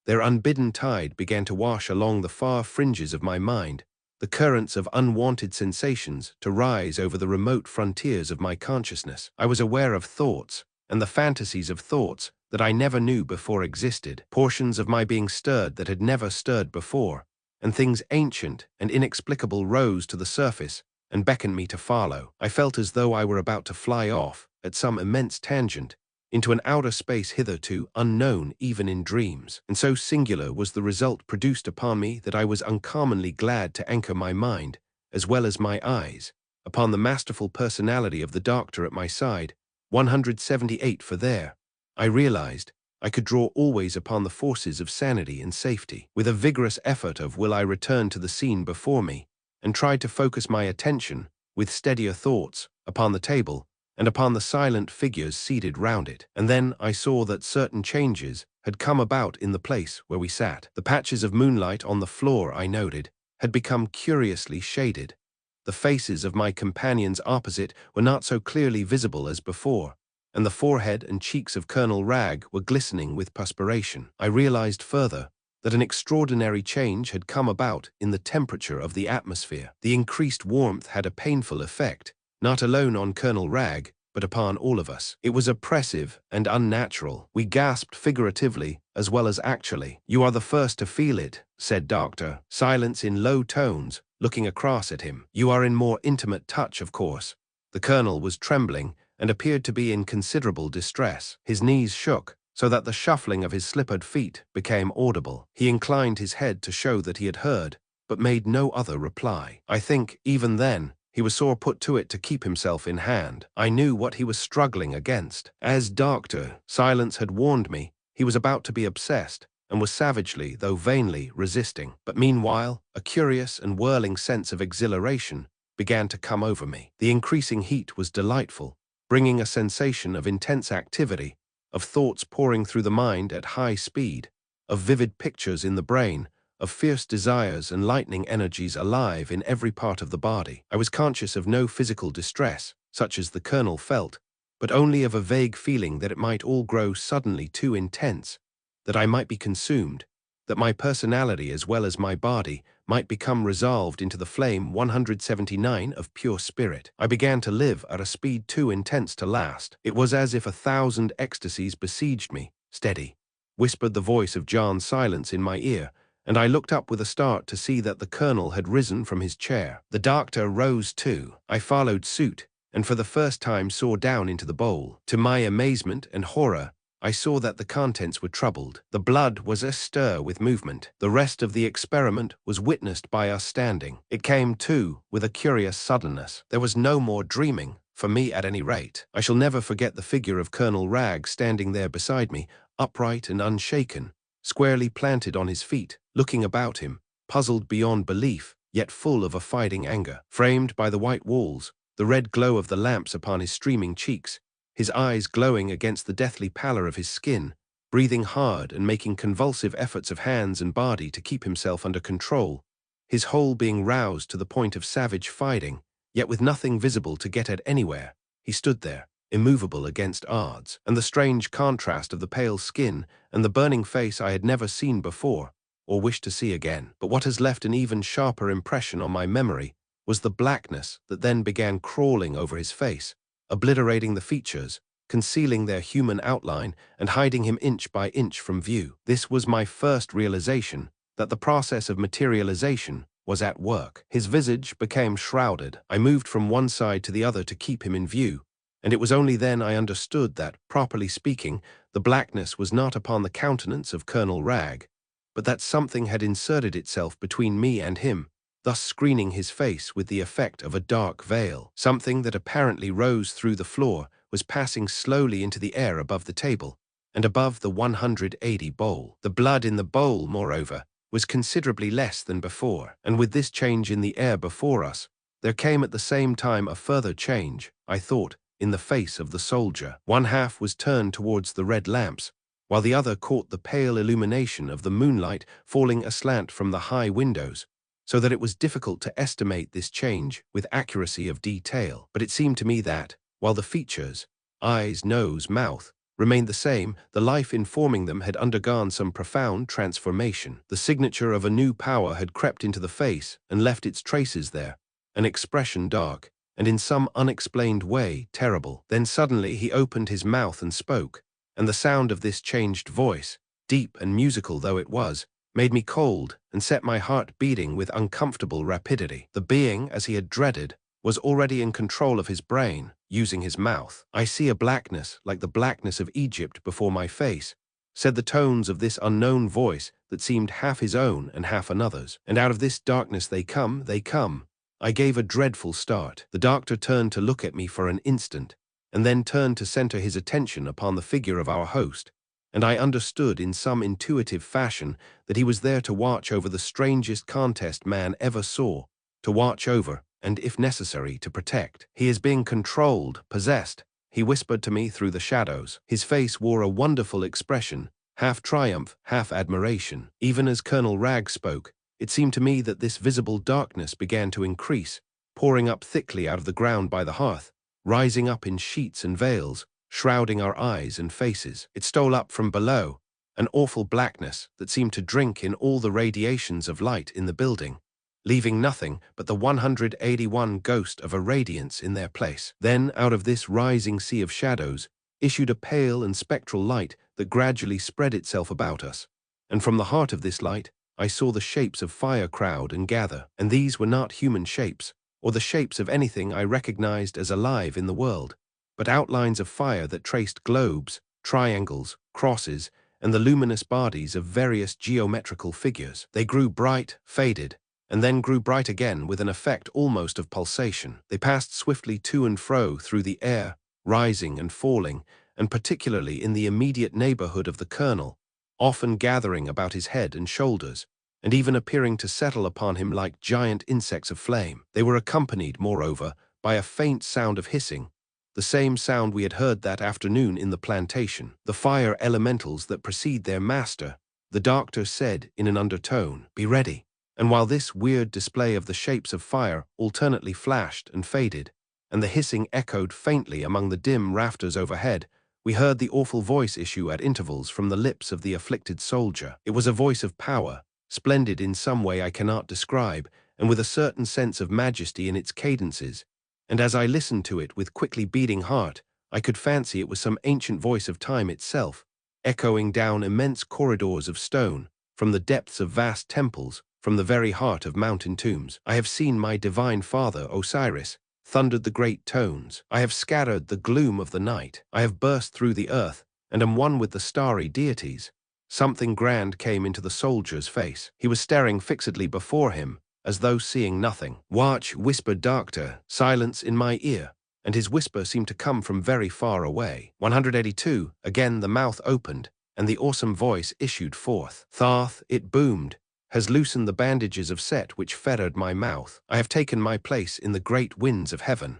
Their unbidden tide began to wash along the far fringes of my mind, the currents of unwanted sensations to rise over the remote frontiers of my consciousness. I was aware of thoughts, and the fantasies of thoughts that I never knew before existed, portions of my being stirred that had never stirred before, and things ancient and inexplicable rose to the surface and beckoned me to follow. I felt as though I were about to fly off, at some immense tangent, into an outer space hitherto unknown even in dreams. And so singular was the result produced upon me that I was uncommonly glad to anchor my mind, as well as my eyes, upon the masterful personality of the doctor at my side. 178, for there, I realized, I could draw always upon the forces of sanity and safety. With a vigorous effort of will I returned to the scene before me, and tried to focus my attention, with steadier thoughts, upon the table, and upon the silent figures seated round it. And then I saw that certain changes had come about in the place where we sat. The patches of moonlight on the floor, I noted, had become curiously shaded. The faces of my companions opposite were not so clearly visible as before, and the forehead and cheeks of Colonel Ragg were glistening with perspiration. I realized further that an extraordinary change had come about in the temperature of the atmosphere. The increased warmth had a painful effect, not alone on Colonel Ragg, but upon all of us. It was oppressive and unnatural. We gasped figuratively as well as actually. "You are the first to feel it," said Dr. Silence in low tones, looking across at him. "You are in more intimate touch, of course." The colonel was trembling and appeared to be in considerable distress. His knees shook, so that the shuffling of his slippered feet became audible. He inclined his head to show that he had heard, but made no other reply. I think, even then, he was sore put to it to keep himself in hand. I knew what he was struggling against. As Dr. Silence had warned me, he was about to be obsessed, and was savagely, though vainly, resisting. But meanwhile, a curious and whirling sense of exhilaration began to come over me. The increasing heat was delightful, bringing a sensation of intense activity, of thoughts pouring through the mind at high speed, of vivid pictures in the brain, of fierce desires and lightning energies alive in every part of the body. I was conscious of no physical distress, such as the colonel felt, but only of a vague feeling that it might all grow suddenly too intense, that I might be consumed, that my personality as well as my body might become resolved into the flame 179 of pure spirit. I began to live at a speed too intense to last. It was as if 1,000 ecstasies besieged me. "Steady," whispered the voice of John Silence in my ear, and I looked up with a start to see that the colonel had risen from his chair. The doctor rose too. I followed suit, and for the first time saw down into the bowl. To my amazement and horror, I saw that the contents were troubled. The blood was astir with movement. The rest of the experiment was witnessed by us standing. It came, too, with a curious suddenness. There was no more dreaming, for me at any rate. I shall never forget the figure of Colonel Wragge standing there beside me, upright and unshaken, squarely planted on his feet, looking about him, puzzled beyond belief, yet full of a fighting anger. Framed by the white walls, the red glow of the lamps upon his streaming cheeks, his eyes glowing against the deathly pallor of his skin, breathing hard and making convulsive efforts of hands and body to keep himself under control, his whole being roused to the point of savage fighting, yet with nothing visible to get at anywhere, he stood there, immovable against odds, and the strange contrast of the pale skin and the burning face I had never seen before, or wished to see again. But what has left an even sharper impression on my memory was the blackness that then began crawling over his face, obliterating the features, concealing their human outline, and hiding him inch by inch from view. This was my first realization that the process of materialization was at work. His visage became shrouded. I moved from one side to the other to keep him in view, and it was only then I understood that, properly speaking, the blackness was not upon the countenance of Colonel Wragge, but that something had inserted itself between me and him, thus screening his face with the effect of a dark veil. Something that apparently rose through the floor was passing slowly into the air above the table, and above the 180 bowl. The blood in the bowl, moreover, was considerably less than before, and with this change in the air before us, there came at the same time a further change, I thought, in the face of the soldier. One half was turned towards the red lamps, while the other caught the pale illumination of the moonlight falling aslant from the high windows, so that it was difficult to estimate this change with accuracy of detail. But it seemed to me that, while the features, eyes, nose, mouth, remained the same, the life informing them had undergone some profound transformation. The signature of a new power had crept into the face and left its traces there, an expression dark, and in some unexplained way terrible. Then suddenly he opened his mouth and spoke, and the sound of this changed voice, deep and musical though it was, made me cold and set my heart beating with uncomfortable rapidity. The being, as he had dreaded, was already in control of his brain, using his mouth. "I see a blackness like the blackness of Egypt before my face," said the tones of this unknown voice that seemed half his own and half another's. "And out of this darkness they come, they come." I gave a dreadful start. The doctor turned to look at me for an instant, and then turned to center his attention upon the figure of our host, and I understood in some intuitive fashion that he was there to watch over the strangest contest man ever saw, to watch over, and if necessary, to protect. "He is being controlled, possessed," he whispered to me through the shadows. His face wore a wonderful expression, half triumph, half admiration. Even as Colonel Wragge spoke, it seemed to me that this visible darkness began to increase, pouring up thickly out of the ground by the hearth, rising up in sheets and veils, shrouding our eyes and faces. It stole up from below, an awful blackness that seemed to drink in all the radiations of light in the building, leaving nothing but the 181 ghost of a radiance in their place. Then, out of this rising sea of shadows, issued a pale and spectral light that gradually spread itself about us, and from the heart of this light, I saw the shapes of fire crowd and gather, and these were not human shapes, or the shapes of anything I recognized as alive in the world, but outlines of fire that traced globes, triangles, crosses, and the luminous bodies of various geometrical figures. They grew bright, faded, and then grew bright again with an effect almost of pulsation. They passed swiftly to and fro through the air, rising and falling, and particularly in the immediate neighborhood of the colonel, often gathering about his head and shoulders, and even appearing to settle upon him like giant insects of flame. They were accompanied, moreover, by a faint sound of hissing, the same sound we had heard that afternoon in the plantation. "The fire elementals that precede their master," the doctor said in an undertone. "Be ready." And while this weird display of the shapes of fire alternately flashed and faded, and the hissing echoed faintly among the dim rafters overhead, we heard the awful voice issue at intervals from the lips of the afflicted soldier. It was a voice of power, splendid in some way I cannot describe, and with a certain sense of majesty in its cadences, and as I listened to it with quickly beating heart, I could fancy it was some ancient voice of time itself, echoing down immense corridors of stone, from the depths of vast temples, from the very heart of mountain tombs. "I have seen my divine father, Osiris," thundered the great tones. I have scattered the gloom of the night. I have burst through the earth, and am one with the starry deities. Something grand came into the soldier's face. He was staring fixedly before him, as though seeing nothing. "Watch," whispered Doctor, silence in my ear, and his whisper seemed to come from very far away. 182, again the mouth opened, and the awesome voice issued forth. "Thoth," it boomed, "has loosened the bandages of Set which fettered my mouth. I have taken my place in the great winds of heaven."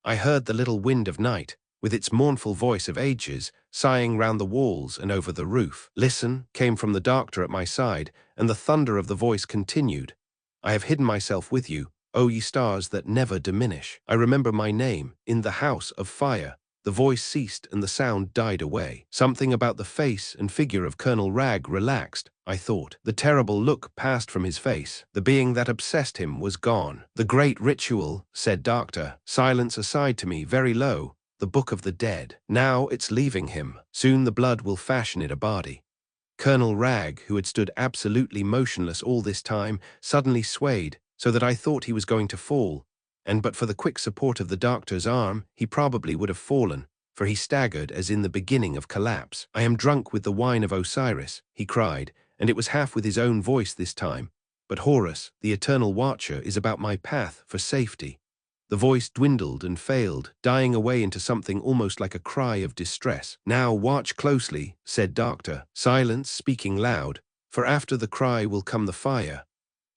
I heard the little wind of night, with its mournful voice of ages, sighing round the walls and over the roof. "Listen," came from the doctor at my side, and the thunder of the voice continued. "I have hidden myself with you, O ye stars that never diminish. I remember my name, in the house of fire." The voice ceased and the sound died away. Something about the face and figure of Colonel Ragg relaxed, I thought. The terrible look passed from his face. The being that obsessed him was gone. "The great ritual," said Doctor. Silence aside to me, very low. "The Book of the Dead. Now it's leaving him. Soon the blood will fashion it a body." Colonel Ragg, who had stood absolutely motionless all this time, suddenly swayed, so that I thought he was going to fall, and but for the quick support of the doctor's arm, he probably would have fallen, for he staggered as in the beginning of collapse. "I am drunk with the wine of Osiris," he cried, and it was half with his own voice this time. "But Horus, the eternal watcher, is about my path for safety." The voice dwindled and failed, dying away into something almost like a cry of distress. "Now watch closely," said Doctor. Silence, speaking loud, "for after the cry will come the fire."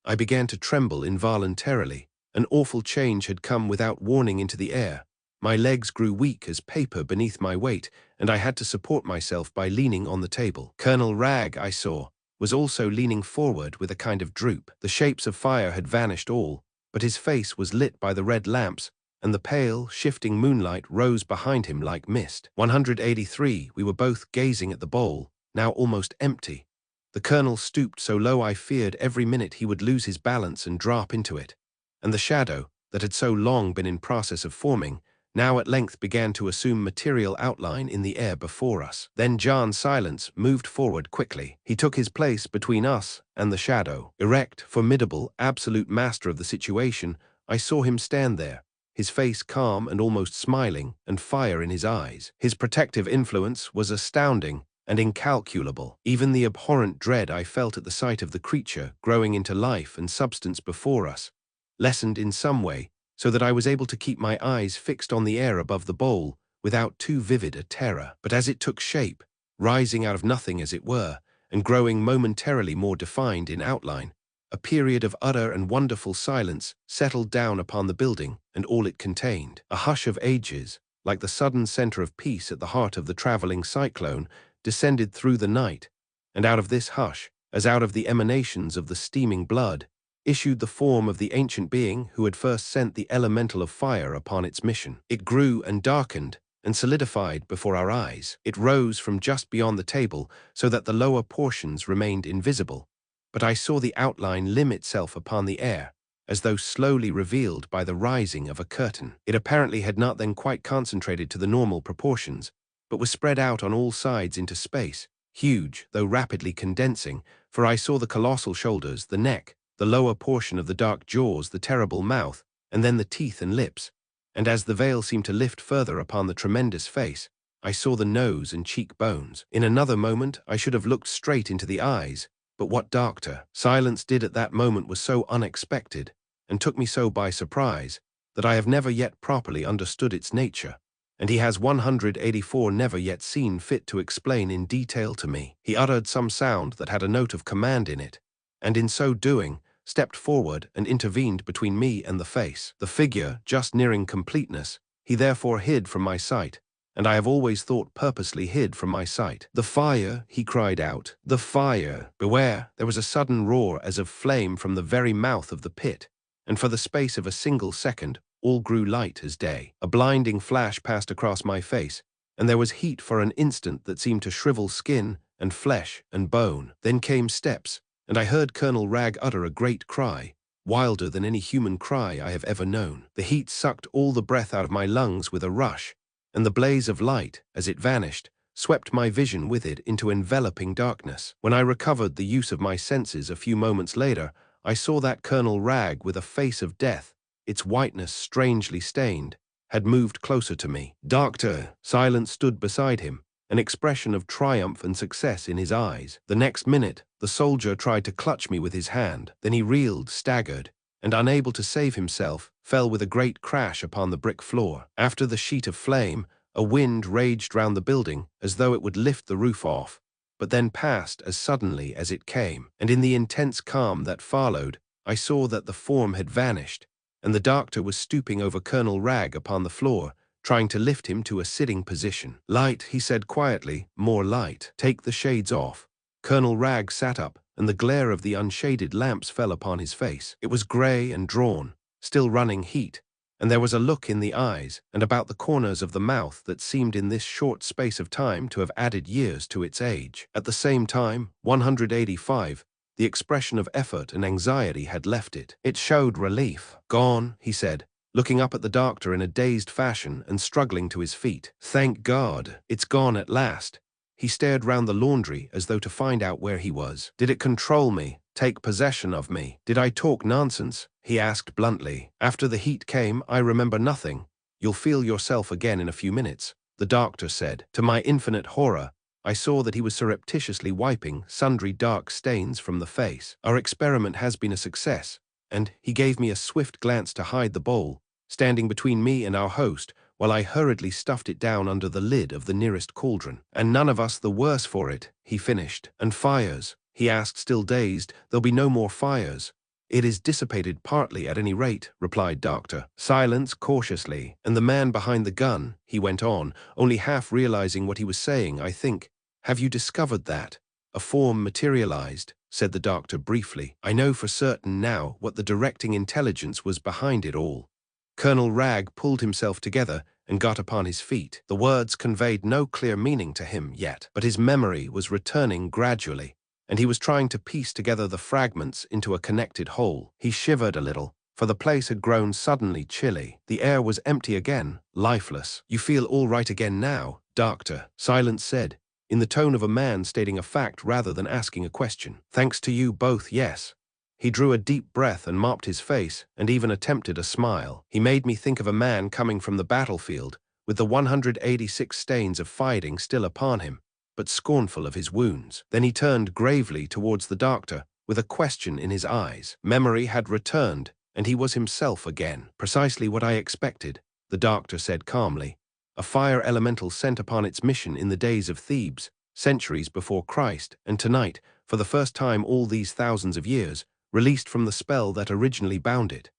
I began to tremble involuntarily. An awful change had come without warning into the air. My legs grew weak as paper beneath my weight, and I had to support myself by leaning on the table. Colonel Ragg, I saw, was also leaning forward with a kind of droop. The shapes of fire had vanished all, but his face was lit by the red lamps, and the pale, shifting moonlight rose behind him like mist. 183, we were both gazing at the bowl, now almost empty. The colonel stooped so low I feared every minute he would lose his balance and drop into it, and the shadow, that had so long been in process of forming, now at length began to assume material outline in the air before us. Then John Silence moved forward quickly. He took his place between us and the shadow. Erect, formidable, absolute master of the situation, I saw him stand there, his face calm and almost smiling, and fire in his eyes. His protective influence was astounding and incalculable. Even the abhorrent dread I felt at the sight of the creature growing into life and substance before us lessened in some way, so that I was able to keep my eyes fixed on the air above the bowl without too vivid a terror. But as it took shape, rising out of nothing as it were, and growing momentarily more defined in outline, a period of utter and wonderful silence settled down upon the building and all it contained. A hush of ages, like the sudden center of peace at the heart of the traveling cyclone, descended through the night, and out of this hush, as out of the emanations of the steaming blood, issued the form of the ancient being who had first sent the elemental of fire upon its mission. It grew and darkened and solidified before our eyes. It rose from just beyond the table so that the lower portions remained invisible, but I saw the outline limn itself upon the air, as though slowly revealed by the rising of a curtain. It apparently had not then quite concentrated to the normal proportions, but was spread out on all sides into space, huge, though rapidly condensing, for I saw the colossal shoulders, the neck, the lower portion of the dark jaws, the terrible mouth, and then the teeth and lips, and as the veil seemed to lift further upon the tremendous face, I saw the nose and cheekbones. In another moment I should have looked straight into the eyes, but what Doctor Silence did at that moment was so unexpected, and took me so by surprise, that I have never yet properly understood its nature, and he has 184 never yet seen fit to explain in detail to me. He uttered some sound that had a note of command in it, and in so doing, stepped forward and intervened between me and the face. The figure, just nearing completeness, he therefore hid from my sight, and I have always thought purposely hid from my sight. "The fire," he cried out, "the fire! Beware!" There was a sudden roar as of flame from the very mouth of the pit, and for the space of a single second, all grew light as day. A blinding flash passed across my face, and there was heat for an instant that seemed to shrivel skin and flesh and bone. Then came steps, and I heard Colonel Ragg utter a great cry, wilder than any human cry I have ever known. The heat sucked all the breath out of my lungs with a rush, and the blaze of light, as it vanished, swept my vision with it into enveloping darkness. When I recovered the use of my senses a few moments later, I saw that Colonel Ragg with a face of death, its whiteness strangely stained, had moved closer to me. Doctor, Silence stood beside him, an expression of triumph and success in his eyes. The next minute, the soldier tried to clutch me with his hand. Then he reeled, staggered, and unable to save himself, fell with a great crash upon the brick floor. After the sheet of flame, a wind raged round the building as though it would lift the roof off, but then passed as suddenly as it came. And in the intense calm that followed, I saw that the form had vanished, and the doctor was stooping over Colonel Wragge upon the floor, trying to lift him to a sitting position. "Light," he said quietly, "more light. Take the shades off." Colonel Wragge sat up, and the glare of the unshaded lamps fell upon his face. It was grey and drawn, still running heat, and there was a look in the eyes and about the corners of the mouth that seemed in this short space of time to have added years to its age. At the same time, 185, the expression of effort and anxiety had left it. It showed relief. "Gone," he said, looking up at the doctor in a dazed fashion and struggling to his feet. "Thank God, it's gone at last." He stared round the laundry as though to find out where he was. "Did it control me, take possession of me? Did I talk nonsense?" he asked bluntly. "After the heat came, I remember nothing. You'll feel yourself again in a few minutes," the doctor said. To my infinite horror, I saw that he was surreptitiously wiping sundry dark stains from the face. "Our experiment has been a success," and he gave me a swift glance to hide the bowl, standing between me and our host, while I hurriedly stuffed it down under the lid of the nearest cauldron. "And none of us the worse for it," he finished. "And fires?" he asked, still dazed. "There'll be no more fires." "It is dissipated partly at any rate," replied Doctor Silence cautiously. "And the man behind the gun," he went on, only half realizing what he was saying, I think. "Have you discovered that? A form materialized," said the doctor briefly. "I know for certain now what the directing intelligence was behind it all." Colonel Wragge pulled himself together and got upon his feet. The words conveyed no clear meaning to him yet, but his memory was returning gradually, and he was trying to piece together the fragments into a connected whole. He shivered a little, for the place had grown suddenly chilly. The air was empty again, lifeless. "You feel all right again now, Doctor," Silence said, in the tone of a man stating a fact rather than asking a question. "Thanks to you both, yes." He drew a deep breath and mopped his face, and even attempted a smile. "He made me think of a man coming from the battlefield, with the 186 stains of fighting still upon him, but scornful of his wounds." Then he turned gravely towards the doctor, with a question in his eyes. Memory had returned, and he was himself again. "Precisely what I expected," the doctor said calmly. "A fire elemental sent upon its mission in the days of Thebes, centuries before Christ, and tonight, for the first time all these thousands of years, released from the spell that originally bound it."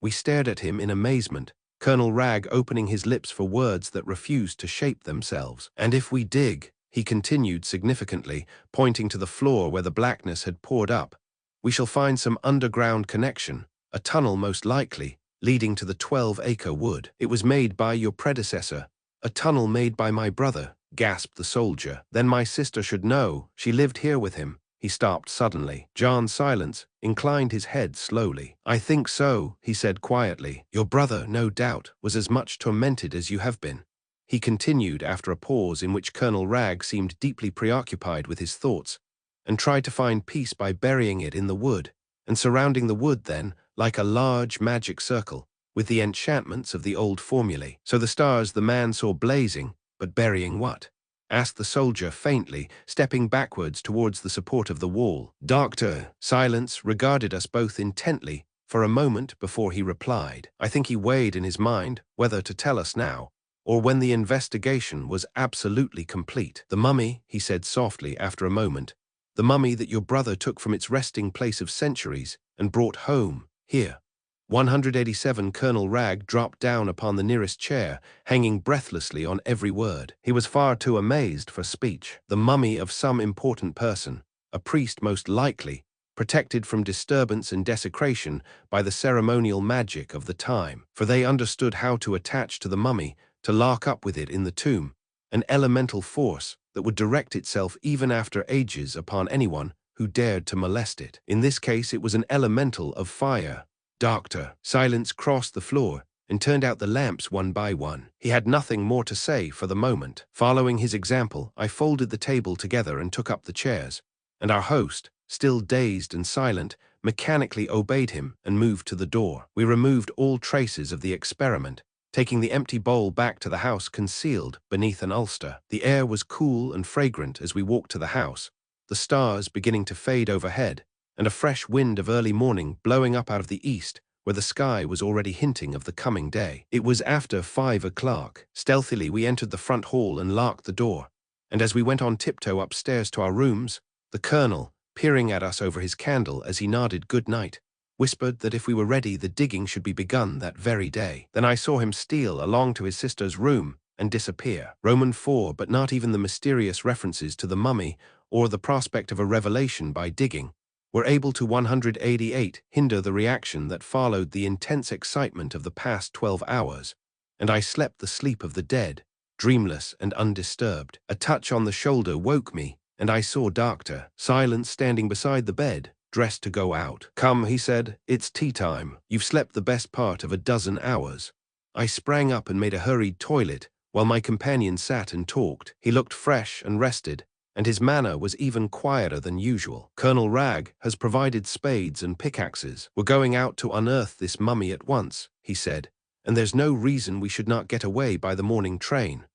We stared at him in amazement, Colonel Wragge opening his lips for words that refused to shape themselves. "And if we dig," he continued significantly, pointing to the floor where the blackness had poured up, "we shall find some underground connection, a tunnel most likely, leading to the 12-acre wood. It was made by your predecessor." "A tunnel made by my brother," gasped the soldier. "Then my sister should know. She lived here with him." He stopped suddenly. John Silence inclined his head slowly. "I think so," he said quietly. "Your brother, no doubt, was as much tormented as you have been." He continued after a pause in which Colonel Wragge seemed deeply preoccupied with his thoughts, and tried to find peace by burying it in the wood, and surrounding the wood then, like a large magic circle, with the enchantments of the old formulae. "So the stars the man saw blazing, but burying what?" asked the soldier faintly, stepping backwards towards the support of the wall. Doctor Silence regarded us both intently for a moment before he replied. I think he weighed in his mind whether to tell us now, or when the investigation was absolutely complete. "The mummy," he said softly after a moment, "the mummy that your brother took from its resting place of centuries and brought home, here." 187 Colonel Wragge dropped down upon the nearest chair, hanging breathlessly on every word. He was far too amazed for speech. "The mummy of some important person, a priest most likely, protected from disturbance and desecration by the ceremonial magic of the time, for they understood how to attach to the mummy, to lock up with it in the tomb, an elemental force that would direct itself even after ages upon anyone who dared to molest it. In this case it was an elemental of fire." Doctor Silence crossed the floor and turned out the lamps one by one. He had nothing more to say for the moment. Following his example, I folded the table together and took up the chairs, and our host, still dazed and silent, mechanically obeyed him and moved to the door. We removed all traces of the experiment, taking the empty bowl back to the house concealed beneath an ulster. The air was cool and fragrant as we walked to the house, the stars beginning to fade overhead, and a fresh wind of early morning blowing up out of the east, where the sky was already hinting of the coming day. It was after 5 o'clock. Stealthily we entered the front hall and locked the door, and as we went on tiptoe upstairs to our rooms, the colonel, peering at us over his candle as he nodded good night, whispered that if we were ready the digging should be begun that very day. Then I saw him steal along to his sister's room and disappear. Roman 4, but not even the mysterious references to the mummy or the prospect of a revelation by digging were able to 188 hinder the reaction that followed the intense excitement of the past 12 hours, and I slept the sleep of the dead, dreamless and undisturbed. A touch on the shoulder woke me, and I saw Dr. Silence standing beside the bed, dressed to go out. "Come," he said, "it's tea time. You've slept the best part of a dozen hours." I sprang up and made a hurried toilet, while my companion sat and talked. He looked fresh and rested, and his manner was even quieter than usual. "Colonel Ragg has provided spades and pickaxes. We're going out to unearth this mummy at once," he said, "and there's no reason we should not get away by the morning train."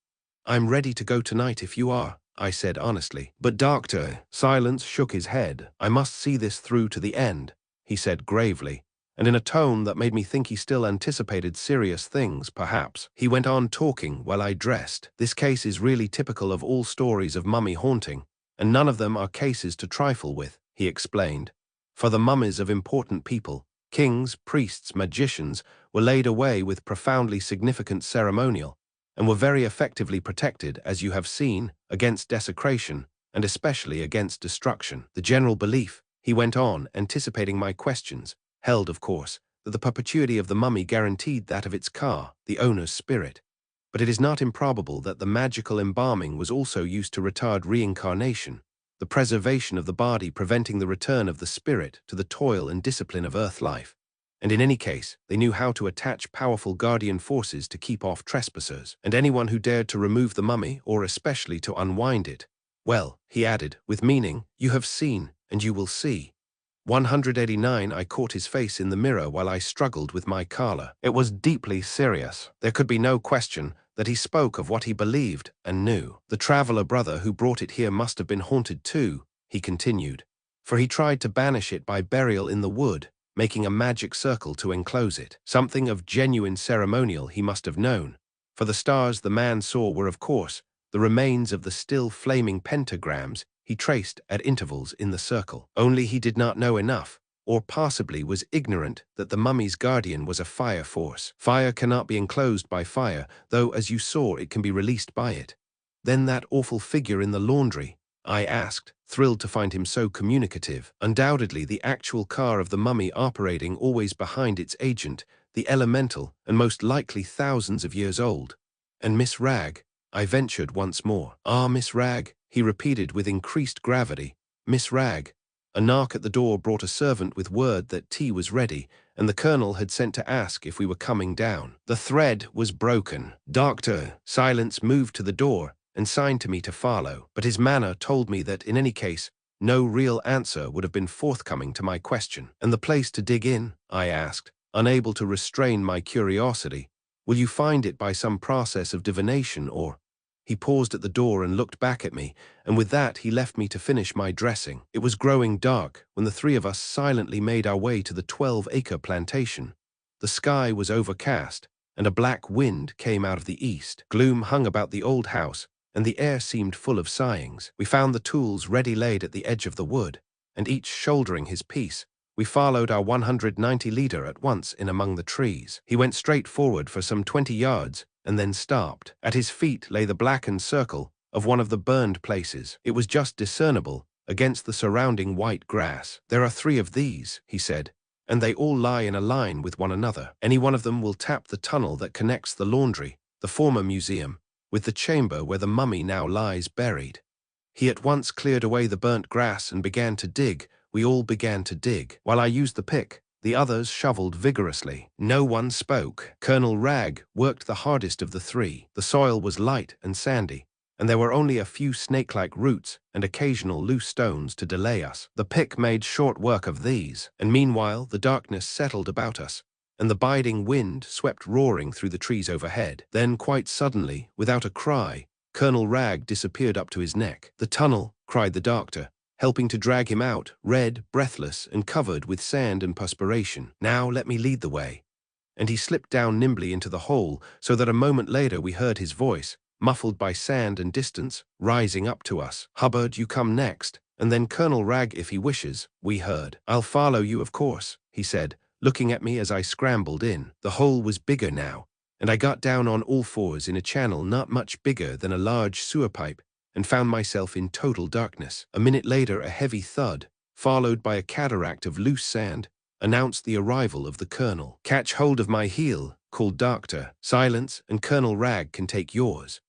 "I'm ready to go tonight if you are," I said honestly. "But Dr. Silence shook his head. "I must see this through to the end," he said gravely, and in a tone that made me think he still anticipated serious things, perhaps. He went on talking while I dressed. "This case is really typical of all stories of mummy haunting, and none of them are cases to trifle with," he explained. "For the mummies of important people, kings, priests, magicians, were laid away with profoundly significant ceremonial, and were very effectively protected, as you have seen, against desecration, and especially against destruction. The general belief," he went on, anticipating my questions, held, of course, that the perpetuity of the mummy guaranteed that of its car, the owner's spirit. But it is not improbable that the magical embalming was also used to retard reincarnation, the preservation of the body preventing the return of the spirit to the toil and discipline of earth life. And in any case, they knew how to attach powerful guardian forces to keep off trespassers, and anyone who dared to remove the mummy, or especially to unwind it. "Well," he added, with meaning, "you have seen, and you will see." 189. I caught his face in the mirror while I struggled with my collar. It was deeply serious. There could be no question that he spoke of what he believed and knew. "The traveler brother who brought it here must have been haunted too," he continued, "for he tried to banish it by burial in the wood, making a magic circle to enclose it. Something of genuine ceremonial he must have known, for the stars the man saw were, of course, the remains of the still flaming pentagrams he traced at intervals in the circle. Only he did not know enough, or possibly was ignorant, that the mummy's guardian was a fire force. Fire cannot be enclosed by fire, though as you saw it can be released by it." "Then that awful figure in the laundry?" I asked, thrilled to find him so communicative. "Undoubtedly the actual car of the mummy operating always behind its agent, the elemental, and most likely thousands of years old." "And Miss Ragg?" I ventured once more. "Ah, Miss Ragg," he repeated with increased gravity. "Miss Ragg." A knock at the door brought a servant with word that tea was ready, and the colonel had sent to ask if we were coming down. The thread was broken. Dr. Silence moved to the door and signed to me to follow, but his manner told me that, in any case, no real answer would have been forthcoming to my question. "And the place to dig in?" I asked, unable to restrain my curiosity. "Will you find it by some process of divination, or—" He paused at the door and looked back at me, and with that he left me to finish my dressing. It was growing dark when the three of us silently made our way to the 12-acre plantation. The sky was overcast, and a black wind came out of the east. Gloom hung about the old house, and the air seemed full of sighings. We found the tools ready laid at the edge of the wood, and each shouldering his piece, we followed our 190 leader at once in among the trees. He went straight forward for some 20 yards, and then stopped. At his feet lay the blackened circle of one of the burned places. It was just discernible against the surrounding white grass. "There are 3 of these," he said, "and they all lie in a line with one another. Any one of them will tap the tunnel that connects the laundry, the former museum, with the chamber where the mummy now lies buried." He at once cleared away the burnt grass and began to dig. We all began to dig. While I used the pick, the others shoveled vigorously. No one spoke. Colonel Ragg worked the hardest of the 3. The soil was light and sandy, and there were only a few snake-like roots and occasional loose stones to delay us. The pick made short work of these, and meanwhile the darkness settled about us, and the biting wind swept roaring through the trees overhead. Then, quite suddenly, without a cry, Colonel Ragg disappeared up to his neck. "The tunnel!" cried the doctor, helping to drag him out, red, breathless, and covered with sand and perspiration. "Now let me lead the way." And he slipped down nimbly into the hole, so that a moment later we heard his voice, muffled by sand and distance, rising up to us. "Hubbard, you come next, and then Colonel Ragg if he wishes," we heard. "I'll follow you, of course," he said, looking at me as I scrambled in. The hole was bigger now, and I got down on all fours in a channel not much bigger than a large sewer pipe, and found myself in total darkness. A minute later, a heavy thud, followed by a cataract of loose sand, announced the arrival of the colonel. "Catch hold of my heel," called Doctor. "Silence, and Colonel Ragg can take yours."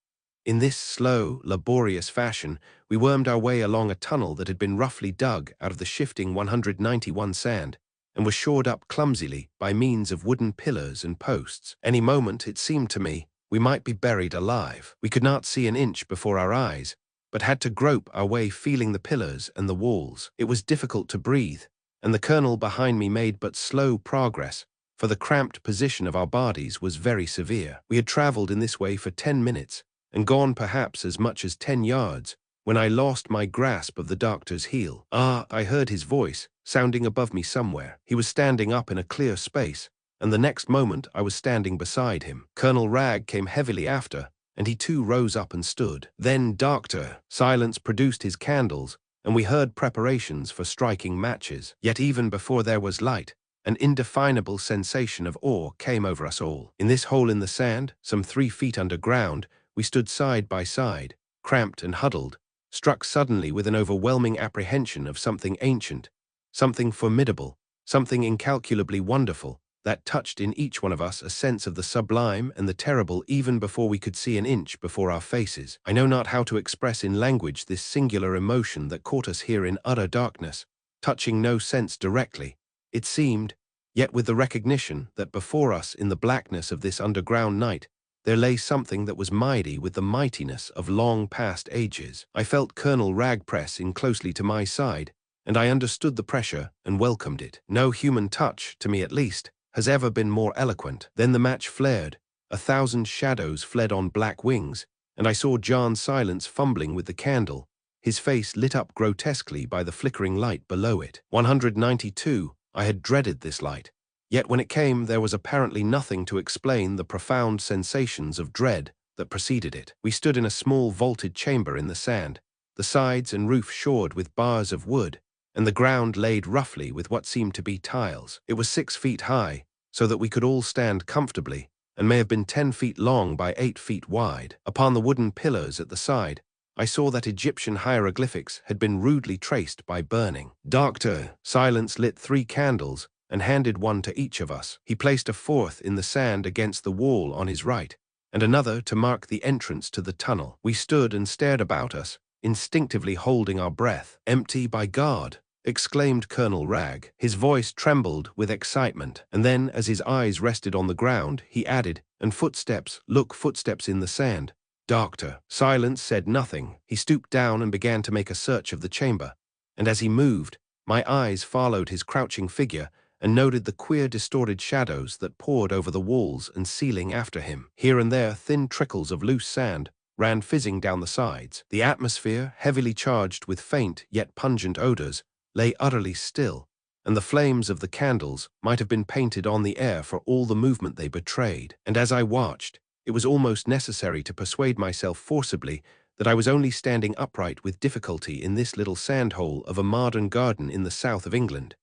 In this slow, laborious fashion, we wormed our way along a tunnel that had been roughly dug out of the shifting 191 sand, and was shored up clumsily by means of wooden pillars and posts. Any moment, it seemed to me, we might be buried alive. We could not see an inch before our eyes, but had to grope our way feeling the pillars and the walls. It was difficult to breathe, and the colonel behind me made but slow progress, for the cramped position of our bodies was very severe. We had traveled in this way for 10 minutes, and gone perhaps as much as 10 yards, when I lost my grasp of the doctor's heel. I heard his voice, sounding above me somewhere. He was standing up in a clear space, and the next moment I was standing beside him. Colonel Ragg came heavily after, and he too rose up and stood. Then Doctor Silence produced his candles, and we heard preparations for striking matches. Yet even before there was light, an indefinable sensation of awe came over us all. In this hole in the sand, some 3 feet underground, we stood side by side, cramped and huddled, struck suddenly with an overwhelming apprehension of something ancient, something formidable, something incalculably wonderful, that touched in each one of us a sense of the sublime and the terrible even before we could see an inch before our faces. I know not how to express in language this singular emotion that caught us here in utter darkness, touching no sense directly, it seemed, yet with the recognition that before us in the blackness of this underground night, there lay something that was mighty with the mightiness of long-past ages. I felt Colonel Ragg press in closely to my side, and I understood the pressure and welcomed it. No human touch, to me at least, has ever been more eloquent. Then the match flared, 1,000 shadows fled on black wings, and I saw John Silence fumbling with the candle, his face lit up grotesquely by the flickering light below it. 192, I had dreaded this light. Yet when it came, there was apparently nothing to explain the profound sensations of dread that preceded it. We stood in a small vaulted chamber in the sand, the sides and roof shored with bars of wood, and the ground laid roughly with what seemed to be tiles. It was 6 feet high, so that we could all stand comfortably, and may have been 10 feet long by 8 feet wide. Upon the wooden pillars at the side, I saw that Egyptian hieroglyphics had been rudely traced by burning. Doctor Silence lit 3 candles, and handed one to each of us. He placed a 4th in the sand against the wall on his right, and another to mark the entrance to the tunnel. We stood and stared about us, instinctively holding our breath. "Empty, by God!" exclaimed Colonel Ragg. His voice trembled with excitement, and then, as his eyes rested on the ground, he added, "And footsteps, look, footsteps in the sand." Doctor Silence said nothing. He stooped down and began to make a search of the chamber, and as he moved, my eyes followed his crouching figure and noted the queer distorted shadows that poured over the walls and ceiling after him. Here and there, thin trickles of loose sand ran fizzing down the sides. The atmosphere, heavily charged with faint yet pungent odors, lay utterly still, and the flames of the candles might have been painted on the air for all the movement they betrayed. And as I watched, it was almost necessary to persuade myself forcibly that I was only standing upright with difficulty in this little sand-hole of a modern garden in the south of England,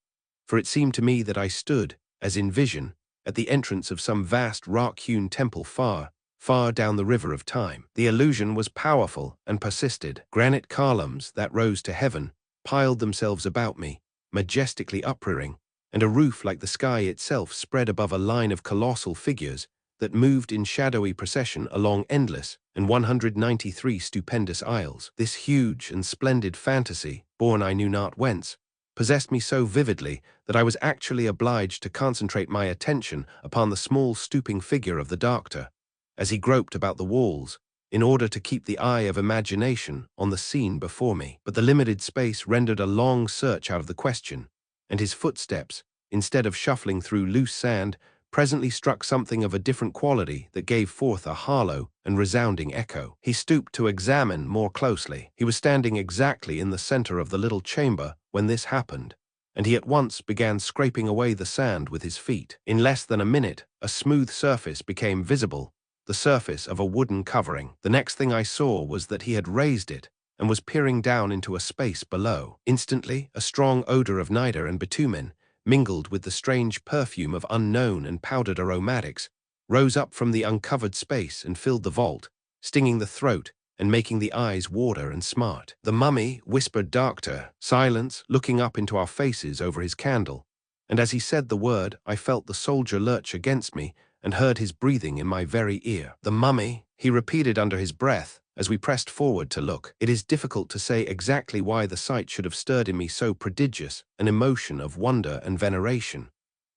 for it seemed to me that I stood, as in vision, at the entrance of some vast rock-hewn temple far, far down the river of time. The illusion was powerful and persisted. Granite columns that rose to heaven piled themselves about me, majestically uprearing, and a roof like the sky itself spread above a line of colossal figures that moved in shadowy procession along endless and 193 stupendous aisles. This huge and splendid fantasy, born I knew not whence, possessed me so vividly that I was actually obliged to concentrate my attention upon the small stooping figure of the doctor, as he groped about the walls, in order to keep the eye of imagination on the scene before me. But the limited space rendered a long search out of the question, and his footsteps, instead of shuffling through loose sand, presently struck something of a different quality that gave forth a hollow and resounding echo. He stooped to examine more closely. He was standing exactly in the center of the little chamber when this happened, and he at once began scraping away the sand with his feet. In less than a minute, a smooth surface became visible, the surface of a wooden covering. The next thing I saw was that he had raised it and was peering down into a space below. Instantly, a strong odor of niter and bitumen, mingled with the strange perfume of unknown and powdered aromatics, rose up from the uncovered space and filled the vault, stinging the throat and making the eyes water and smart. "The mummy," whispered Doctor Silence, looking up into our faces over his candle, and as he said the word, I felt the soldier lurch against me and heard his breathing in my very ear. "The mummy," he repeated under his breath, as we pressed forward to look. It is difficult to say exactly why the sight should have stirred in me so prodigious an emotion of wonder and veneration,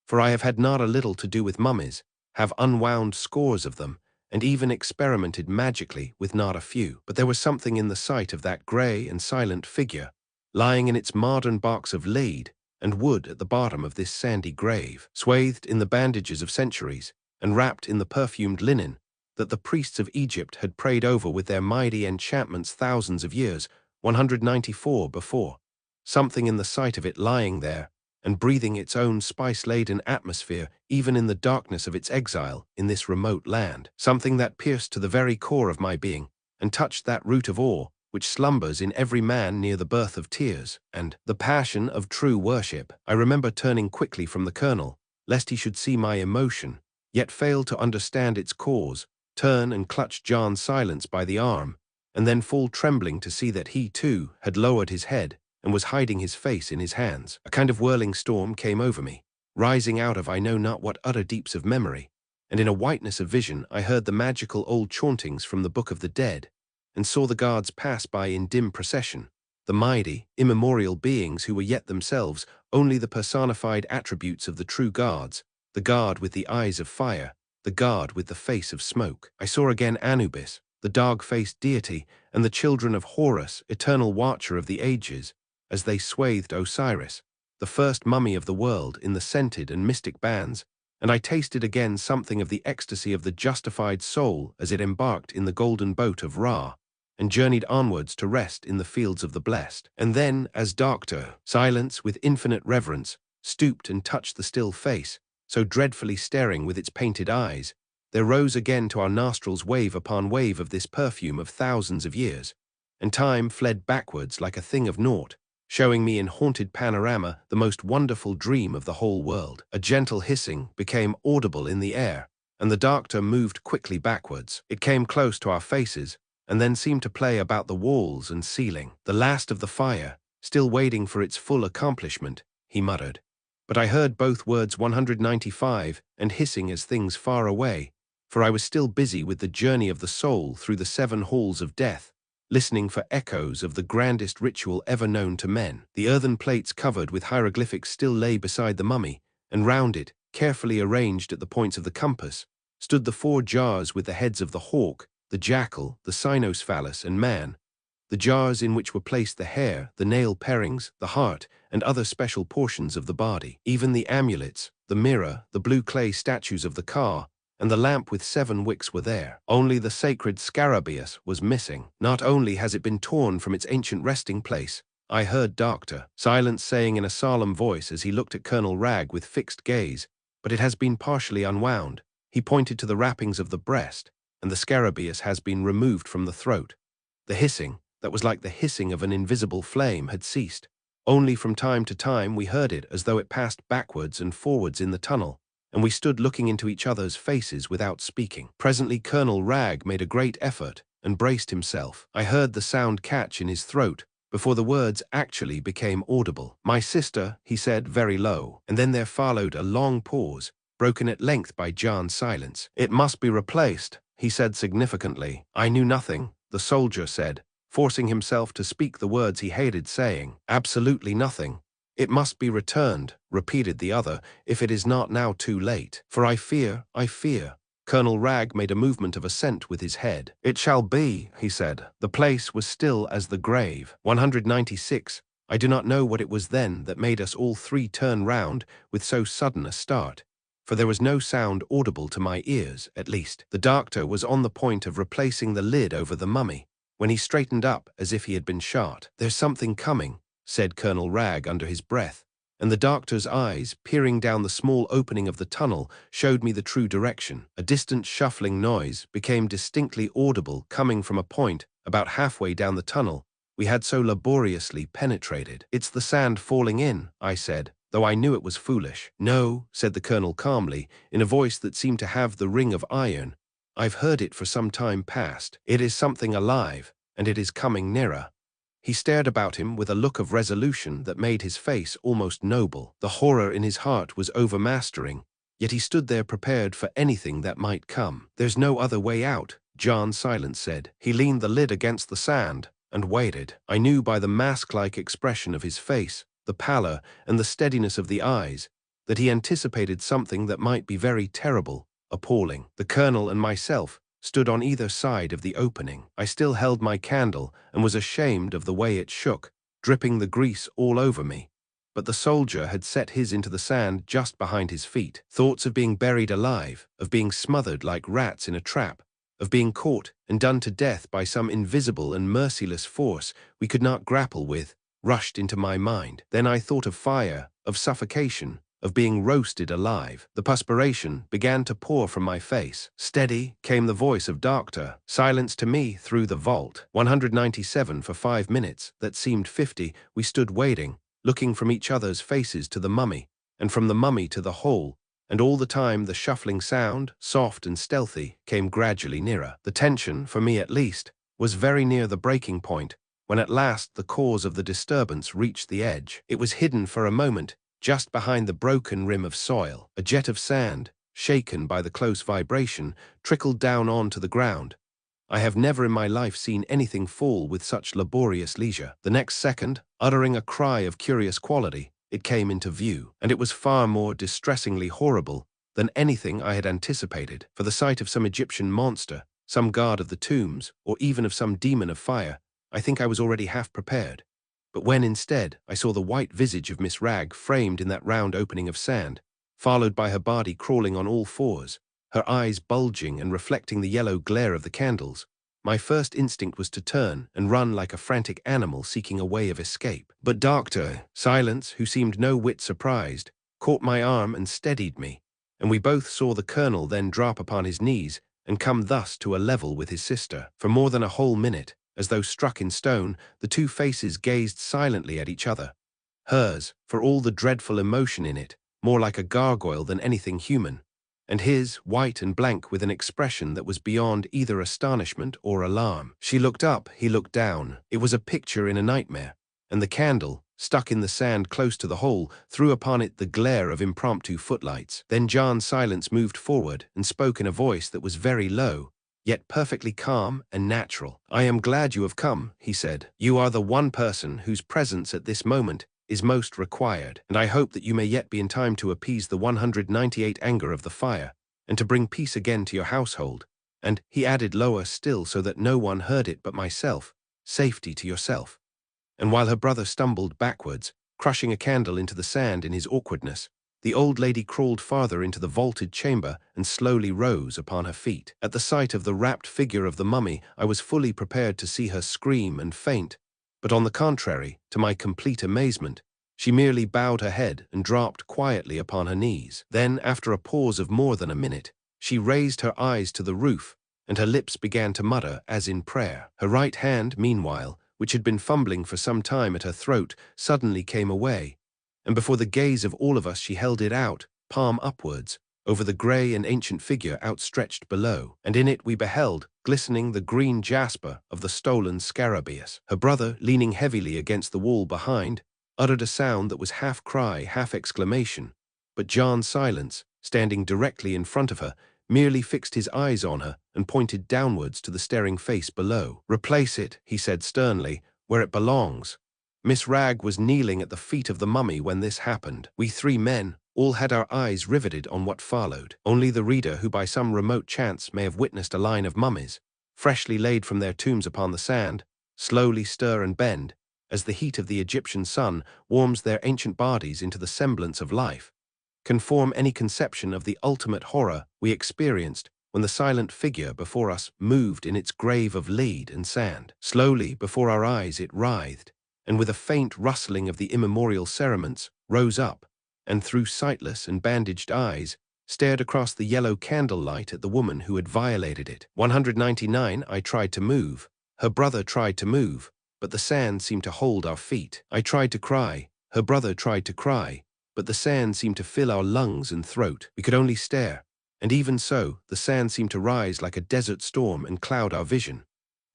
for I have had not a little to do with mummies, have unwound scores of them, and even experimented magically with not a few. But there was something in the sight of that grey and silent figure, lying in its modern box of lead and wood at the bottom of this sandy grave, swathed in the bandages of centuries, and wrapped in the perfumed linen that the priests of Egypt had prayed over with their mighty enchantments thousands of years, 194 before. Something in the sight of it lying there, and breathing its own spice-laden atmosphere even in the darkness of its exile in this remote land. Something that pierced to the very core of my being, and touched that root of awe which slumbers in every man near the birth of tears, and the passion of true worship. I remember turning quickly from the colonel, lest he should see my emotion, yet fail to understand its cause, turn and clutch John Silence by the arm, and then fall trembling to see that he, too, had lowered his head and was hiding his face in his hands. A kind of whirling storm came over me, rising out of I know not what utter deeps of memory, and in a whiteness of vision I heard the magical old chauntings from the Book of the Dead, and saw the guards pass by in dim procession, the mighty, immemorial beings who were yet themselves only the personified attributes of the true guards, the guard with the eyes of fire, the guard with the face of smoke. I saw again Anubis, the dog-faced deity, and the children of Horus, eternal watcher of the ages, as they swathed Osiris, the first mummy of the world, in the scented and mystic bands, and I tasted again something of the ecstasy of the justified soul as it embarked in the golden boat of Ra, and journeyed onwards to rest in the fields of the blessed. And then, as Doctor Silence, with infinite reverence, stooped and touched the still face, so dreadfully staring with its painted eyes, there rose again to our nostrils wave upon wave of this perfume of thousands of years, and time fled backwards like a thing of naught, showing me in haunted panorama the most wonderful dream of the whole world. A gentle hissing became audible in the air, and the doctor moved quickly backwards. It came close to our faces, and then seemed to play about the walls and ceiling. "The last of the fire, still waiting for its full accomplishment," he muttered. But I heard both words 195 and hissing as things far away, for I was still busy with the journey of the soul through the 7 halls of death, listening for echoes of the grandest ritual ever known to men. The earthen plates covered with hieroglyphics still lay beside the mummy, and round it, carefully arranged at the points of the compass, stood the 4 jars with the heads of the hawk, the jackal, the cynocephalus, and man, the jars in which were placed the hair, the nail parings, the heart, and other special portions of the body. Even the amulets, the mirror, the blue clay statues of the car, and the lamp with 7 wicks were there. Only the sacred scarabaeus was missing. "Not only has it been torn from its ancient resting place," I heard Doctor Silence saying in a solemn voice as he looked at Colonel Wragge with fixed gaze, "but it has been partially unwound." He pointed to the wrappings of the breast, and the scarabaeus has been removed from the throat. The hissing, that was like the hissing of an invisible flame, had ceased. Only from time to time we heard it as though it passed backwards and forwards in the tunnel, and we stood looking into each other's faces without speaking. Presently Colonel Wragge made a great effort and braced himself. I heard the sound catch in his throat before the words actually became audible. "My sister," he said very low, and then there followed a long pause, broken at length by John Silence. "It must be replaced," he said significantly. "I knew nothing," the soldier said, forcing himself to speak the words he hated saying. "Absolutely nothing. It must be returned," repeated the other, "if it is not now too late. For I fear, Colonel Ragg made a movement of assent with his head. "It shall be," he said. The place was still as the grave. 196. I do not know what it was then that made us all three turn round with so sudden a start, for there was no sound audible to my ears, at least. The doctor was on the point of replacing the lid over the mummy, when he straightened up as if he had been shot. "There's something coming," said Colonel Ragg under his breath, and the doctor's eyes, peering down the small opening of the tunnel, showed me the true direction. A distant shuffling noise became distinctly audible coming from a point about halfway down the tunnel we had so laboriously penetrated. "It's the sand falling in," I said, though I knew it was foolish. "No," said the colonel calmly, in a voice that seemed to have the ring of iron. "I've heard it for some time past. It is something alive, and it is coming nearer." He stared about him with a look of resolution that made his face almost noble. The horror in his heart was overmastering, yet he stood there prepared for anything that might come. "There's no other way out," John Silence said. He leaned the lid against the sand and waited. I knew by the mask-like expression of his face, the pallor and the steadiness of the eyes, that he anticipated something that might be very terrible, appalling. The colonel and myself stood on either side of the opening. I still held my candle and was ashamed of the way it shook, dripping the grease all over me. But the soldier had set his into the sand just behind his feet. Thoughts of being buried alive, of being smothered like rats in a trap, of being caught and done to death by some invisible and merciless force we could not grapple with, rushed into my mind. Then I thought of fire, of suffocation, of being roasted alive. The perspiration began to pour from my face. "Steady," came the voice of Doctor Silence to me through the vault. 197 for 5 minutes, that seemed 50, we stood waiting, looking from each other's faces to the mummy, and from the mummy to the hole, and all the time the shuffling sound, soft and stealthy, came gradually nearer. The tension, for me at least, was very near the breaking point, when at last the cause of the disturbance reached the edge. It was hidden for a moment, just behind the broken rim of soil. A jet of sand, shaken by the close vibration, trickled down onto the ground. I have never in my life seen anything fall with such laborious leisure. The next second, uttering a cry of curious quality, it came into view, and it was far more distressingly horrible than anything I had anticipated. For the sight of some Egyptian monster, some god of the tombs, or even of some demon of fire, I think I was already half prepared. But when instead I saw the white visage of Miss Ragg framed in that round opening of sand, followed by her body crawling on all fours, her eyes bulging and reflecting the yellow glare of the candles, my first instinct was to turn and run like a frantic animal seeking a way of escape. But Dr. Silence, who seemed no whit surprised, caught my arm and steadied me, and we both saw the colonel then drop upon his knees and come thus to a level with his sister. For more than a whole minute, as though struck in stone, the two faces gazed silently at each other. Hers, for all the dreadful emotion in it, more like a gargoyle than anything human, and his, white and blank with an expression that was beyond either astonishment or alarm. She looked up, he looked down. It was a picture in a nightmare, and the candle, stuck in the sand close to the hole, threw upon it the glare of impromptu footlights. Then John Silence moved forward and spoke in a voice that was very low, yet perfectly calm and natural. "I am glad you have come," he said. "You are the one person whose presence at this moment is most required, and I hope that you may yet be in time to appease the 198 anger of the fire, and to bring peace again to your household, and," he added lower still so that no one heard it but myself, "safety to yourself." And while her brother stumbled backwards, crushing a candle into the sand in his awkwardness, the old lady crawled farther into the vaulted chamber and slowly rose upon her feet. At the sight of the wrapped figure of the mummy, I was fully prepared to see her scream and faint, but on the contrary, to my complete amazement, she merely bowed her head and dropped quietly upon her knees. Then, after a pause of more than a minute, she raised her eyes to the roof, and her lips began to mutter as in prayer. Her right hand, meanwhile, which had been fumbling for some time at her throat, suddenly came away, and before the gaze of all of us she held it out, palm upwards, over the grey and ancient figure outstretched below, and in it we beheld, glistening, the green jasper of the stolen scarabaeus. Her brother, leaning heavily against the wall behind, uttered a sound that was half cry, half exclamation, but John Silence, standing directly in front of her, merely fixed his eyes on her and pointed downwards to the staring face below. "Replace it," he said sternly, "where it belongs." Miss Ragg was kneeling at the feet of the mummy when this happened. We three men, all had our eyes riveted on what followed. Only the reader who by some remote chance may have witnessed a line of mummies, freshly laid from their tombs upon the sand, slowly stir and bend, as the heat of the Egyptian sun warms their ancient bodies into the semblance of life, can form any conception of the ultimate horror we experienced when the silent figure before us moved in its grave of lead and sand. Slowly before our eyes it writhed, and with a faint rustling of the immemorial cerements, rose up, and through sightless and bandaged eyes, stared across the yellow candlelight at the woman who had violated it. 199. I tried to move. Her brother tried to move, but the sand seemed to hold our feet. I tried to cry. Her brother tried to cry, but the sand seemed to fill our lungs and throat. We could only stare, and even so, the sand seemed to rise like a desert storm and cloud our vision.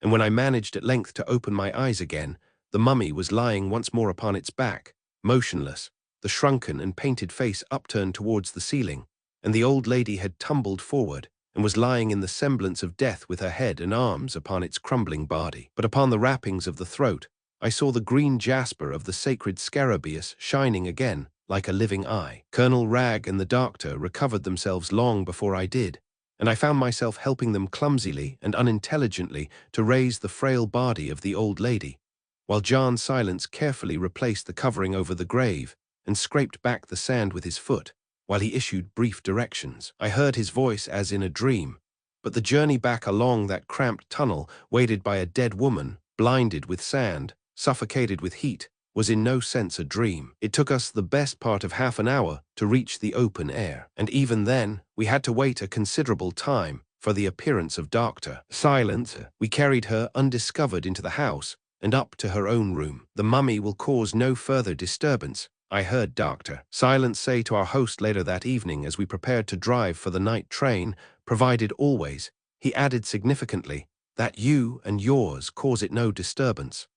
And when I managed at length to open my eyes again, the mummy was lying once more upon its back, motionless, the shrunken and painted face upturned towards the ceiling, and the old lady had tumbled forward and was lying in the semblance of death with her head and arms upon its crumbling body. But upon the wrappings of the throat, I saw the green jasper of the sacred scarabaeus shining again, like a living eye. Colonel Ragg and the doctor recovered themselves long before I did, and I found myself helping them clumsily and unintelligently to raise the frail body of the old lady, while John Silence carefully replaced the covering over the grave and scraped back the sand with his foot, while he issued brief directions. I heard his voice as in a dream, but the journey back along that cramped tunnel, weighted by a dead woman, blinded with sand, suffocated with heat, was in no sense a dream. It took us the best part of half an hour to reach the open air, and even then we had to wait a considerable time for the appearance of Dr. Silence. We carried her undiscovered into the house and up to her own room. The mummy will cause no further disturbance, I heard Dr. Silence say to our host later that evening as we prepared to drive for the night train, provided always, he added significantly, that you and yours cause it no disturbance.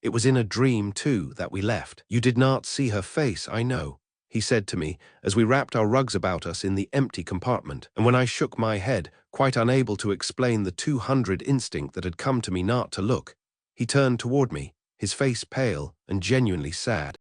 It was in a dream, too, that we left. You did not see her face, I know, he said to me as we wrapped our rugs about us in the empty compartment, and when I shook my head, quite unable to explain the 200 instinct that had come to me not to look, he turned toward me, his face pale and genuinely sad.